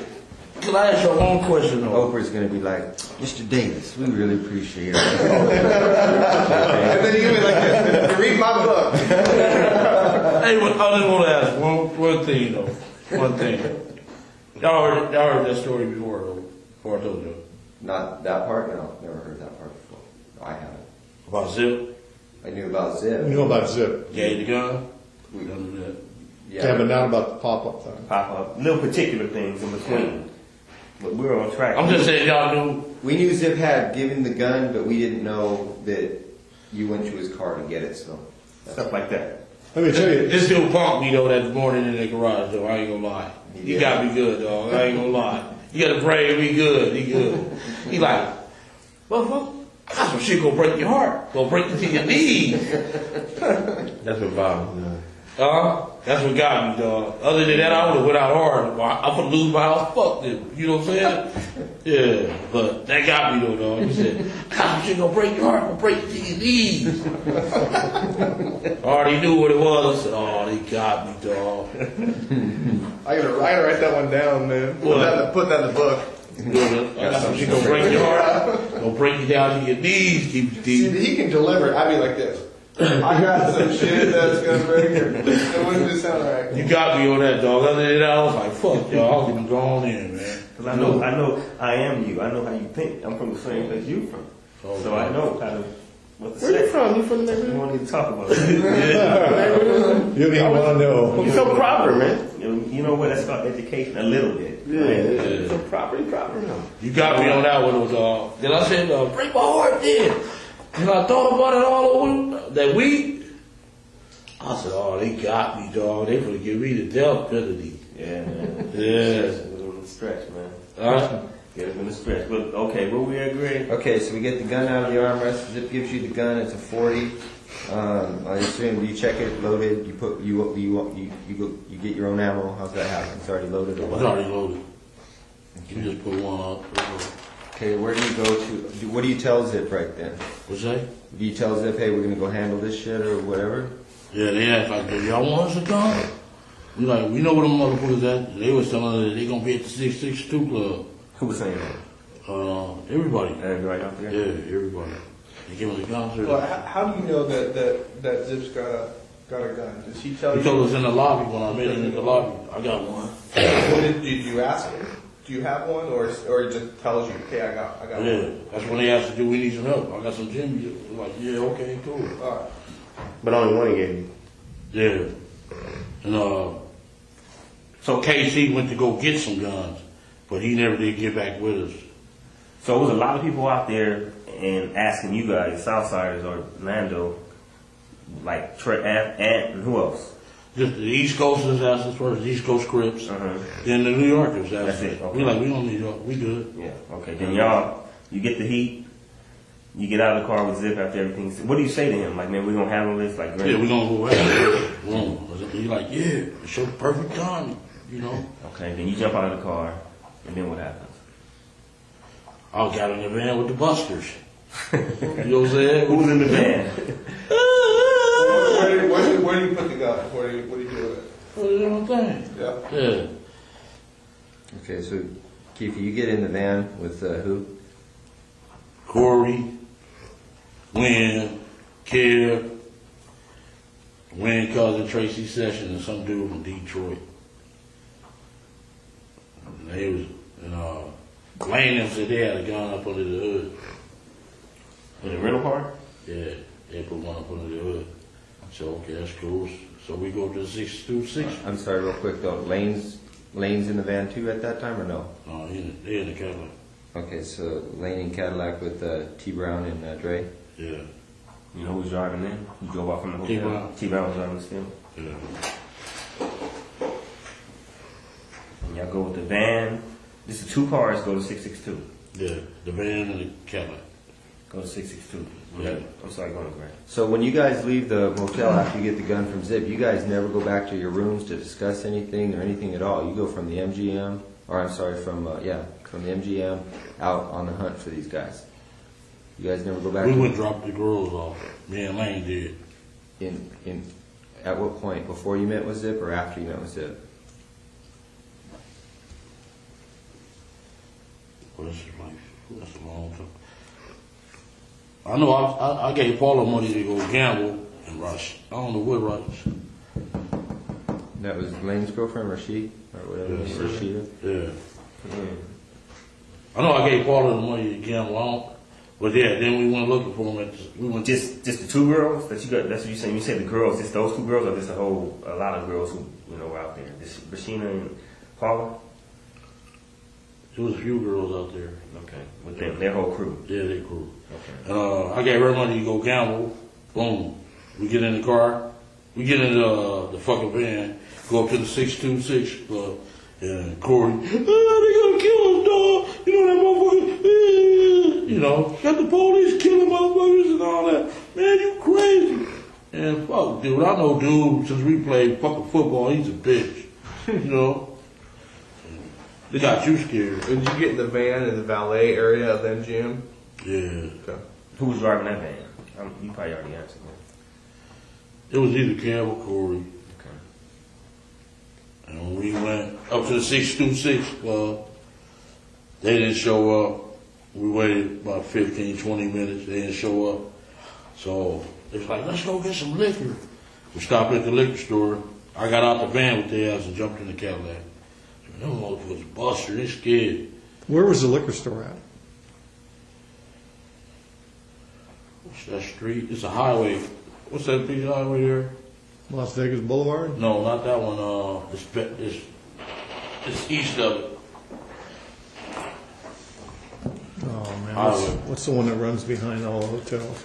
Can I ask you one question though? Oprah's going to be like, Mr. Davis, we really appreciate it. And then you give me like this. Read my book. Hey, I just want to ask one thing though. One thing. Y'all heard that story before though. Before I told you. Not that part? No, never heard that part before. No, I haven't. About Zip? I knew about Zip. You know about Zip. Gave the gun? We done do that. Yeah, but not about the pop-up thing. Pop-up. Little particular things in between. But we're on track. I'm just saying y'all knew. We knew Zip had given the gun, but we didn't know that you went to his car to get it, so. Stuff like that. Let me tell you. This dude punked me though that morning in the garage though. I ain't gonna lie. He got me good, dog. I ain't gonna lie. You gotta pray to be good. He good. He like, well, I got some shit gonna break your heart. Gonna break you to your knees. That's what bothers me. That's what got me, dog. Other than that, I would have went out hard. I'm gonna lose my house. Fuck them. You know what I'm saying? Yeah, but that got me though, dog. He said, I got some shit gonna break your heart. Gonna break you to your knees. I already knew what it was. I said, oh, they got me, dog. I gotta write that one down, man. Put that in the book. I got some shit gonna break your heart. Gonna break you down to your knees. Keep you deep. See, he can deliver it. I'd be like this. I got some shit that's gonna bring her. It wouldn't just sound right. You got me on that, dog. Other than that, I was like, fuck y'all, I'm gonna go on in, man. Because I know I am you. I know how you think. I'm from the same place you from. Oh, So I know kind of what to Where say. you from? You from the neighborhood? We won't even talk about that. You don't even want to know. You so proper, man. You know what? That's called education a little bit. Yeah. So proper now. You got me on that one, dog. Then I said, break my heart then. And I thought about it all over that week. I said, oh, they got me, dog. They gonna give me the death penalty. Yeah, man. Yeah. It was a stretch, man. Yeah, it's been a stretch. But okay, will we agree? Okay, so we get the gun out of the armrest. Zip gives you the gun. It's a 40. I assume you check it, loaded. You put you get your own ammo. How's that happen? It's already loaded. Or what? It's already loaded. You just put one up. Okay, where do you go to? What do you tell Zip right then? What's that? Do you tell Zip, hey, we're gonna go handle this shit or whatever? Yeah, they asked like, do y'all want us to come? We like, we know where them motherfuckers at. They was telling us that they gonna be at the 662 club. Who was saying that? Everybody. Everybody out there? Yeah, everybody. They give us a gun. Well, how do you know that Zip's got a gun? Does he tell you? He told us in the lobby when I met him in the lobby. I got one. Did you ask him? Do you have one, or he just tells you, okay, I got one? Yeah, that's when they asked, do we need some help? I got some Jimmy. We're like, yeah, okay, cool. All right. But only one he gave you. Yeah. And so KC went to go get some guns, but he never did get back with us. So it was a lot of people out there and asking you guys, Southsiders or Lando, like and who else? Just the East Coasters asked us first, the East Coast Crips. Then the New Yorkers asked us. That's it. Okay. We like, we don't need y'all. We good. Yeah. Okay. Then y'all, you get the heat. You get out of the car with Zip after everything. What do you say to him? Like, man, we're gonna handle this. Like, yeah, we're gonna go ahead. He's like, yeah, it's your perfect time. You know. Okay. Then you jump out of the car, and then what happens? I got in the van with the busters. You know what I'm saying? Who's in the van? Where do you put the gun? What do you do with it? Put it on the thing. Yeah. Yeah. Okay, so Keefe, you get in the van with who? Corey, Wynn, Kev, Wynn cousin Tracy Sessions, and some dude from Detroit. And they was, Lane them said they had a gun up under the hood. In the rental car? Yeah, they put one up under the hood. So, okay, that's cool. So we go to the 626. I'm sorry, real quick though. Lane's in the van too at that time or no? No, they in the Cadillac. Okay, so Lane in Cadillac with T Brown and Dre. Yeah. You know who's driving in? You drove off from the hotel. T-Brown. T-Brown was driving still. Yeah. And y'all go with the van. This is 2 cars go to 662. Yeah, the van and the Cadillac. Go to 662. Yeah. I'm sorry, go on, Grant. So when you guys leave the motel after you get the gun from Zip, you guys never go back to your rooms to discuss anything or anything at all. You go from the MGM, or I'm sorry, from the MGM out on the hunt for these guys. You guys never go back. We went drop the girls off. Me and Lane did. At what point? Before you met with Zip or after you met with Zip? Well, that's a long time. I know I gave Paula money to go gamble and rush. I don't know what rush. That was Lane's girlfriend, Rashid, or whatever. Yeah. Rashida. Yeah. I know I gave Paula the money to gamble on, but yeah, then we went looking for them. We went just the 2 girls that you got. That's what you saying. You said the girls. Just those 2 girls, or just a lot of girls who were out there. Just Rashina and Paula. There was a few girls out there. Okay, with them, their whole crew. Yeah, their crew. Okay. I gave her money to go gamble. Boom. We get in the car. We get in the fucking van. Go up to the 626 club. And Corey, they gonna kill us, dog. You know that motherfucker. You know, got the police killing motherfuckers and all that. Man, you crazy. And fuck, dude, I know dude since we played fucking football. He's a bitch. You know. They got you scared. Did you get in the van in the valet area of the MGM? Yeah. Okay. Who was driving that van? You probably already answered that. It was either Kev or Corey. Okay. And when we went up to the 626 club, they didn't show up. We waited about 15, 20 minutes. They didn't show up. So They was like, let's go get some liquor. We stopped at the liquor store. I got out the van with their ass and jumped in the Cadillac. Them motherfuckers busted, they scared. Where was the liquor store at? What's that street? It's a highway. What's that piece of highway there? Las Vegas Boulevard? No, not that one. It's east of it. Oh, man. Highway. What's the one that runs behind all the hotels?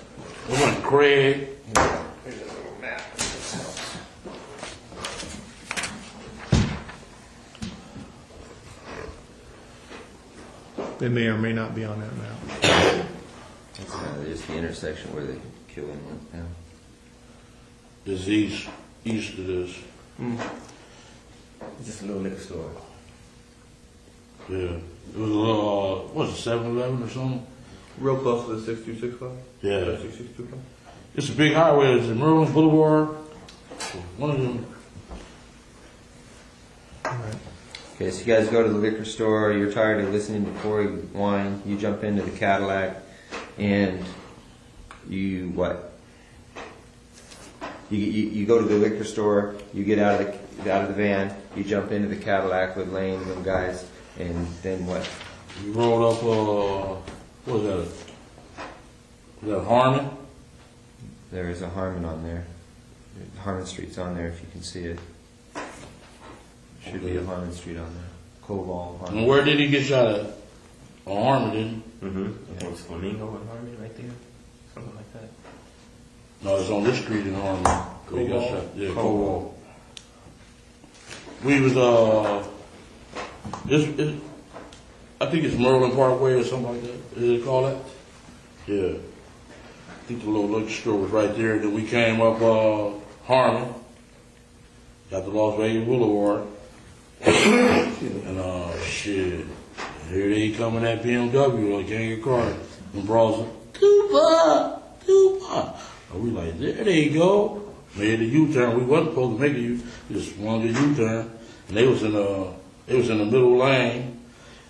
It went Craig. Here's a little map. They may or may not be on that map. That's just the intersection where the killing went down. This east of this. Just a little liquor store. Yeah. It was a little, what was it, 7-Eleven or something? Real close to the 6265? Yeah. 6265? It's a big highway. It's in Merlin Boulevard. One of them. Okay, so you guys go to the liquor store, you're tired of listening to Corey whine, you jump into the Cadillac, and you what? You go to the liquor store, you get out of the van, you jump into the Cadillac with Lane and them guys, and then what? We rolled up, what was that? Was that Harmon? There is a Harmon on there. Harmon Street's on there if you can see it. Should be a Harmon Street on there. Koval, Harmon. And where did he get shot at? On Harmon, didn't he? Mm-hmm. I think it's Flamingo and Harmony right there. Something like that. No, it's on this street in Harmon. He got shot. Yeah, Koval. We was, I think it's Merlin Parkway or something like that. Is it called that? Yeah. I think the little liquor store was right there. Then we came up Harmon, got to Las Vegas Boulevard, and shit, here they come in that BMW, like gang of cars, and brawls, Tupac. And we like, there they go. Made a U-turn. We wasn't supposed to make a U. We just wanted a U-turn, and they was in the middle lane,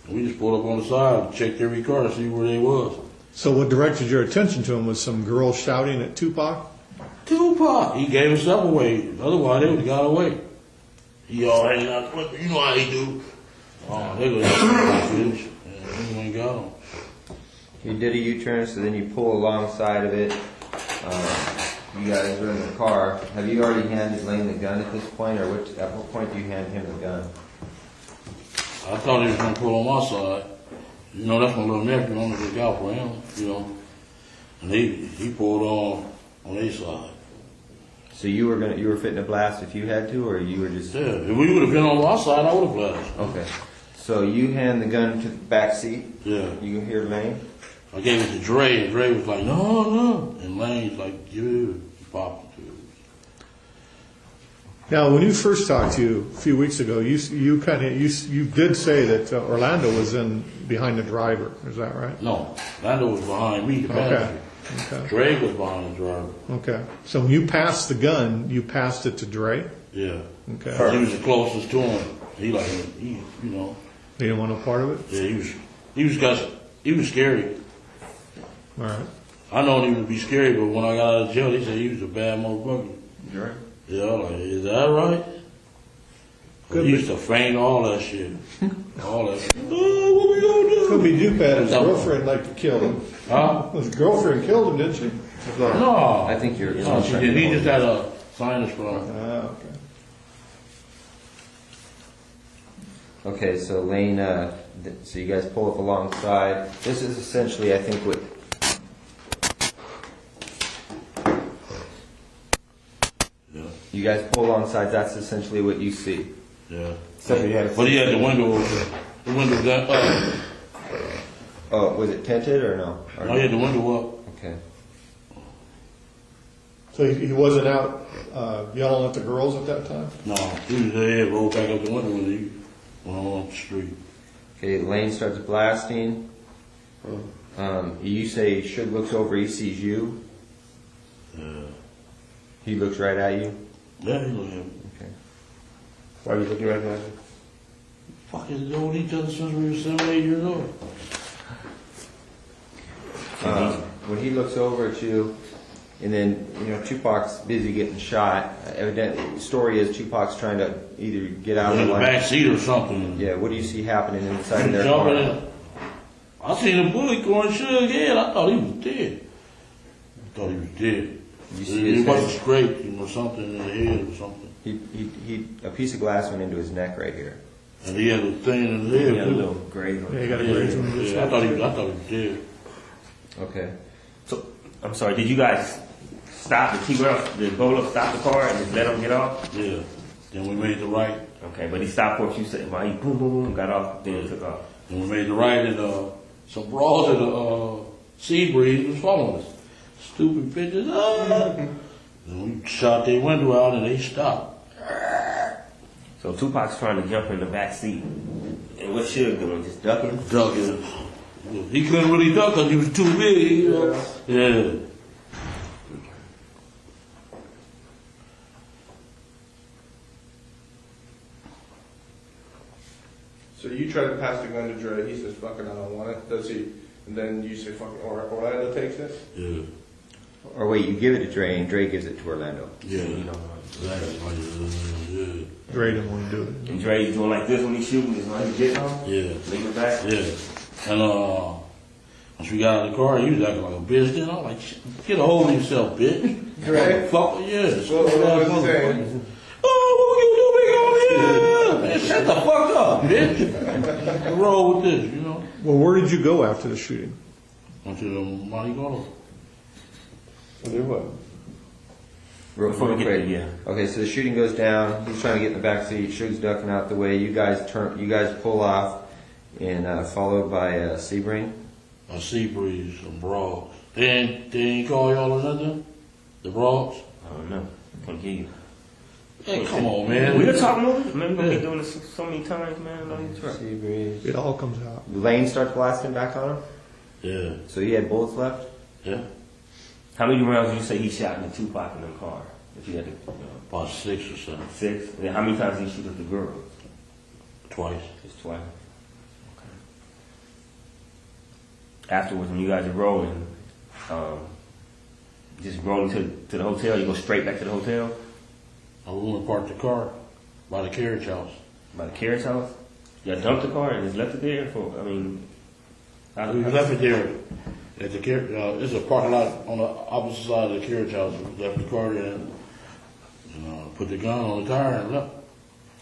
and we just pulled up on the side and checked every car to see where they was. So what directed your attention to him was some girl shouting at Tupac? Tupac. He gave himself away. Otherwise, they would have got away. He all hanging out. You know how he do. Oh, they would have and he ain't got him. You did a U-turn, so then you pull alongside of it. You guys are in the car. Have you already handed Lane the gun at this point, or at what point do you hand him the gun? I thought he was going to pull on my side. You know, that's my little nephew. I'm going to look out for him, you know. And he pulled on his side. So you were fitting to blast if you had to, or you were just... Yeah, if we would have been on my side, I would have blasted. Okay. So you hand the gun to the back seat. Yeah. You can hear Lane. I gave it to Dre, and Dre was like, no. And Lane's like, give it. He popped it to us. Now, when you first talked to you a few weeks ago, you did say that Orlando was behind the driver. Is that right? No, Orlando was behind me. The passenger. Okay. Dre was behind the driver. Okay. So when you passed the gun, you passed it to Dre? Yeah. Okay. He was the closest to him. He you know. He didn't want no part of it? Yeah, he was scary. All right. I known he would be scary, but when I got out of jail, they said he was a bad motherfucker. Dre? Yeah, I'm like, is that right? He used to feign all that shit. All that shit. Oh, what we gonna do? Could be Dupat. His girlfriend liked to kill him. Huh? His girlfriend killed him, didn't she? No. I think you're... No, she didn't. He just had a sinus problem. Okay. Okay, so Lane, so you guys pull up alongside. This is essentially, I think, what... Yeah. You guys pull alongside, that's essentially what you see. Yeah. So he had But he had the window open. The window down. Oh, was it tinted or no? Or I had the window up. Okay. So he wasn't out yelling at the girls at that time? No, he was there, rolled back up the window when he went on the street. Okay, Lane starts blasting. You say Suge looks over, he sees you. He looks right at you. Yeah, he looked at me. Okay. Why are you looking right at me? Fucking known each other since we were 7, 8 years old. When he looks over at you, And then, Tupac's busy getting shot. Evidently, the story is Tupac's trying to either get out in of the back seat or something. Yeah, what do you see happening inside of their Jumping car? in. I seen a bullet going Suge's head. I thought he was dead. You see He wasn't straight, something in the head or something. A piece of glass went into his neck right here. And he had a thing in his head. He had a little graze on Yeah, it. he got a graze on his head. I thought he was dead. Okay. So, I'm sorry, did you guys stop the Ebola stop the car and just let him get off? Yeah. Then we made the right. Okay, but he stopped what you said. Well, he boom, boom, boom, got off, then he took off. Then we made the right, and some bras in the sea breeze was following us. Stupid bitches. Then we shot their window out and they stopped. So Tupac's trying to jump in the back seat. And what Suge doing? Just ducking? Ducking. He couldn't really duck because he was too big. Yeah. So you try to pass the gun to Dre. He says, "Fucking, I don't want it." Does he? And then you say, "Fucking," or Orlando takes it. Yeah. Or wait, you give it to Dre, and Dre gives it to Orlando. Yeah. Dre didn't want to do it. And Dre's doing like this when he's shooting. He's like, getting on? Yeah. Leave it back? Yeah. And once we got out of the car, he was acting like a bitch. Then I'm like, get a hold of yourself, bitch. Dre? Fuck, yes. What was he saying? Oh, what we gonna do, big on here? Man, shut the fuck up, bitch. Roll with this, Well, where did you go after the shooting? Went to the Montigano. Did what? Real Before we get quick. there, yeah. Okay, so the shooting goes down. He's trying to get in the back seat. Suge's ducking out the way. You guys pull off, and followed by Sebring. A sea breeze, some bras. They ain't call y'all or nothing? The bras? I don't know. Can't hear you. Hey, come on, man. We were talking over. Remember, we've been doing this so many times, man. No, he's right. Sebring. It all comes out. Lane starts blasting back on him. Yeah. So he had bullets left. Yeah. How many rounds did you say he shot in the Tupac in the car? If you had to, About 6 or 7. 6. And then how many times did he shoot at the girl? Twice. Just twice. Okay. Afterwards, when you guys are rolling, just rolling to the hotel. You go straight back to the hotel. I went and parked the car by the carriage house. By the carriage house. You dumped the car and just left it there for. We left it there at the carriage. It's a parking lot on the opposite side of the carriage house. We left the car there and put the gun on the tire and left.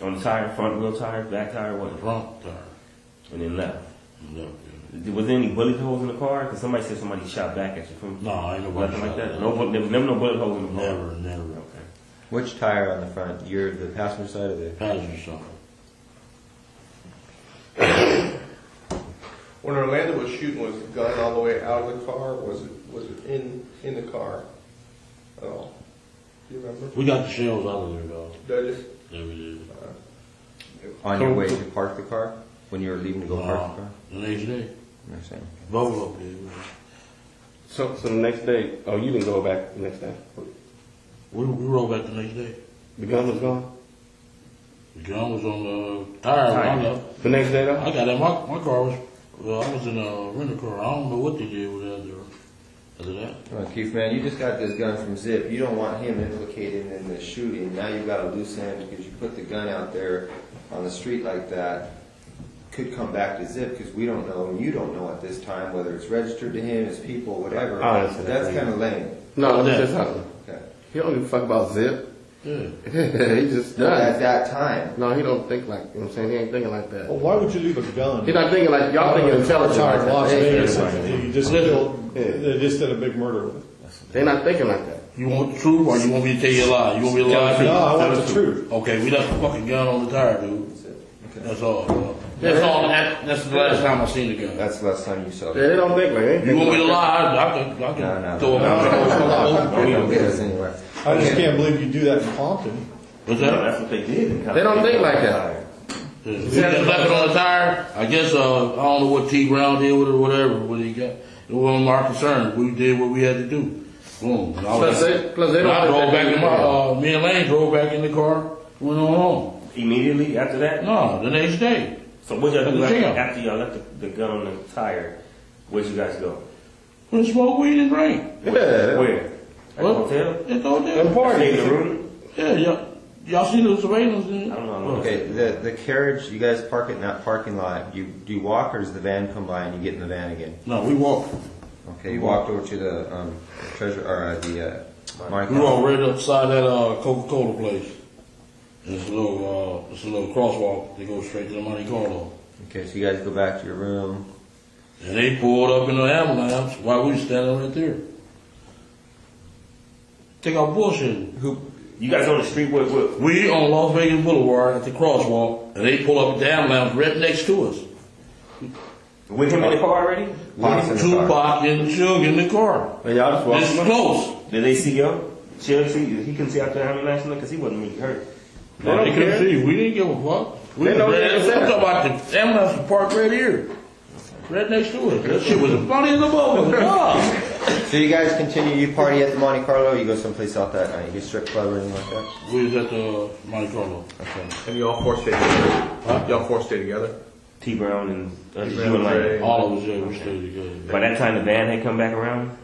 On the tire, front wheel tire, back tire, what? Front tire. And then left. And left. Was there any bullet holes in the car? Because somebody said somebody shot back at you from. No, ain't nobody nothing like shot that. back. No, there was never no bullet holes in the car. Never. Okay. Which tire on the front? You're the passenger side of the Passenger side. When Orlando was shooting, was the gun all the way out of the car? Or was it in the car at all? Do you remember? We got the shells out of there, though. Did you? Yeah, we did. On your way to park the car? When you were leaving to go park the car? The next day. You're saying. Both of them. So the next day, oh, you didn't go back the next day. We rolled back the next day. The gun was gone. The gun was on the tire when I left. The next day, though. I got in my car was. Well, I was in a rental car. I don't know what they did with that. Other than that. Well, Keefe, man, you just got this gun from Zip. You don't want him implicated in the shooting. Now you've got a loose end because you put the gun out there on the street like that. Could come back to Zip because we don't know, and you don't know at this time whether it's registered to him, his people, whatever. I understand. That's kind of lame. No, that's just something. Okay. He don't give a fuck about Zip. Yeah. He just At does. that time. No, he don't think like, you know what I'm saying? He ain't thinking like that. Well, why would you leave a gun? He's not thinking like, y'all thinking intelligent like Outside Las that. Vegas, They and you just killed, they just did a big murder with it. They're not thinking like that. You want the truth or you want me to tell you a lie? You want me to lie? No, I want the truth. Okay, we left the fucking gun on the tire, dude. That's all. That's all. That's the last time I seen the gun. That's the last time you saw it. Yeah, they don't think like that. You want me to lie? I can No. throw it We out. don't get us anywhere. I just can't believe you do that in Compton. What's No, that? that's what they did. They don't think like that. We just left it on the tire. I guess I don't know what T Brown did with it or whatever. What he got. It wasn't our concern. We did what we had to do. Boom. And I Plus they and don't I drove back in my. my. Me and Lane drove back in the car. Went on home. Immediately after that? No, the next day. So what y'all do At the gym. after y'all left the gun on the tire? Where'd you guys go? Went and smoked weed and drink. Yeah. Where? At the hotel? At the hotel. And party. In the room? Yeah, y'all see the surveillance? I don't know. Okay, the carriage, you guys park it in that parking lot. Do you walk or does the van come by and you get in the van again? No, we walk. Okay, you walked over to the treasure or the We walk right upside that Coca-Cola place. There's a little crosswalk that goes straight to the Monte Carlo. Okay, so you guys go back to your room. And they pulled up in the ambulance while we was standing right there. Take our bullshit. You guys on the street with? We on Las Vegas Boulevard at the crosswalk, and they pull up the ambulance right next to us. With him in the car already? Tupac and Suge in the car. And y'all just walking. It's close. Did they see him? He couldn't see out the ambulance because he wasn't really hurt. No, they couldn't see. We didn't give a fuck. We They know I'm that. talking about the ambulance was parked right here. Right next to us. That shit was funny as a ball. God. So you guys continue, you party at the Monte Carlo, you go someplace else that night, you get strip club or anything like that? We was at the Monte Carlo. Okay. And you all four stay together? Huh? Y'all four stay together? T Brown and T-Brown and Ray. All of us there, we stayed together. By that time, the band had come back around.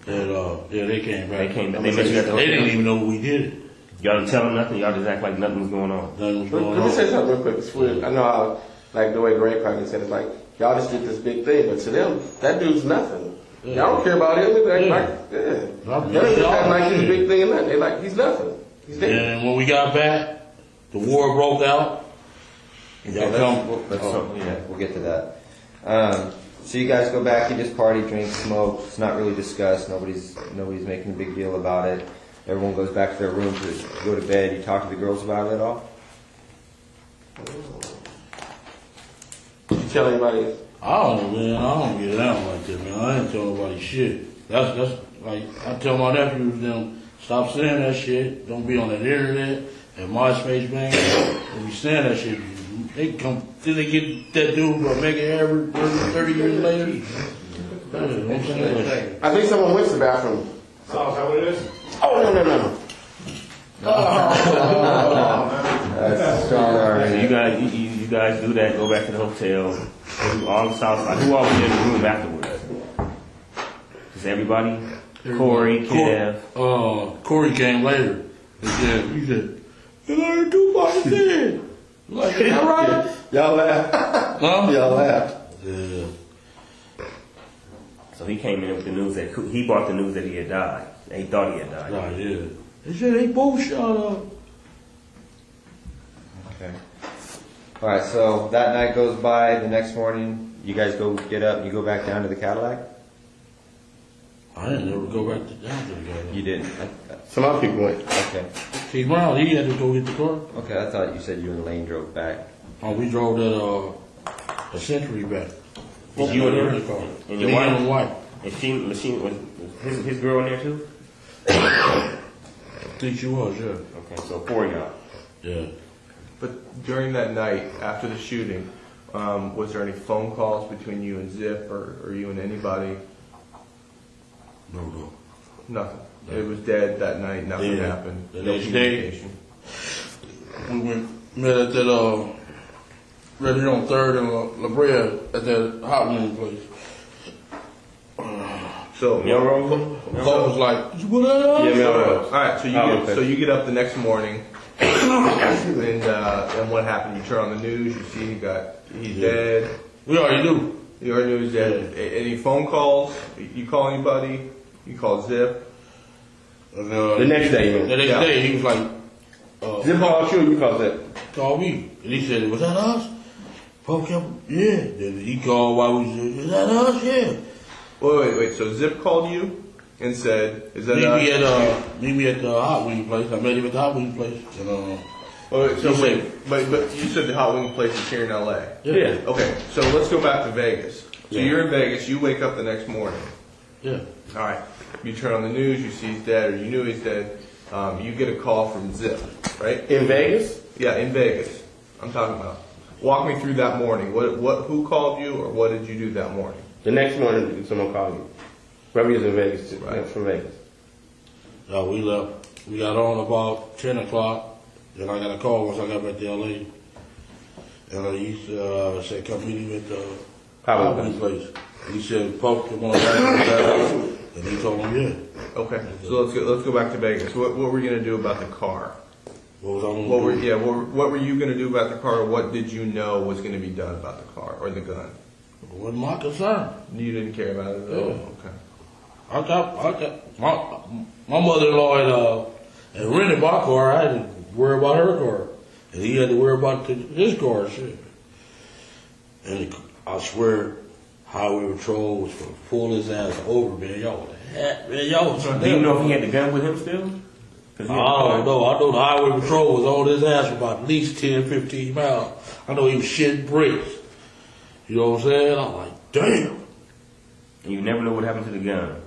And, yeah, they came back. They came back. They met you at the hotel. They didn't even know we did it. Y'all didn't tell them nothing. Y'all just act like nothing was going on. Nothing was going Let me on. say something real quick. It's weird. I know how, like the way Greg probably said, it's like, y'all just did this big thing, but to them, that dude's nothing. Yeah. Y'all don't care about him. They act Yeah. like, yeah. Y'all They don't just act like he's a shit. big thing and that. They like, he's nothing. He's dead. And when we got back, the war broke out. Y'all come. We'll get to that. So you guys go back, you just party, drink, smoke. It's not really discussed. Nobody's making a big deal about it. Everyone goes back to their room to go to bed. You talk to the girls about it at all? Did you tell anybody? I don't know, man. I don't get down like that, man. I ain't tell nobody shit. That's like, I tell my nephews, them, stop saying that shit. Don't be on that internet and MySpace, man. Don't be saying that shit. They come, till they get that dude for make it ever 30 years later. Man, don't say that shit. I think someone went to the bathroom. Oh, is that what it is? Oh, no. That's strong already. You guys do that. Go back to the hotel. Do all the south side. Who all was in the room afterwards? Is everybody? Corey, Kev. Corey came later. He said, you gotta do what I said. Like, is that right? Y'all laughed. Huh? Y'all laughed. Yeah. So he came in with the news that he brought the news that he had died. He thought he had died. Right, yeah. They said they both shot up. Okay. All right. So that night goes by. The next morning, you guys go get up and you go back down to the Cadillac. I didn't ever go back down to the Cadillac. You didn't. Some other people went. Okay. T. Brown, he had to go get the car. Okay. I thought you said you and Lane drove back. Oh, we drove that a Century back. Was you in there? the car? And your wife? And she was his girl in there too? I think she was, yeah. Okay, so 4 of y'all. Yeah. But during that night, after the shooting, was there any phone calls between you and Zip or you and anybody? No. Nothing. It was dead that night. Nothing happened. The No next day, communication. we met at that right here on 3rd and La Brea at that hot wing place. So Melrose? Paul was like, what up? Yeah, Melrose. all right. So you get up the next morning, and what happened? You turn on the news. You see he's dead. We already knew. You already knew he was dead. Any phone calls? You call anybody? You call Zip? And, The next day, The next day, he was like, Zip called you, you called Zip. call me. And he said, was that us? Paul kept, yeah. Then he called while we said, is that us? Yeah. Wait. So Zip called you and said, "Is that us?" Meet me at the hot wing place. I met him at the hot wing place. And, But you said the hot wing place is here in L.A. Yeah. Okay, so let's go back to Vegas. So you're in Vegas. You wake up the next morning. Yeah. All right. You turn on the news. You see he's dead, or you knew he's dead. You get a call from Zip, right? In Vegas? Yeah, in Vegas. I'm talking about. Walk me through that morning. Who called you, or what did you do that morning? The next morning, someone called you. Remember, he was in Vegas, too. Right. From Vegas. We left. We got on about 10 o'clock. Then I got a call once I got back to L.A. And he said, come meet him at the hot wing place. He said, Puff, come on back. And he told him, yeah. Okay, so let's go back to Vegas. What were you gonna do about the car? What were you gonna do about the car? Or what did you know was gonna be done about the car or the gun? It wasn't my concern. You didn't care about it at all. Okay. I got my mother-in-law had rented my car. I had to worry about her car, and he had to worry about his car. Shit. And I swear, highway patrol was gonna pull his ass over, man. Y'all was Do you know if he had the gun with him still? I don't know. I know the highway patrol was on his ass for about at least 10, 15 miles. I know he was shitting bricks. You know what I'm saying? I'm like, damn. And you never know what happened to the gun.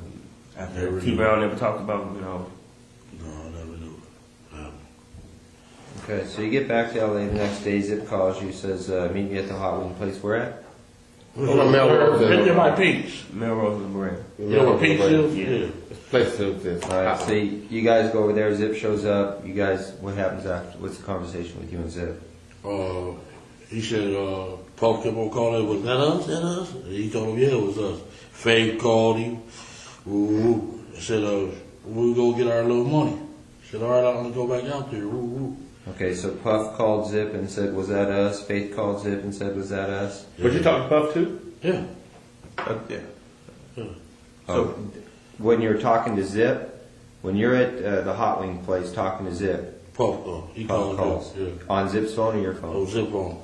After T. Brown never talked about, No, I never knew. Okay, so you get back to LA the next day. Zip calls you, says, meet me at the hot wing place. Where at? Right by Peaks. Melrose and Brand. You know where Peaks is? Yeah. Place is. All right, so you guys go over there. Zip shows up. You guys, what happens after? What's the conversation with you and Zip? He said, Paul kept on calling, was that us? That us? And he told him, yeah, it was us. Faith called him. Woo-woo. I said, we go get our little money. He said, all right, I'm going to go back out there. Woo-woo. Okay, so Puff called Zip and said, was that us? Faith called Zip and said, was that us? But you talk to Puff too? Yeah. Yeah. So when you're talking to Zip, when you're at the hot wing place talking to Zip, Puff, he calls. Yeah. On Zip's phone or your phone? Oh, Zip phone.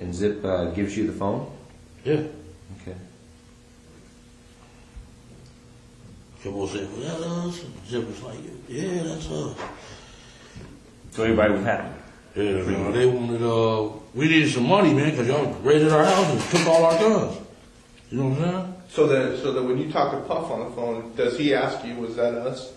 And Zip gives you the phone? Yeah. Okay. Kept on saying, was that us? Zip was like, yeah, that's us. So everybody was happy. Yeah, man, they wanted, we needed some money, man, because y'all raided our house and took all our guns. You know what I'm saying? So that when you talk to Puff on the phone, does he ask you, was that us?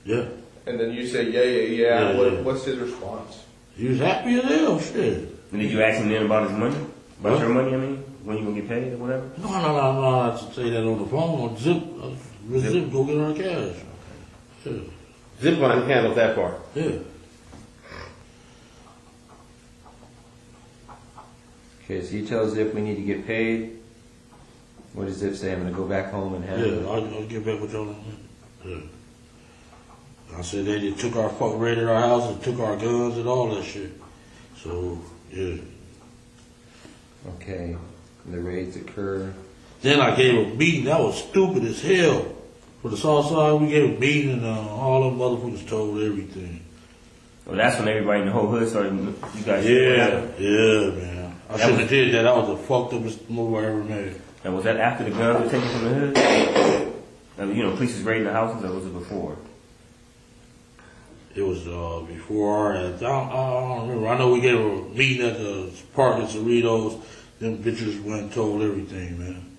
Yeah. And then you say, yeah. What's his response? He was happy as hell, shit. And did you ask him then about his money? About your money, I mean? When you gonna get paid or whatever? No, I have to say that on the phone. Zip, go get our cash. Yeah. Zip line handles that part. Yeah. Okay, so you tell Zip we need to get paid. What does Zip say? I'm going to go back home and handle it? I'll get back with y'all. Yeah. I said they just took raided our house and took our guns and all that shit. So, yeah. Okay, the raids occur. Then I gave a beating. That was stupid as hell. For the South Side, we gave a beating and all them motherfuckers told everything. Well, that's when everybody in the whole hood started, you guys. Yeah, man. I shouldn't have did that. That was the fucked upest move I ever made. And was that after the guns were taken from the hood? I mean, police was raiding the houses, or was it before? It was before. I don't remember. I know we gave a meeting at the park at Cerritos. Them bitches went and told everything, man.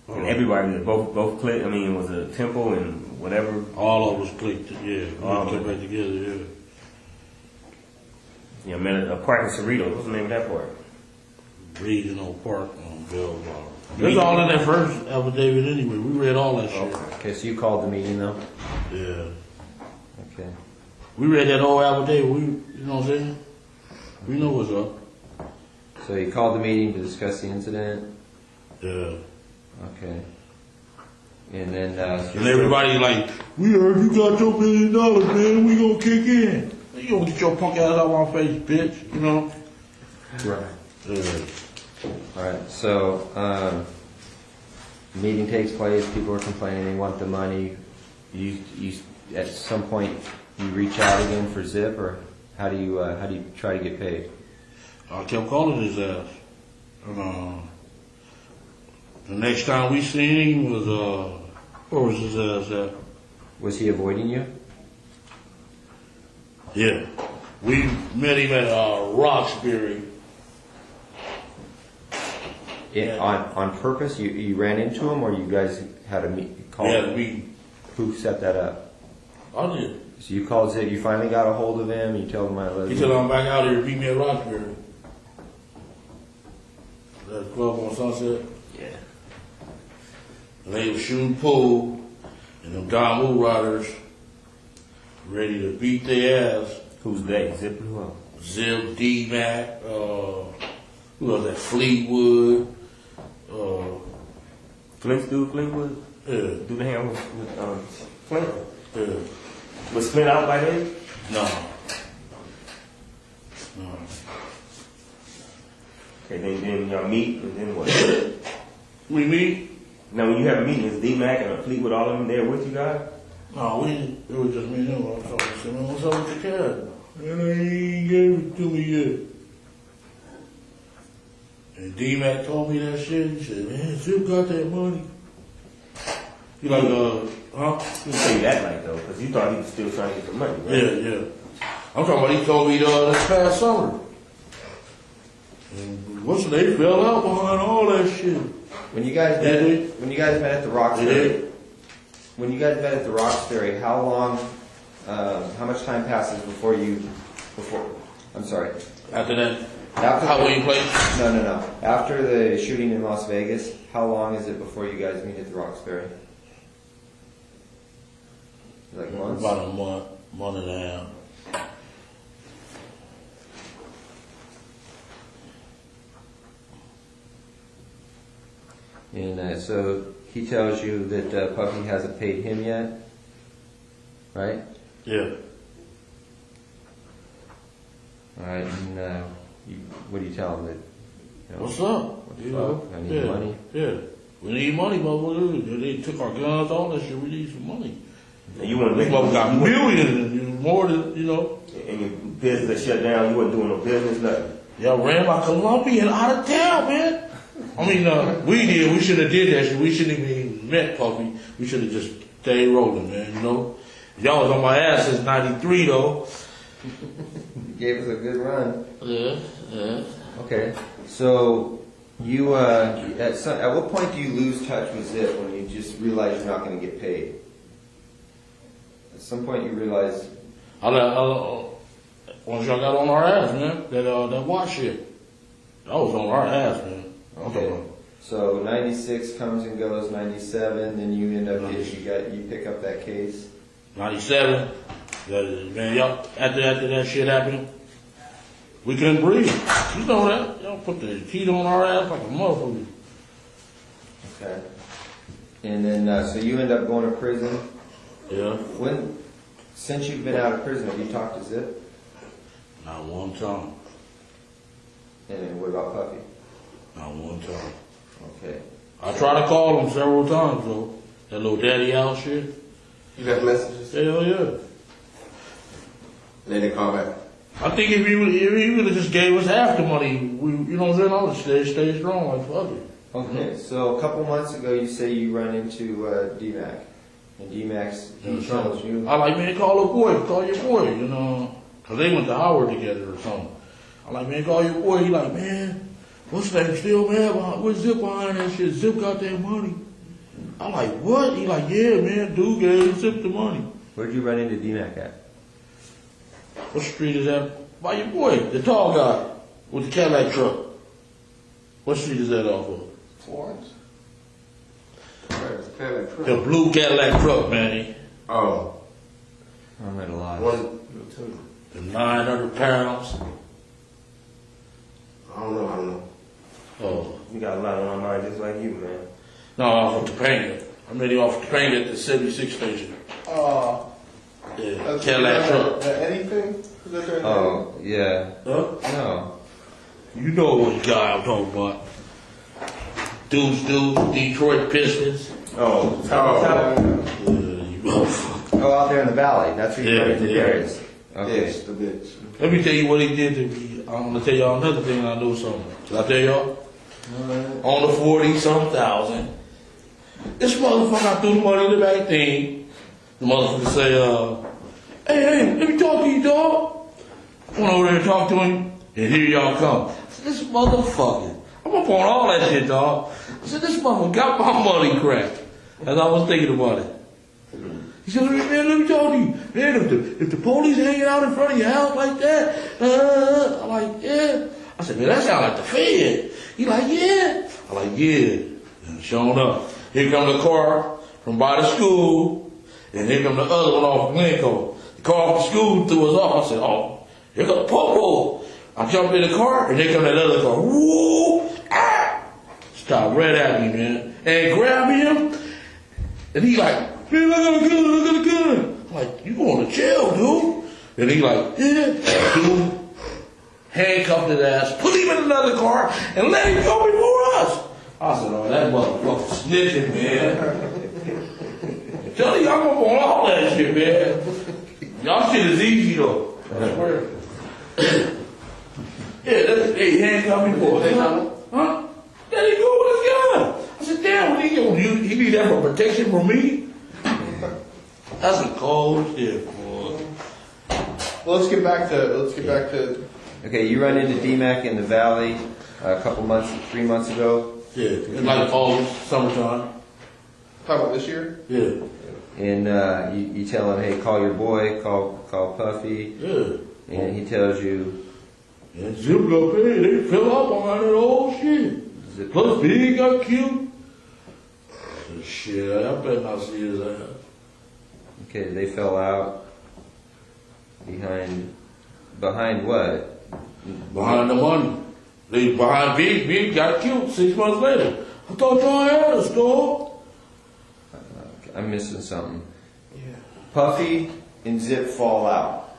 And everybody, both clicked. I mean, it was a temple and whatever. All of us clicked. Yeah, all came back together. Yeah. Yeah, I met a park in Cerritos. What's the name of that park? Regional Park on Belleville. It was all in that first affidavit anyway. We read all that shit. Okay, so you called the meeting though? Yeah. Okay. We read that whole affidavit. You know what I'm saying? We know what's up. So you called the meeting to discuss the incident? Yeah. Okay. And then, and everybody like, we heard you got your $1 million, man. We gonna kick in. You gonna get your punk ass out of my face, bitch. You know? Right. Yeah. Alright, so, meeting takes place, people are complaining, they want the money. You at some point, you reach out again for Zip, or how do you try to get paid? I kept calling his ass. The next time we seen him was, where was his ass at? Was he avoiding you? Yeah. We met him at Roxbury. On purpose? You ran into him, or you guys had a call? We had a meeting. Who set that up? I did. So you called Zip, you finally got a hold of him, you told him He said, I'm back out here, meet me at Roxbury. That club on Sunset? Yeah. And they were shooting pool, and them Don Woo Riders ready to beat their ass. Who's they? Zip who else? Zip, D-Mac, who was that? Fleetwood. Fleetwood? Do they hang out with Flint? Yeah. Was Flint out by then? No. No. Okay, then y'all meet, and then what? We meet? Now, when you have a meeting, is D-Mac and Fleetwood all of them there with you guys? No, it was just me and him. I was talking to him. What's up with the cat? And he ain't gave it to me yet. And D-Mac told me that shit. He said, man, Zip got that money. He like, huh? He didn't say that like though, because you thought he was still trying to get the money, right? Yeah. I'm talking about he told me this past summer. And what's they fell out behind all that shit. When you guys met at the Roxbury, how long, how much time passes before I'm sorry. After that, after Halloween play? No. After the shooting in Las Vegas, how long is it before you guys meet at the Roxbury? Like months? About a month and a half. And so he tells you that Puffy hasn't paid him yet, right? Yeah. All right, and what do you tell him? That, what's up? What the fuck? I need money. Yeah. We need money, motherfucker. They took our guns, all that shit. We need some money. And you want to make got millions, more than, And your business shut down, you wasn't doing no business, nothing. Y'all ran my Colombian out of town, man. I mean, we did. We should have did that shit. We shouldn't even met Puffy. We should have just stayed rolling, man, Y'all was on my ass since 93, though. You gave us a good run. Yeah. Okay. So, you, at what point do you lose touch with Zip when you just realize you're not going to get paid? At some point you realize... Once y'all got on our ass, man, that watch shit. That was on our ass, man. Okay. So 96 comes and goes, 97, then you end up you pick up that case. 97. Man, y'all after that shit happened, we couldn't breathe. You know that. Y'all put the heat on our ass like a motherfucker. Okay. And then so you end up going to prison. Yeah. Since you've been out of prison, have you talked to Zip? Not one time. And what about Puffy? Not one time. Okay. I tried to call him several times though. That little daddy out shit. You left messages? Hell yeah. They didn't call back. I think if he would have just gave us half the money, I would stay strong like fuck it. Okay, so a couple months ago you say you run into D-Mac. And D-Mac's tells you... I like, man, call your boy, Cause they went to Howard together or something. I like, man, call your boy. He like, man, what's that still mad behind? What's Zip behind that shit? Zip got that money. I'm like, what? He like, yeah, man, dude gave Zip the money. Where'd you run into D-Mac at? What street is that? By your boy, the tall guy with the Cadillac truck. What street is that off of? Florence. Where's the Cadillac truck? The blue Cadillac truck, man. Oh. I'm at a lot. The 900 pounds. I don't know. Oh. You got a lot on my mind just like you, man. No, off of Topanga. I met him off of Topanga at the 76 station. Yeah, Cadillac truck. Anything? Oh, yeah. Huh? No. You know what guy I'm talking about. Dudes, Detroit Pistons. Oh, you motherfucker. Oh, out there in the valley. That's where you run into Darius. Okay. Yes, the bitch. Let me tell you what he did to me. I'm gonna tell y'all another thing I know something. Did I tell y'all? On the 40-some thousand. This motherfucker, I threw the money in the back thing. The motherfucker say, hey, let me talk to you, dog. Went over there and talked to him, and here y'all come. I said, this motherfucker, I'm up on all that shit, dog. I said, this motherfucker got my money cracked. As I was thinking about it. He said, man, let me talk to you. Man, if the police hanging out in front of your house like that, I'm like, yeah. I said, man, that sound like the Fed. He like, yeah. I'm like, yeah. And sure enough, here come the car from by the school, and here come the other one off of Glencoe. The car off the school threw us off. I said, oh, here come the popo. I jumped in the car, and here come that other car. Woo! Ah! Stopped right at me, man. And grabbed him. And he like, man, I got a gun, I got a gun. I'm like, you going to jail, dude? And he like, yeah. Dude, handcuffed his ass, put him in another car, and let him go before us. I said, oh, that motherfucker snitching, man. Tell you, I'm up on all that shit, man. Y'all shit is easy, though. I swear. Yeah, they handcuffed me for it. Huh? Let him go with his gun. I said, damn, what he need that for protection from me? That's a cold shit, boy. Well, let's get back to. Okay, you run into DMAC in the Valley a couple months, 3 months ago. Yeah, it's like August, summertime. Talking about this year? Yeah. And you tell him, hey, call your boy, call Puffy. Yeah. And he tells you. And Zip got paid. They fell out behind that old shit. Plus Big got killed. I said, shit, I better not see his ass. Okay, they fell out behind what? Behind the money. They behind Big. Big got killed 6 months later. I thought y'all had a store. I'm missing something. Yeah. Puffy and Zip fall out.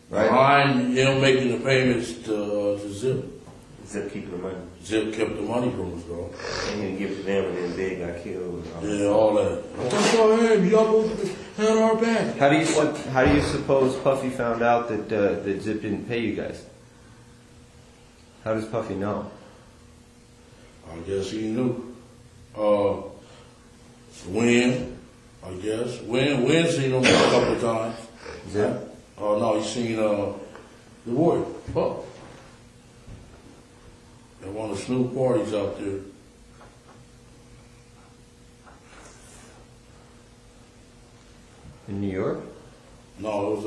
Right? Behind him making the payments to Zip. Zip keeping the money. Zip kept the money from us, bro. And he didn't give it to them, and then Big got killed. Yeah, all that. I thought y'all had me. Y'all both had our back. How do you suppose Puffy found out that Zip didn't pay you guys? How does Puffy know? I guess he knew. Duane, I guess. Duane seen him a couple of times. Zip? No, he seen the boy. Puff. At one of the Snoop parties out there. In New York? No, it was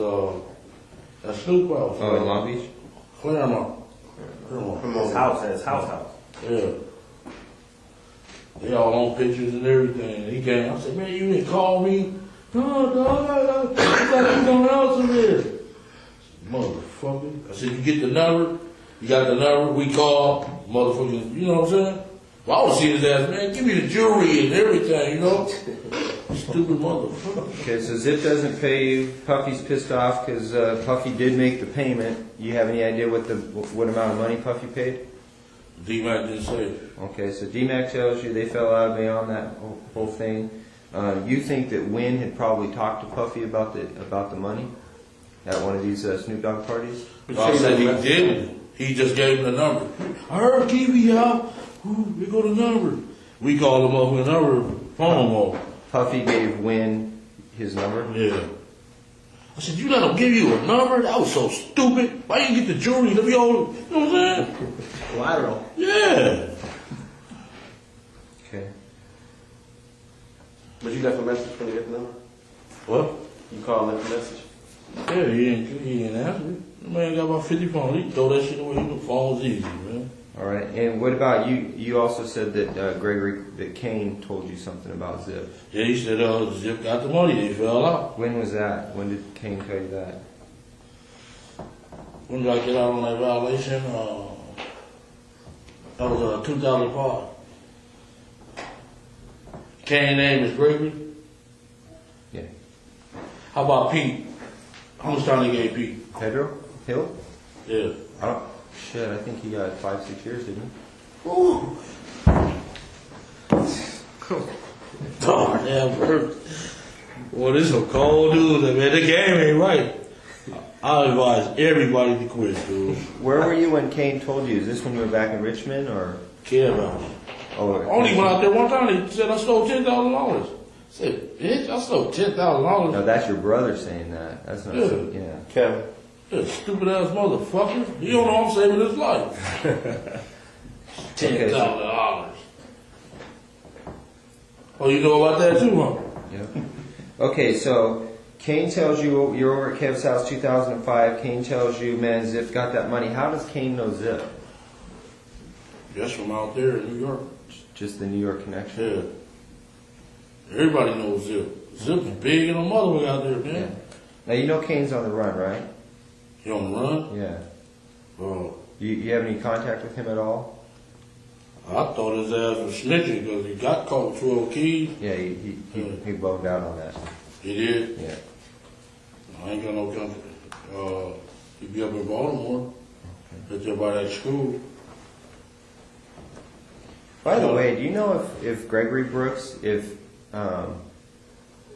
at Snoop house. Oh, in Long Beach? Claremont. His house. Yeah. They all on pictures and everything. He came. I said, man, you didn't call me? No, dog. I thought you don't answer this. Motherfucker. I said, you get the number? You got the number? We call. Motherfucker, you know what I'm saying? Well, I want to see his ass, man. Give me the jewelry and everything, you know? Stupid motherfucker. Okay, so Zip doesn't pay you. Puffy's pissed off because Puffy did make the payment. You have any idea what amount of money Puffy paid? D-Mac didn't say it. Okay, so D-Mac tells you they fell out beyond that whole thing. You think that Wynn had probably talked to Puffy about the money at one of these Snoop Dogg parties? Well, I said he didn't. He just gave him the number. I heard Keefe out. We go the number. We called him up with a number. Phone off. Puffy gave Wynn his number? Yeah. I said, you let him give you a number? That was so stupid. Why you get the jewelry? Let me all, you know what I'm saying? Collateral. Yeah. Okay. But you left a message when you get the number? What? You called and left a message? Yeah, he didn't answer it. The man got about 50 phones. He throw that shit away. The phone's easy, man. All right. And what about you? You also said that that Kane told you something about Zip. Yeah, he said Zip got the money. They fell out. When was that? When did Kane tell you that? When did I get out on that violation? That was 2005. Kane's name is Gregory. Yeah. How about Pete? How much time they gave Pete? Pedro Hill? Yeah. Shit, I think he got 5-6 years, didn't he? Ooh. Darn, damn, Bert. Boy, this is a cold dude, man. The game ain't right. I advise everybody to quit, dude. Where were you when Kane told you? Is this when you were back in Richmond, or? Care about it. Oh, Only went out there one time, they said I stole $10,000. I said, bitch, I stole $10,000. No, that's your brother saying that. That's not. Yeah. Kevin. That stupid ass motherfucker. He don't know I'm saving his life. $10,000. Oh, you know about that too, huh? Yep. Okay, so Kane tells you you're over at Kev's house 2005. Kane tells you, man, Zip got that money. How does Kane know Zip? Just from out there in New York. Just the New York connection? Yeah. Everybody knows Zip. Zip's big and a mother out there, man. Yeah. Now, you know Kane's on the run, right? He on the run? Yeah. Oh. You have any contact with him at all? I thought his ass was snitching because he got caught with 12 keys. Yeah, he bugged out on that. He did? Yeah. I ain't got no country. He be up in Baltimore. Right there by that school. By the way, do you know if Gregory Brooks, if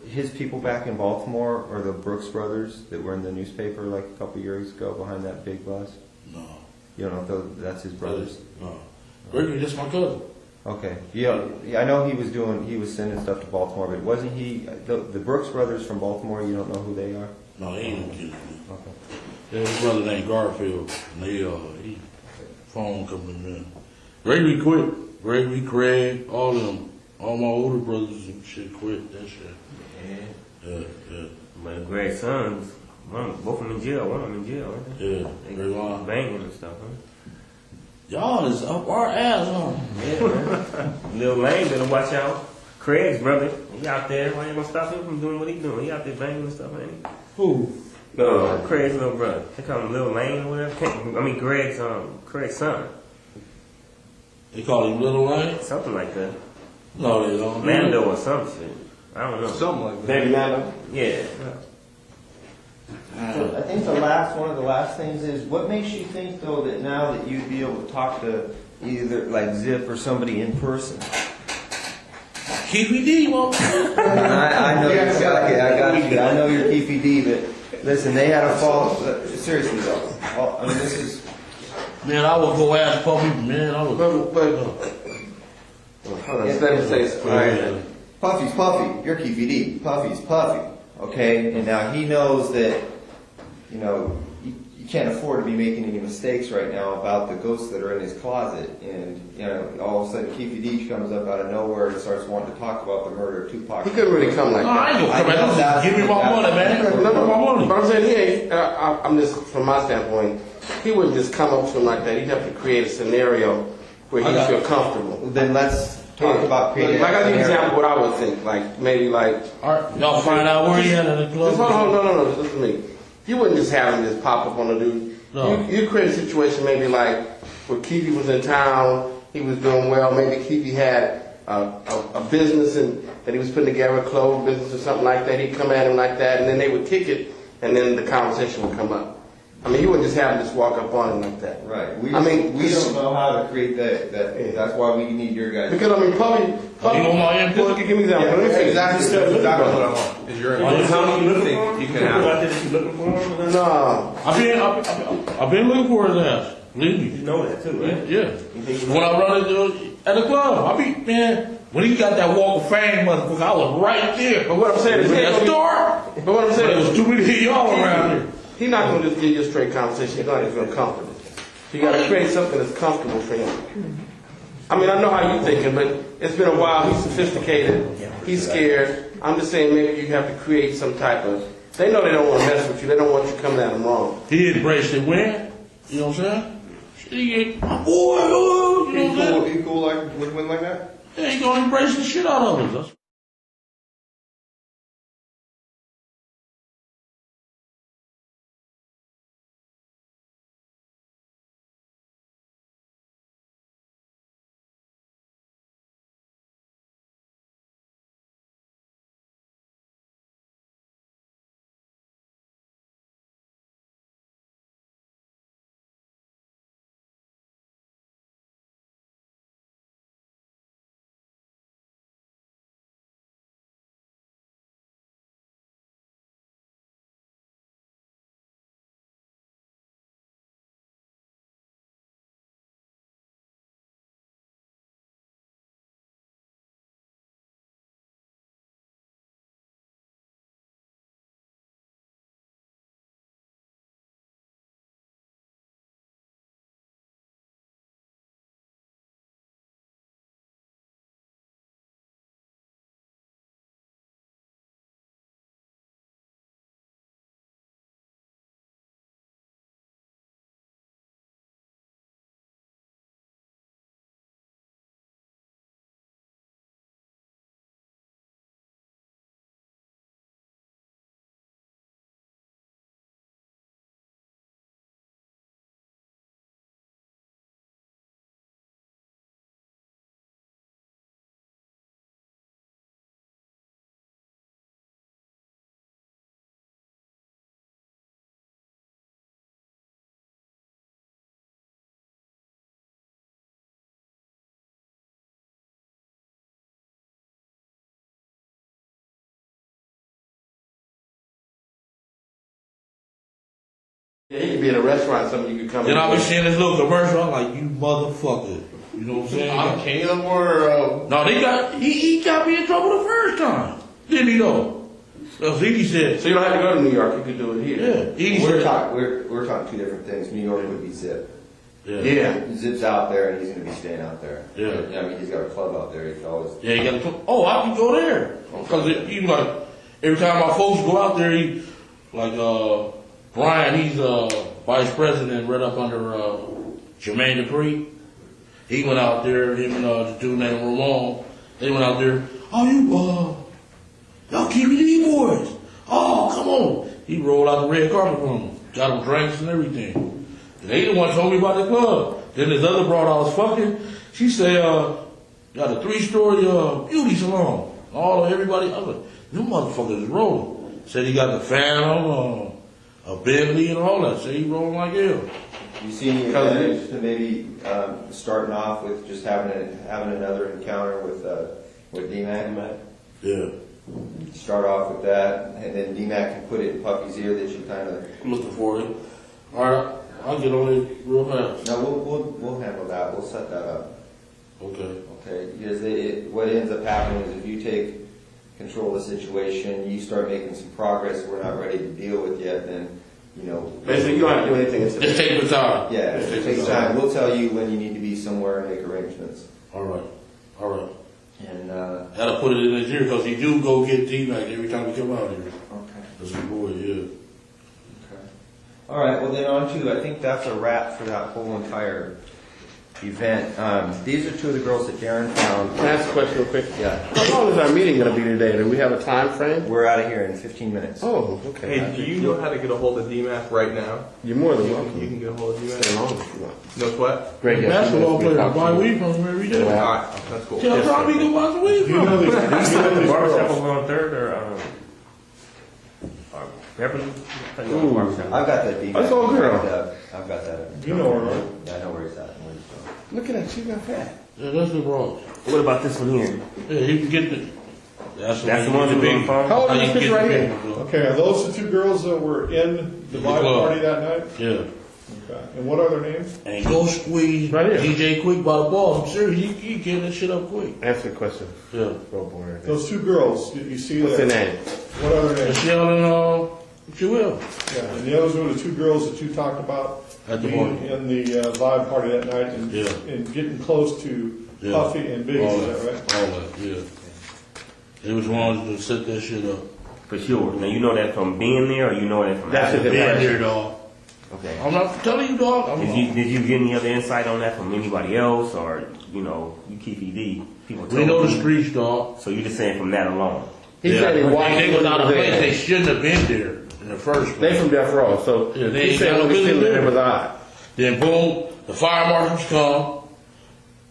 his people back in Baltimore are the Brooks brothers that were in the newspaper like a couple years ago behind that big bus? No. You don't know if that's his brothers? No. Gregory, just my cousin. Okay. Yeah, I know he was sending stuff to Baltimore, but wasn't he, the Brooks brothers from Baltimore, you don't know who they are? No, he ain't no kid. Okay. Yeah, his brother named Garfield. And he phone coming in. Gregory quit. Gregory, Craig, all of them. All my older brothers and shit quit that shit. Yeah. My Greg's sons, both of them in jail. One of them in jail, aren't they? Yeah. They banging and stuff, huh? Y'all is up our ass, huh? Yeah, man. Lil Lane better watch out. Craig's brother, he out there. Why you gonna stop him from doing what he doing? He out there banging and stuff, ain't he? Who? No, Craig's little brother. They call him Lil Lane or whatever. Craig's son. They call him Little Lane? Something like that. No, they don't. Mando or some shit. I don't know. Something like that. Baby Mando? Yeah. I think one of the last things is, what makes you think though that now that you'd be able to talk to either like Zip or somebody in person? Keefe D, I know I got you. I know you're Keefe D, but listen, they had a fall. Seriously though, I mean this is. Man, I would go ask Puffy. Man, I would. Puffy's Puffy. You're Keefe D. Puffy's Puffy. Okay, and now he knows that, you know, you can't afford to be making any mistakes right now about the ghosts that are in his closet. And, you know, all of a sudden Keefe D comes up out of nowhere and starts wanting to talk about the murder of Tupac. He couldn't really come like that. I ain't gonna come back. Give me my money, man. No, my money. But I'm saying he ain't. I'm just from my standpoint. He wouldn't just come up to him like that. He'd have to create a scenario where he'd feel comfortable. Then let's talk about creating. Like I give you an example of what I would think. Like maybe like. Y'all find out where he at in the club. No. Listen to me. You wouldn't just have him just pop up on the dude. No. You create a situation maybe like where Keefe was in town. He was doing well. Maybe Keefe had a business and that he was putting together, a clothes business or something like that. He'd come at him like that, and then they would kick it, and then the conversation would come up. I mean, you wouldn't just have him just walk up on him like that. Right. We don't know how to create that. That's why we need your guys. Because I mean, Puffy. You want my input? Give me an example. Let me see. Exactly what I want. Is your input? How many you think you can have? No. I've been looking for his ass. Believe me. You know that too, right? Yeah. When I run into at the club, when he got that walk of fame, motherfucker, I was right there. But what I'm saying is, that store. But what I'm saying It was too many of y'all around here. He's not going to just give you a straight conversation. He's going to feel comfortable. So you got to create something that's comfortable for him. I mean, I know how you're thinking, but it's been a while. He's sophisticated. He's scared. I'm just saying maybe you have to create some type of. They know they don't want to mess with you. They don't want you coming at them wrong. He embraced it when, you know what I'm saying? He ain't, boy, you know what I'm saying? He cool like with win like that? Yeah, he gonna embrace the shit out of us. Yeah, he could be in a restaurant, something you could come Then in. I was seeing this little commercial. I'm like, you motherfucker. You know what I'm saying? I'm Caleb or No, he got me in trouble the first time. Didn't he though? So he said. so you don't have to go to New York. You could do it here. Yeah. He We're said. talking two different things. New York would be Zip. Yeah. Zip's out there, and he's going to be staying out there. Yeah. I mean, he's got a club out there. He can always. Yeah, he got to. Oh, I can go there because he like every time my folks go out there, he like Brian. He's vice president right up under Jermaine Dupree. He went out there. Him and the dude named Ramon. They went out there. Oh, y'all Keefe D boys. Oh, come on. He rolled out the red carpet for them. Got them drinks and everything. And they the one told me about the club. Then this other broad I was fucking, she said, got a 3-story beauty salon. Everybody, I was like, them motherfuckers is rolling. Said he got the Phantom, a Bentley and all that. Said he rolling like hell. You see any advantage to maybe starting off with just having another encounter with D-Mac? Yeah. Start off with that, and then D-Mac can put it in Puffy's ear that you kind of. I'm looking for it. All right, I'll get on it real fast. No, we'll handle that. We'll set that up. Okay. Okay. Because what ends up happening is if you take control of the situation, you start making some progress we're not ready to deal with yet, then Basically, you don't have to do anything. Just take your time. Yeah, it takes time. We'll tell you when you need to be somewhere and make arrangements. All right. And gotta put it in his ear because he do go get D-Mac every time he come out here. Okay. That's a boy, yeah. Okay. All right. Well, then on to I think that's a wrap for that whole entire event. These are two of the girls that Darren found. Can I ask a question real quick? Yeah. How long is our meeting going to be today? Do we have a time frame? We're out of here in 15 minutes. Oh, okay. Hey, do you know how to get a hold of DMAC right now? You're more than welcome. You can get a hold of DMAC. Stay long if you want. Knows what? Great. Yes, Basketball player, I buy weed from him every day. All right, that's cool. Tell Tommy to go buy some weed Do you from know him. the barbershop over on 3rd or Beverly? I've got that DMAC. That's all girl. I've got that. You know her, right? Yeah, I know where he's at. Look at that. You got fat. Yeah, that's the bros. What about this one here? Yeah, he can get the. That's the one who's on the phone? How old is this picture right here? Okay, are those the two girls that were in the live club. party that night? Yeah. Okay. And what are their names? And go squeeze Right here. DJ Quick by the balls. I'm serious, he get that shit up quick. Answer the question. Yeah. Oh, boy. Those two girls you see What's there. their name? What are their names? Michelle and Jewel. Yeah, and those were the two girls that you talked about At the being party. in the live party that night and, Yeah. and getting close to Yeah. Puffy and Biggie, All is that right? All that, yeah. They was wanting to set that shit up. For sure. Now you know that from being there, or you know that from That's after? it. Being there, dog. Okay. I'm not telling you, dog. Did you get any other insight on that from anybody else, or you Keefe D? People We told know the you? streets, dog. So you just saying from that alone? He said he watched They was out of place. there. They shouldn't have been there in the first place. They from Death Row, so Yeah, they he ain't said got when no we seen business them, it there. was odd. Then boom, the fire marshals come.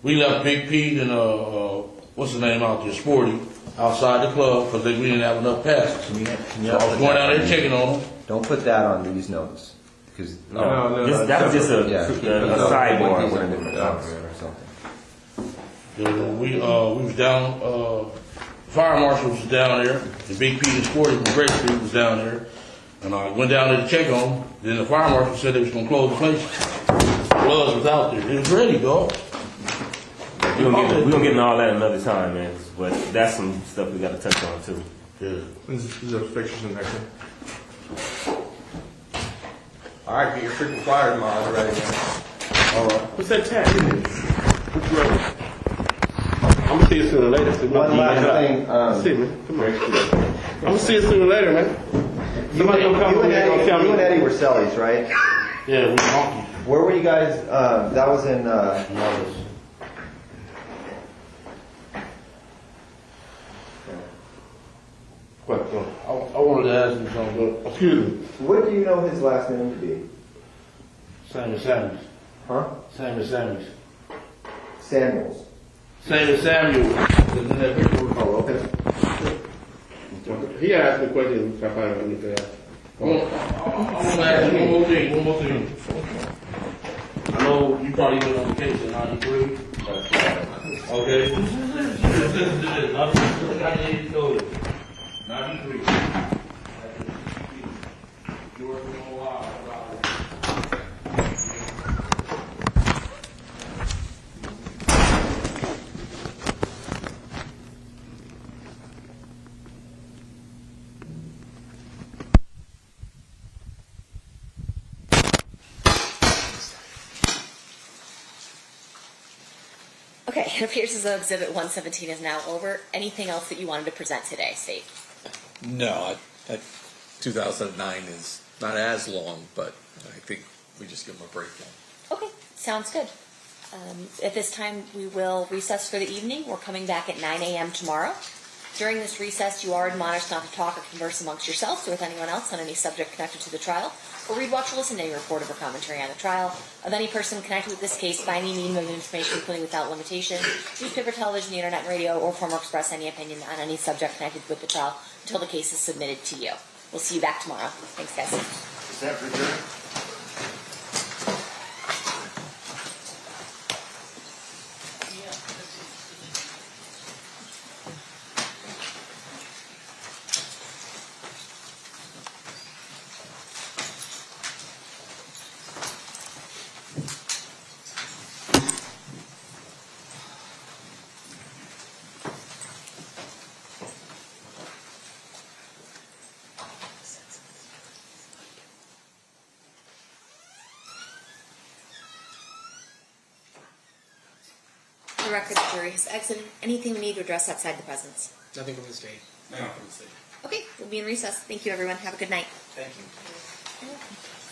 We left Big Pete and what's his name out there, Sporty, outside the club because we didn't have enough passes. So I was going down there checking on them. Don't put that on these notes. Because That was just a sidebar. These are different notes or something. We was down. Fire marshal was down there. The Big Pete and Sporty from Great Street was down there, and I went down there to check on them. Then the fire marshal said they was gonna close the place. Bloods was out there. It was ready, dog. We're gonna get into all that another time, man. But that's some stuff we gotta touch on too. Yeah. These are pictures in there too. All right, get your freaking flyers mod ready, man. All right. What's that tag? I'm gonna see you sooner or later. So One last thing. See me. Come on. I'm gonna see you sooner or later, man. Somebody gonna come over here and gonna tell You and me. Eddie were Sellies, right? Yeah, we honky. Where were you guys? That was in. What? I wanted to ask you something. Excuse me. What do you know his last name to be? Samuel Samuels. Huh? Samuel Samuels. Samuels. Samuel Samuels. Oh, okay. He asked the question. I find out anything else. I want to ask you one more thing. I know you probably been on the case in 93. Okay. Listen to this. I need to know this. 93. You working on a while. Okay, it appears as though Exhibit 117 is now over. Anything else that you wanted to present today, Steve? No, 2009 is not as long, but I think we just give them a break now. Okay, sounds good. At this time, we will recess for the evening. We're coming back at 9 a.m. tomorrow. During this recess, you are admonished not to talk or converse amongst yourselves or with anyone else on any subject connected to the trial, or read, watch, or listen to any report or commentary on the trial of any person connected with this case by any medium of information, including without limitation, newspaper, television, the internet, and radio, or form or express any opinion on any subject connected with the trial until the case is submitted to you. We'll see you back tomorrow. Thanks, guys. Is that for sure? For the record, the jury has exited. Anything we need to address outside the presence? Nothing from the state. No, from the state. Okay, we'll be in recess. Thank you, everyone. Have a good night. Thank you. You're welcome.